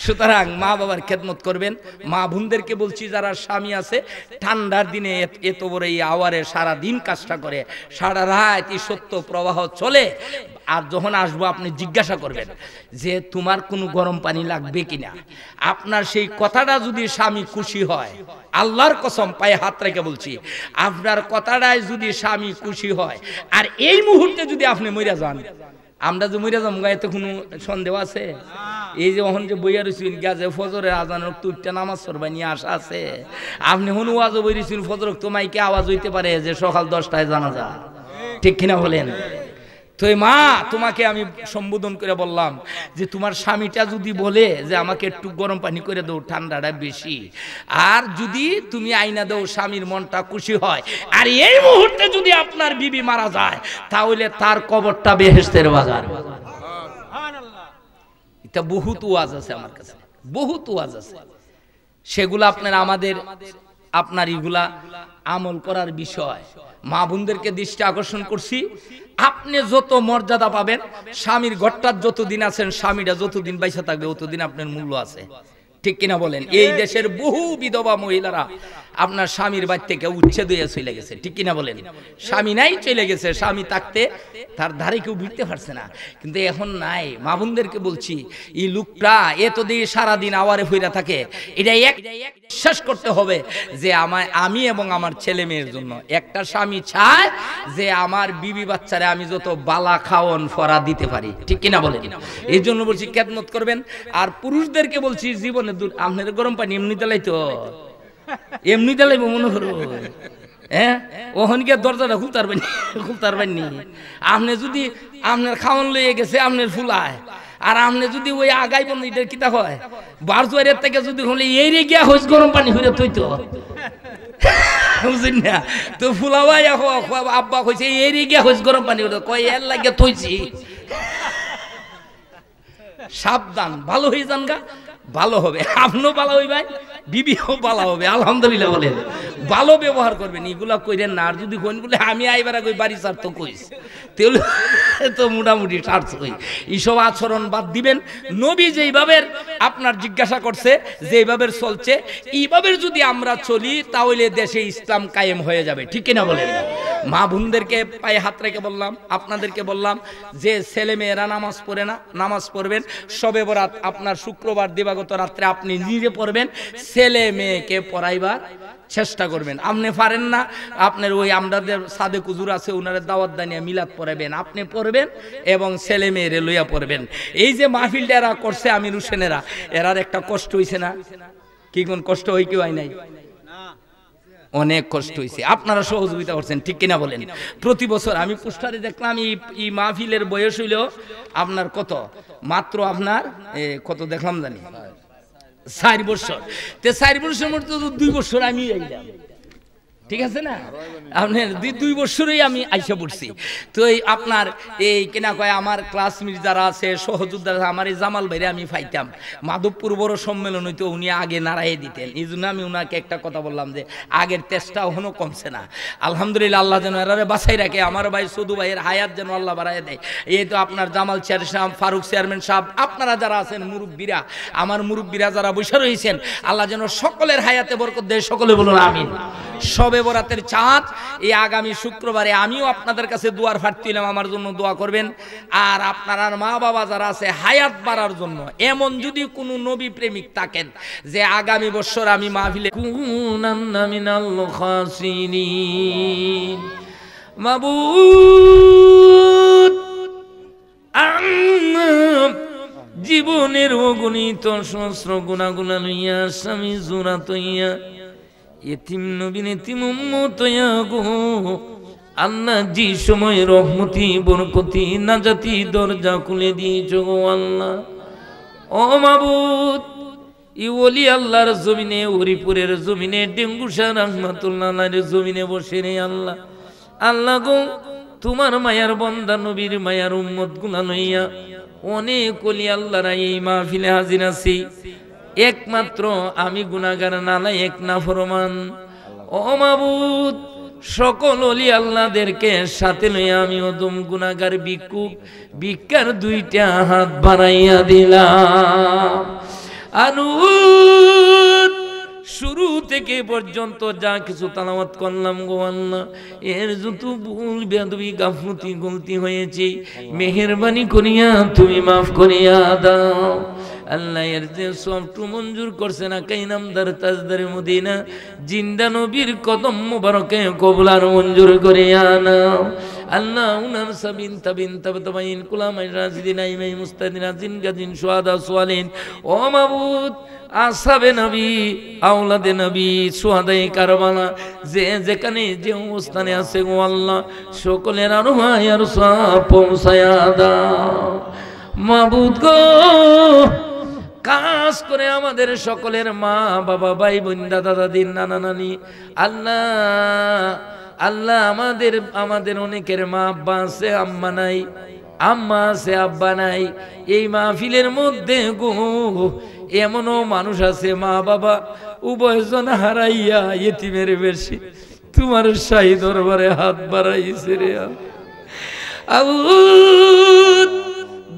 A: সুতরাং মা বাবার খেদমত করবেন। মা বোনদেরকে বলছি, যারা স্বামী আছে, ঠান্ডার দিনে এত বড় এই আওয়ারে সারা দিন কাজটা করে, সারা রাত এই সত্য প্রবাহ চলে, আর যখন আসবো আপনি জিজ্ঞাসা করবেন যে তোমার কোনো গরম পানি লাগবে কিনা। আপনার সেই কথাটা যদি স্বামী খুশি হয়, আল্লাহর কসম পায়ে হাত রেখে বলছি, আপনার কথাটায় যদি স্বামী খুশি হয়, আর এই মুহূর্তে যদি আপনি মরে যান, আমরা যে মইরা যাম গায়ে তো কোনো সন্দেহ আছে? এই যে ওখান যে বইয়া রয়েছেন গাছে ফজরের আজানের তুইটা নামাজ পড়বা নিয়ে আসা আছে। আপনি হন ওয়াজও বই রয়েছেন ফজর তো মাইকে আওয়াজ হইতে পারে যে সকাল 10টায় জানাজা, ঠিক কিনা বলেন? তো মা তোমাকে আমি সম্বোধন করে বললাম যে তোমার স্বামীটা যদি বলে যে আমাকে একটু গরম পানি করে দাও, ঠান্ডাটা বেশি, আর যদি তুমি আইনা দাও স্বামীর মনটা খুশি হয়, আর এই মুহূর্তে যদি আপনার বিবি মারা যায় তাহলে তার কবরটা বেহেশতের বাজার। এটা বহুত ওয়াজ আছে আমার কাছে, বহুত ওয়াজ আছে, সেগুলো আপনার এগুলা আমল করার বিষয়। মা বোনদেরকে দৃষ্টি আকর্ষণ করছি, আপনি যত মর্যাদা পাবেন, স্বামীর ঘরটার যতদিন আছেন, স্বামীরা যতদিন বাইসা থাকবে ততদিন আপনার মূল্য আছে, ঠিক কিনা বলেন? এই দেশের বহু বিধবা মহিলারা আপনার স্বামীর বাড়ি থেকে উচ্ছেদ হয়ে চলে গেছে, ঠিক কিনা বলেন? স্বামী নাই, চলে গেছে, স্বামী থাকতে তার ধারে কেউ ভিড়তে পারছে না, কিন্তু এখন নাই। মা বোনদেরকে বলছি, এই লোকটা এত দিয়ে সারাদিন আওয়ারে ফিরা থাকে, এটা বিশ্বাস করতে হবে যে আমি এবং আমার ছেলে মেয়ের জন্য একটা স্বামী চায় যে আমার বিবি বাচ্চারে আমি যত বালা খাওয়ন ফরা দিতে পারি, ঠিক কিনা বলেন? এই জন্য বলছি খেদমত করবেন। আর পুরুষদেরকে বলছি, জীবনে আপনার গরম পানি এমনি দিলাইতো, এমনি দিলাইবো মনে করো, হ্যাঁ ওখানকে দরজাটা খুলতে পারবেন। আপনি যদি আপনার খাওয়ান লইয়ে গেছে আপনার ফুলায়, আর আপনি যদি ওই আগাই বন্ধ এটা কিতা হয় বারজুয়ারের থেকে যদি হলে এই রে গিয়া হইস গরম পানি হইরে তৈতো, বুঝলেন না? তো ফুলাবাই আব্বা কইছে এই রে গিয়া হইস গরম পানি হইরে, কয় এর লাগে থইছি। সাবধান, ভালো হয়ে যান গা, ভালো হবে, আপনিও ভালো হইবেন, বিবিও ভালো হবে, আলহামদুলিল্লাহ বলেন। ভালো ব্যবহার করবেন, এগুলা কইরেন না। আর যদি কোন বলে আমি আইবার আগে বাড়ি ছাড় তো কইস, তাহলে তো মোটামুটি ছাড়ছ কই। এইসব আচরণ বাদ দিবেন। নবী যেইভাবে আপনার জিজ্ঞাসা করছে, যেইভাবে চলছে, এইভাবে যদি আমরা চলি তাহলে দেশে ইসলাম কায়েম হয়ে যাবে, ঠিক কিনা বলেন? মা বোনদেরকে পায়ে হাত রেখে বললাম, আপনাদেরকে বললাম যে ছেলে মেয়েরা নামাজ পড়ে না, নামাজ পড়বেন। শবে বরাত আপনার শুক্রবার দিবাগত রাত্রে আপনি নিজে পড়বেন, ছেলে মেয়েকে পড়াইবার চেষ্টা করবেন। আপনি পারেন না, আপনার ওই আমাদের সাদে কুজুর আছে, ওনারে দাওয়াত দানিয়া মিলাদ পড়াবেন, আপনি পড়বেন এবং ছেলে মেয়েরে লইয়া পড়বেন। এই যে মাহফিলটা এরা করছে আমির হোসেনেরা, এরার একটা কষ্ট হইছে না? কি কোন কষ্ট হয় কি হয় নাই? অনেক কষ্ট হয়েছে, আপনারা সহযোগিতা করছেন, ঠিক কিনা বলেন? প্রতি বছর আমি পোস্টারে দেখলাম এই মাহফিলের বয়স হইল আপনার কত, মাত্র আপনার কত দেখলাম জানি 4 বছর। 4 বছরের মধ্যে 2 বছর আমি আইলাম, ঠিক আছে না? আপনার 2 বছরই আমি আইসা পড়ছি। তো এই আপনার এই কেনা কয় আমার ক্লাসমেট যারা আছে, সহযোদ্ধা, আমার এই জামাল ভাইরে আমি পাইতাম, মাধবপুর বড় সম্মেলন হইতো, উনি আগে নাড়াইয়ে দিতেন। এই জন্য আমি উনাকে একটা কথা বললাম যে আগের তেজটা এখনো কমছে না। আলহামদুলিল্লাহ, আল্লাহ যেন এরারে বাছাই রাখে। আমার ভাই সদু ভাইয়ের হায়াত যেন আল্লাহ বাড়াই দেয়। এই তো আপনার জামাল চেয়ারম্যান সাহেব, ফারুক চেয়ারম্যান সাহেব, আপনারা যারা আছেন মুরব্বীরা, আমার মুরব্বীরা যারা বসে রয়েছেন, আল্লাহ যেন সকলের হায়াতে বরকত দেয়, সকলে বলুন আমিন। শবে বরাতের চাঁদ এই আগামী শুক্রবারে আমিও আপনাদের কাছে দুয়ার ফাটছিলাম, আমার জন্য দোয়া করবেন। আর আপনার মা বাবা যারা আছে হায়াত বাড়ার জন্য, এমন যদি কোনো নবী প্রেমিক থাকেন যে আগামী বছর আমি মাহফিলে কুনান্না মিনাল খাসিরিন, মাবুদ জীবনের অগণিত সহস্র গুণাগুলা লইয়া স্বামী জোড়া তৈয়া এতিম নবীন এতিম উম্মত হইয়া গো আল্লাহ, যে সময় রহমতি বরকতি নাজাতি দরজা খুলে দিয়েছ গো আল্লাহ। ও মাবুদ, ই ওলি আল্লাহর জমিনে, হরিপুরের জমিনে, ডেঙ্গুসা রহমাতুল্লাহর জমিনে বসে রে আল্লাহ, আল্লাহ গো তোমার মায়ার বন্দা নবীর মায়ার উম্মত গুলা লইয়া অনেক ওলি আল্লাহরা এই মাহফিলে হাজির আছি। একমাত্র আমি গুনাহগার নালায়েক নাফরমান। ও মাবুদ, সকল ওলি আল্লাহদেরকে সাথে লইয়া আমি অদম গুনাহগার ভিক্ষার 2টা হাত বাড়াইয়া দিলাম। শুরু থেকে পর্যন্ত যা কিছু তালাওয়াত করলাম গো আল্লাহ, এর যত ভুল বেয়াদবি গাফলতি গলতি হয়েছে মেহেরবানি করিয়া তুমি মাফ করিয়া দাও। আল্লাহ এর যে সবটু মঞ্জুর করছে না কাই নামদার তাজদারে মদিনা জিন্দা নবীর কদম মুবারকে কবুল আর মঞ্জুর করে আনাও আল্লাহ উনার সাবিন তাবিন তাবাইন কুলামাই রাজিদিন আইমাই মুস্তাদিন আজিন গাজিন সুহাদা সোয়ালিন ও মাবুদ আসহাবে নবী আওলাদে নবী সুহাদায়ে কারবালা যে যেখানে যে অবস্থানে আছে গো আল্লাহ সকলের আরোহায় আর সব পৌঁছায়া দাও মাবুদ গো কাজ করে আমাদের সকলের মা বাবা ভাই বোন দাদা দাদি নানা নানি আল্লাহ আল্লাহ আমাদের অনেকের মা আব্বা আছে আম্মা নাই আম্মা আছে আব্বা নাই এই মাহফিলের মধ্যে গো এমনও মানুষ আছে মা বাবা উভয়জন হারাইয়া ইতিমের বেশি তোমার শাহী দরবারে হাত বাড়াইছে রে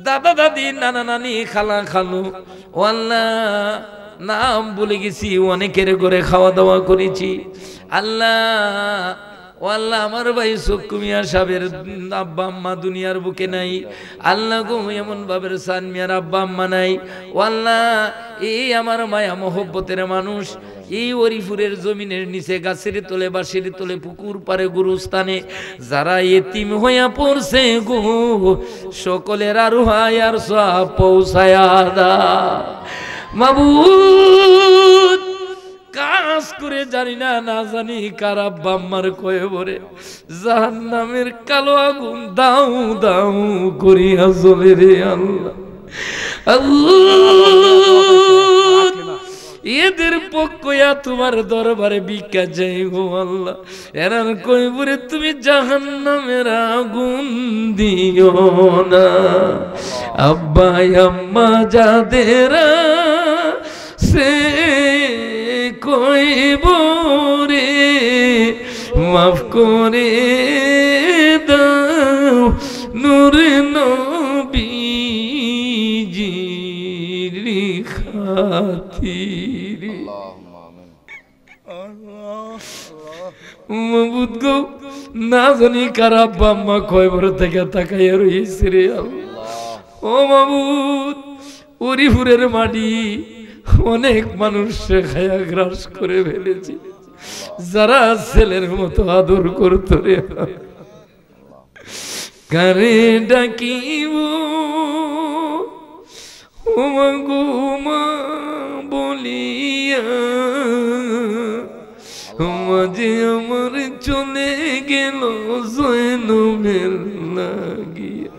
A: দাদা দাদি নানা নানি খালা খালু ও আল্লাহ নাম বলে গেছি অনেকের ঘরে খাওয়া দাওয়া করেছি আল্লাহ ও আল্লাহ আমার ভাই সুক্কু মিয়া সাহেবের আব্বা আম্মা দুনিয়ার বুকে নাই আল্লাহ গো এমন ভাবের সান মিয়ার আব্বা আম্মা নাই ও আল্লাহ এই আমার মায়া মহব্বতের মানুষ এই ওরিপুরের জমিনের নিচে গাছের তোলে বাঁশের তোলে পুকুর পারে গুরুস্থানে যারা এতিম হইয়া পড়ছে গো সকলের আরো হায় আর সব পৌঁছায়া দা মাবুদ কাজ করে জানি না না জানি কার আব্বা আম্মার কয়বরে জাহান্নামের কালো আগুন দাও দাও করিয়া জ্বলে রে আল্লাহ আল্লাহ এদের পক্ষয়া তোমার দরবারে ভিক্ষা চাই গো আল্লাহ এরার কয়বরে তুমি জাহান্নামের আগুন দিও না আব্বা আম্মা যাদের সে কয়বরে মাফ করে দাও নূরে নবীজির খাতিরে মাবুদ গো না জানি কার আব্বা আম্মা কয়বর থেকে তাকাইয়া রয়েছে রে ও মাবুদ ওরিপুরের মাটি অনেক মানুষ খায়া গ্রাস করে ফেলেছি যারা ছেলের মতো আদর করত রে কারে ডাকিব ওমা গো মা বলিয়া মাঝে আমার চলে গেল জয়নবের লাগিয়া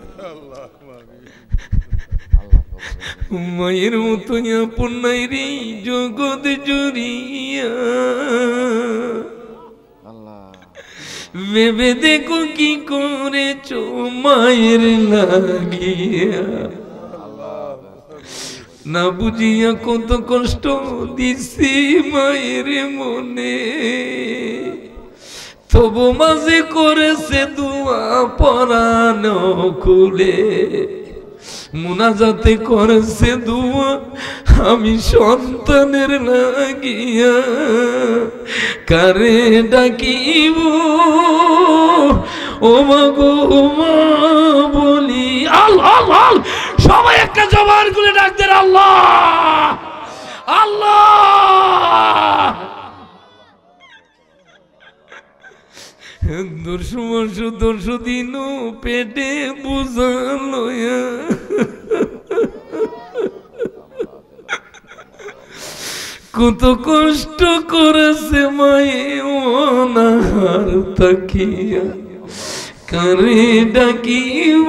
A: মায়ের মতো আপন নাই রে জগৎ জুড়িয়া ভেবে দেখো কি করেছ মায়ের লাগিয়া না বুঝিয়া কত কষ্ট দিছি মায়ের মনে তবু মাঝে করেছে দুয়া পরানো খুলে মুনাজাতে করেছে দুয়া আমি সন্তানের লাগিয়া কারে ডাকিব ও মা গো মা বলি আল্লাহ সবাই একটা জবান খুলে ডাক দেন আল্লাহ আল্লাহ দর্শু দিন পেটে বুঝালো কত কষ্ট করেছে মায়ে অনাহার তাকিয়া কারে ডাকিব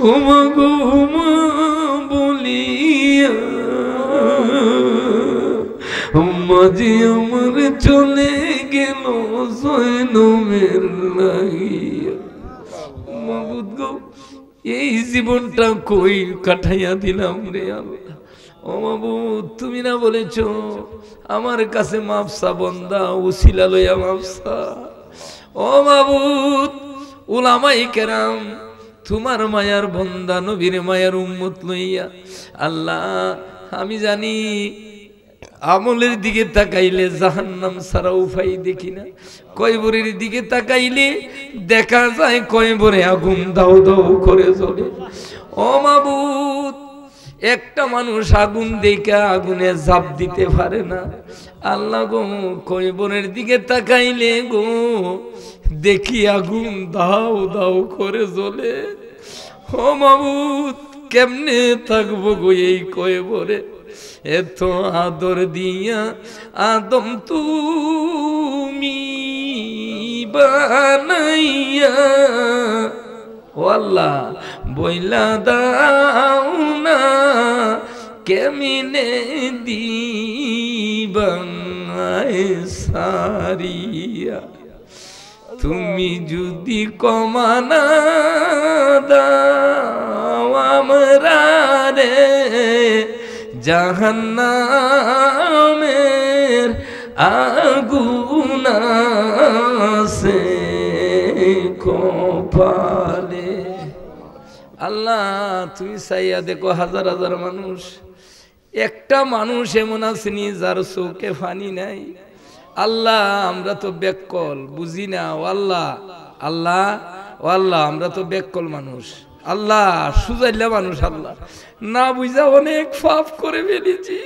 A: ও মা গো মা বলিয়া মাঝে আমার চলে গেল জয়নবের লাগিয়া মাবুদ গো এই জীবনটা কই কাটাইয়া দিলাম রে আল্লাহ ও মাবুদ তুমি না বলেছো আমার কাছে মাফসা বন্দা উসিলা লইয়া মাফসা ও মাবুদ উলামায়ে কেরাম তোমার মায়ার বন্দা নবীর মায়ার উম্মত লইয়া আল্লাহ আমি জানি আমলের দিকে তাকাইলে জাহান্নাম ছাড়া উপায় দেখি না কয়বরের দিকে তাকাইলে দেখা যায় কয়বরে আগুন দাও দাও করে জ্বলে ও ও মাবুদ, একটা মানুষ আগুন দেখে আগুনে ঝাঁপ দিতে পারে না। আল্লাহ গো, কবরের দিকে তাকাইলে গো দেখি আগুন দাও দাও করে জ্বলে। ও মাবুদ, কেমনে থাকবো গো এই কবরে? এত আদর দিয়া আদম তুমি বানাইয়া, ও আল্লাহ বইলা দাও না কেমনে দিবাঙায় সারিয়া। তুমি যদি কমানা দাও আমরা রে জাহান্নামের আগুন আছে কপালে। আল্লাহ তুমি চাইয়া দেখো, হাজার হাজার মানুষ, একটা মানুষ এমন আসেনি যার চোখে পানি নাই। আল্লাহ আমরা তো বেকল, বুঝি না। ও আল্লাহ, আল্লাহ, ও আল্লাহ আমরা তো বেকল মানুষ। আল্লাহ সুজাইলা মানুষ, আল্লাহ না বুঝা অনেক পাপ করে ফেলেছি।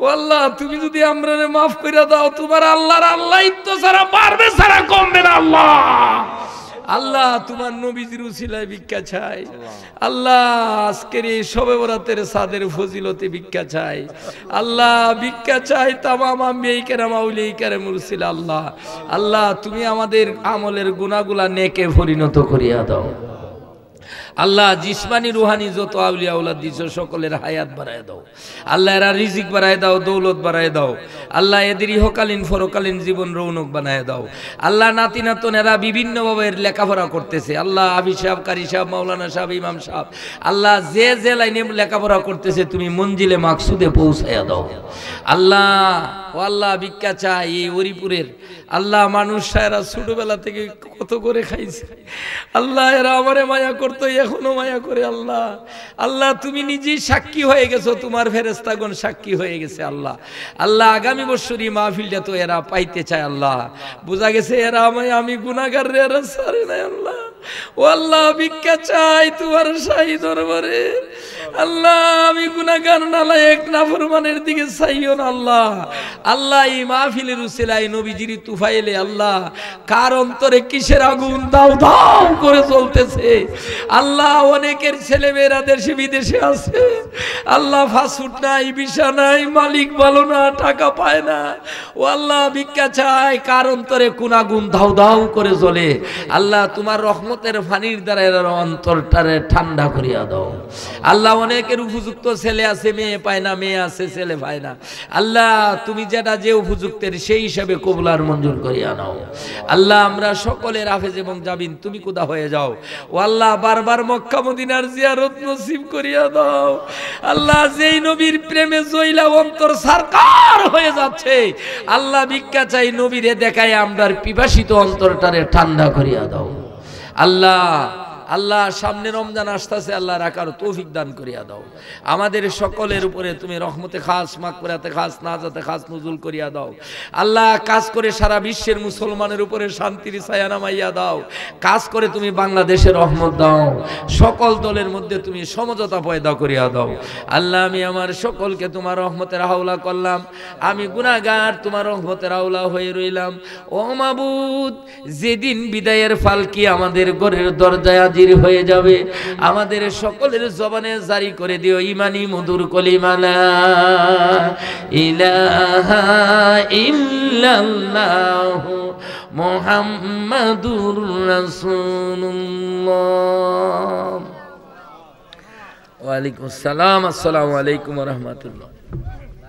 A: ও আল্লাহ তুমি যদি আমরা মাফ করে দাও, তোমার আল্লাহর আল্লাহ তো সারা পারবে, সারা কমবে না। আল্লাহ, আল্লাহ তোমার নবীজির উসিলায় ভিক্ষা চাই। আল্লাহ আজকের এই শবে বরাতের সাদের ফজিলতে ভিক্ষা চাই। আল্লাহ ভিক্ষা চাই তামাম আম্বিয়ায়ে কেরাম আউলিয়ায়ে কেরাম উসিলা। আল্লাহ, আল্লাহ তুমি আমাদের আমলের গুনাহগুলা নেকে পরিণত করিয়া দাও। আল্লাহ জিসমানি রুহানি যত আউলিয়া আওলাদ দিছো সকলের হায়াত বাড়ায় দাও। আল্লাহ এরা রিজিক বাড়ায় দাও, দৌলত বাড়ায় দাও। আল্লাহ এদের ইহকালীন পরকালীন জীবন রৌনক বানায় দাও। আল্লাহ নাতি নাতন এরা বিভিন্নভাবে লেখাপড়া করতেছে। আল্লাহ হাফিজ সাহেব, কারি সাহেব, মাওলানা সাহেব, ইমাম সাহেব, আল্লাহ যে যে লাইনে লেখাপড়া করতেছে তুমি মঞ্জিলে মাকসুদে পৌঁছাইয়া দাও। আল্লাহ, ও আল্লাহ ভিক্ষা চাই এই হরিপুরের। আল্লাহ মানুষ এরা ছোটবেলা থেকে কত করে খাইছে। আল্লাহ এরা আমারে মায়া করতো, এখনো মায়া করে। আল্লাহ, আল্লাহ তুমি নিজেই সাক্ষী হয়ে গেছো, তোমার ফেরেশতাগণ সাক্ষী হয়ে গেছে। আল্লাহ, আল্লাহ আগামী বছরই মাহফিলটা তো এরা পাইতে চায়। আল্লাহ বোঝা গেছে এরা আমি গুনাহগার রে, এরা ছাড়ে নাই। আল্লাহ, ও আল্লাহ ভিক্ষা চাই তোমার শাহী দরবারে। আল্লাহ আমি গুনাহগার নালায়েক নাফরমানের দিকে চাইও না। আল্লাহ, আল্লাহ এই মাহফিলের উসিলায় নবীজির তুফাইলে আল্লাহ কার অন্তরে কিসের আগুন দাও দাও করে জ্বলতেছে। আল্লাহ অনেকের ছেলেমেয়েরা দেশে বিদেশে আছে। আল্লাহ ফাস্টফুড নাই, ভিসা নাই, মালিক ভালো না, টাকা পায় না। ও আল্লাহ ভিক্ষা চাই কার অন্তরে কোন আগুন দাও দাও করে জ্বলে। আল্লাহ তোমার রহমতের পানির দ্বারা এর অন্তরটারে ঠান্ডা করিয়া দাও। আল্লাহ অনেকের উপযুক্ত ছেলে আছে, মেয়ে পায় না, মেয়ে আছে, ছেলে পায় না। আল্লাহ তুমি যেটা যে উপযুক্তের সেই হিসাবে কবুল আর মঞ্জুর করিয়া নাও। আল্লাহ আমরা সকলের হাফেজ এবং জাবিন তুমি খোদা হয়ে যাও। ও আল্লাহ বারবার মক্কা মদিনার জিয়ারত নসিব করিয়া দাও। আল্লাহ যেই নবীর প্রেমে জইলা অন্তর সরকার হয়ে যাচ্ছে, আল্লাহ ভিক্ষা চাই নবীরে দেখায় আমরার পিপাসিত অন্তরটারে ঠান্ডা করিয়া দাও। আল্লাহ, আল্লাহ সামনে রমজান আসতেছে, আল্লাহ রাখার তৌফিক দান করিয়া দাও। আমাদের সকলের উপরে তুমি রহমতে খাস, মাগফিরাতে খাস, নাজাতে খাস নজুল করিয়া দাও। আল্লাহ কাজ করে সারা বিশ্বের মুসলমানের উপরে শান্তির ছায়া নামাইয়া দাও। কাজ করে তুমি বাংলাদেশের রহমত দাও। সকল দলের মধ্যে তুমি সমঝোতা পয়দা করিয়া দাও। আল্লাহ আমি আমার সকলকে তোমার রহমতের হাওলা করলাম। আমি গুনাহগার তোমার রহমতের হাওলা হয়ে রইলাম। ও মাবুদ, যেদিন বিদায়ের ফালকি আমাদের ঘরের দরজায় হয়ে যাবে, আমাদের সকলের জবানে জারি করে দিও ইমানি মধুর কলিমা লা ইলাহা ইল্লাল্লাহু মুহাম্মাদুর রাসূলুল্লাহ। ওয়া আলাইকুম আসসালাম। আসসালামু আলাইকুম ওয়া রাহমাতুল্লাহ।